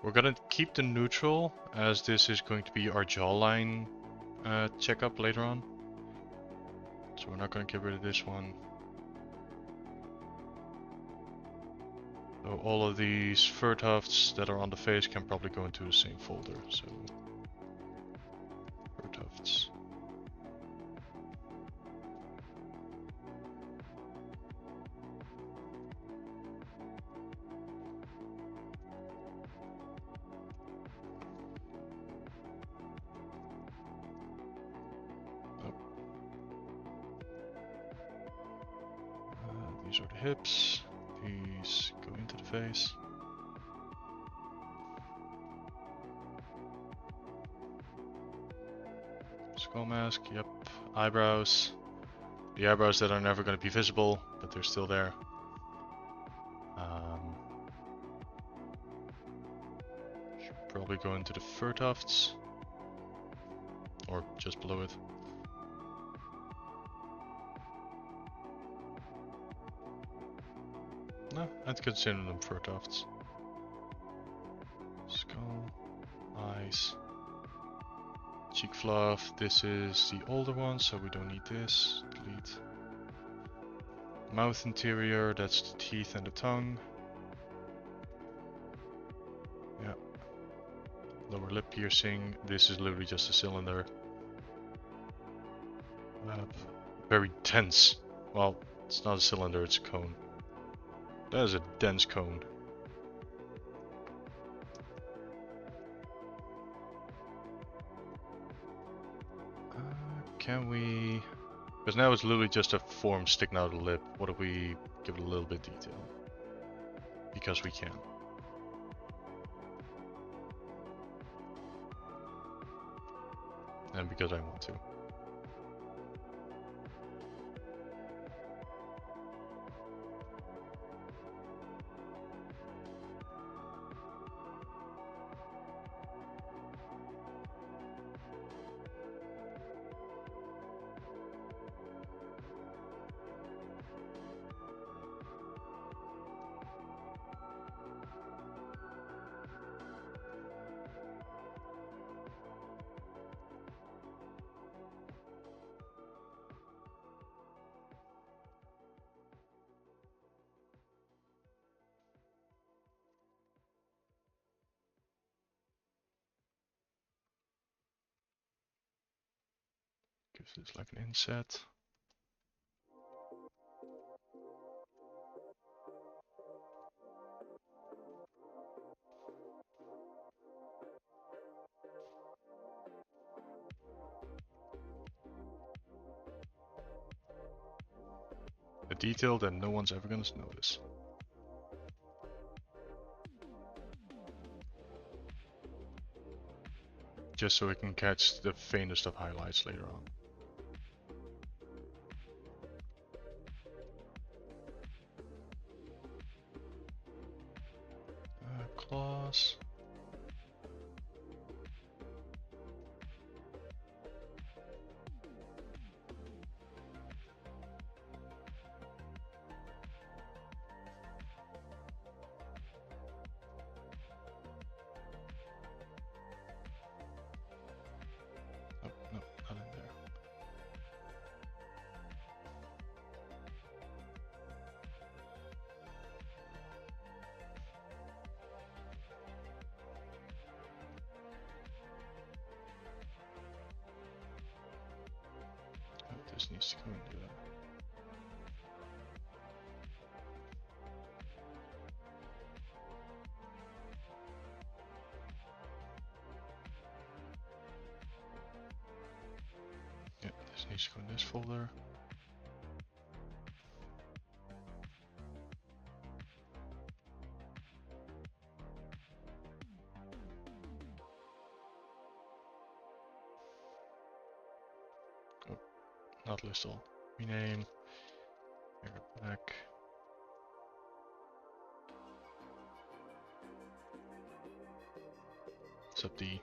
We're gonna keep the neutral as this is going to be our jawline checkup later on. So we're not gonna get rid of this one. So all of these fur tufts that are on the face can probably go into the same folder. So fur tufts. These are the hips. These go into the face. Skull mask, yep. Eyebrows. The eyebrows that are never going to be visible, but they're still there. Should probably go into the fur tufts. Or just below it. No, I'd consider them fur tufts. Skull, eyes, cheek fluff. This is the older one, so we don't need this. Delete. Mouth interior, that's the teeth and the tongue. Yeah. Lower lip piercing. This is literally just a cylinder. Very dense. Well, it's not a cylinder, it's a cone. That is a dense cone. Can we... Because now it's literally just a form sticking out of the lip. What if we give it a little bit detail? Because we can. And because I want to. Gives this like an inset. a detail that no one's ever gonna notice. Just so we can catch the faintest of highlights later on. Claws. Oh, no, not in there. Oh, this needs to go into that. Yeah, this needs to go in this folder. Oh, not list all. Rename. Here, back. Sub D.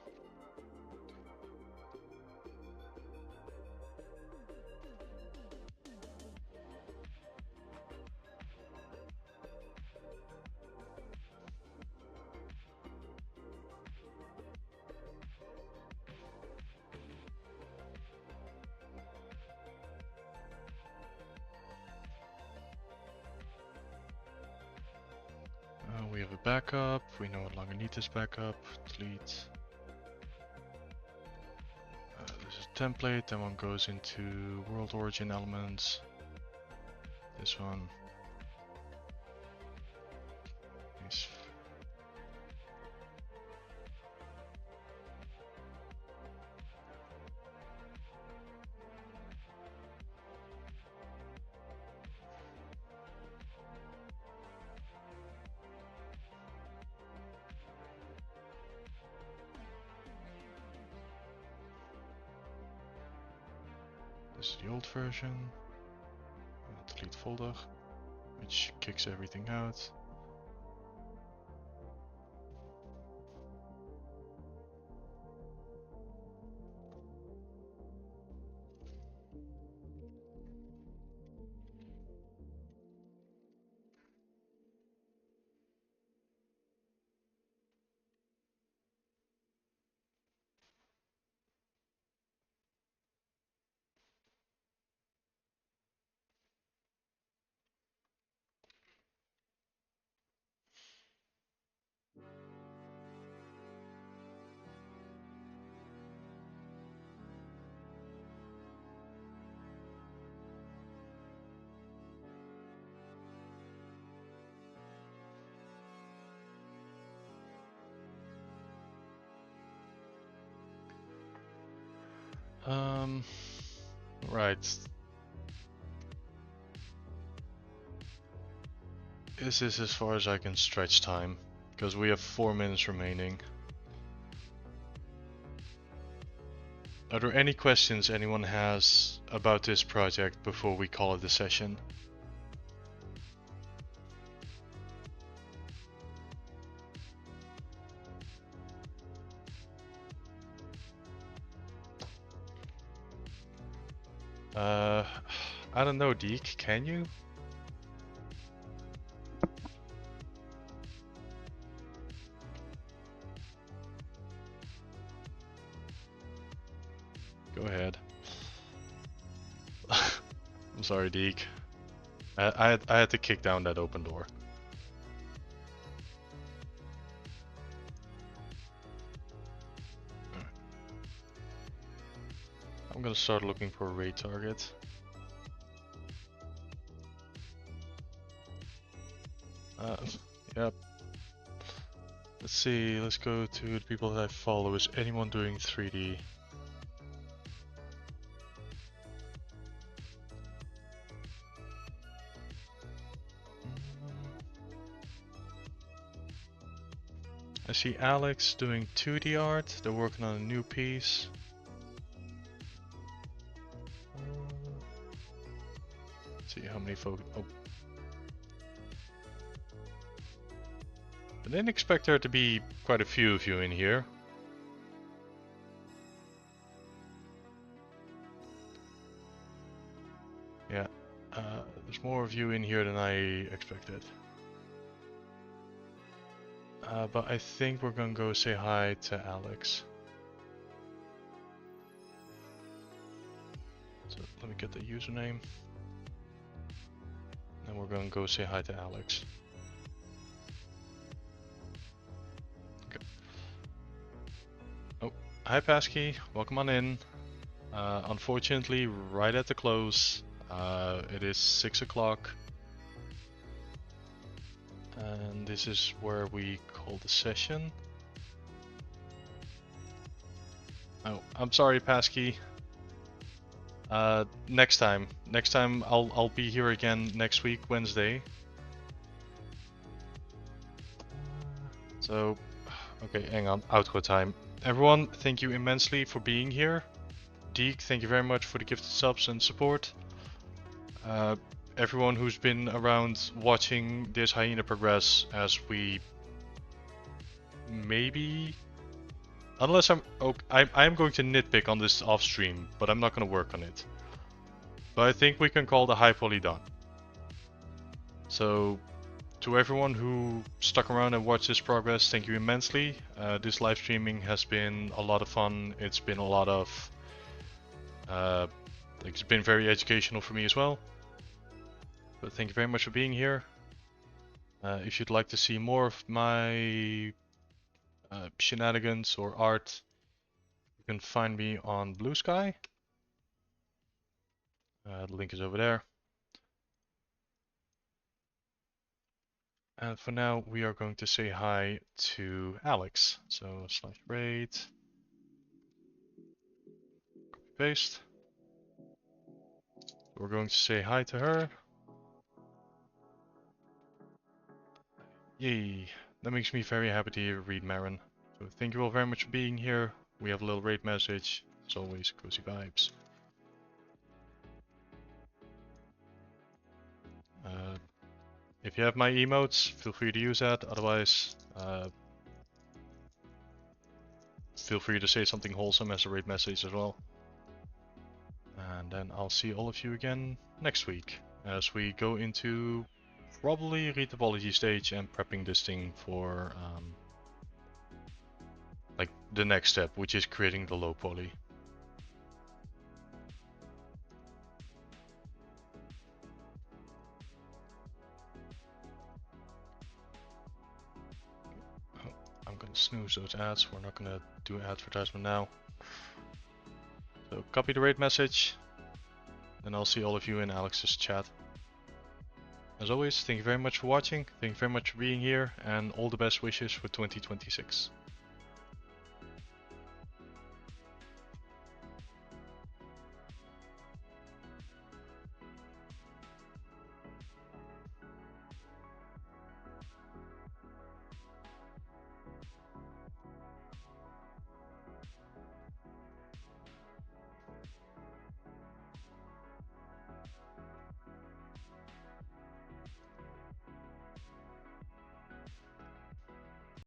We have a backup. We no longer need this backup. Delete. This is a template. That one goes into world origin elements. This one is this is the old version. Delete folder, which kicks everything out. Right. This is as far as I can stretch time, because we have 4 minutes remaining. Are there any questions anyone has about this project before we call it a session? I don't know, Deke, can you? Go ahead. I'm sorry, Deke. I had to kick down that open door. Right. I'm gonna start looking for a raid target. Yep. Let's see, let's go to the people that I follow. Is anyone doing 3D? I see Alex doing 2D art. They're working on a new piece. Let's see how many folks. Oh. I didn't expect there to be quite a few of you in here. Yeah, there's more of you in here than I expected. But I think we're gonna go say hi to Alex. So let me get the username. And we're gonna go say hi to Alex. Okay. Oh, hi Pasky, welcome on in. Unfortunately, right at the close, it is 6 o'clock. And this is where we call the session. Oh, I'm sorry, Pasky. Next time I'll be here again next week, Wednesday. So, okay, hang on, outro time. Everyone, thank you immensely for being here. Deke, thank you very much for the gifted subs and support. Everyone who's been around watching this Hyena progress as we maybe, unless I'm going to nitpick on this off stream, but I'm not going to work on it. But I think we can call the high poly done. So to everyone who stuck around and watched this progress, thank you immensely. This live streaming has been a lot of fun. It's been a lot of it's been very educational for me as well. But thank you very much for being here. If you'd like to see more of my shenanigans or art, you can find me on Blue Sky. The link is over there. And for now, we are going to say hi to Alex. So /raid, paste. We're going to say hi to her. Yay, that makes me very happy to hear read Marin. So thank you all very much for being here. We have a little raid message. As always, cozy vibes. If you have my emotes, feel free to use that. Otherwise, feel free to say something wholesome as a raid message as well. And then I'll see all of you again next week as we go into probably retopology stage and prepping this thing for like the next step, which is creating the low poly. Oh, I'm gonna snooze those ads. We're not gonna do advertisement now. So copy the raid message, and I'll see all of you in Alex's chat. As always, thank you very much for watching, thank you very much for being here, and all the best wishes for 2026.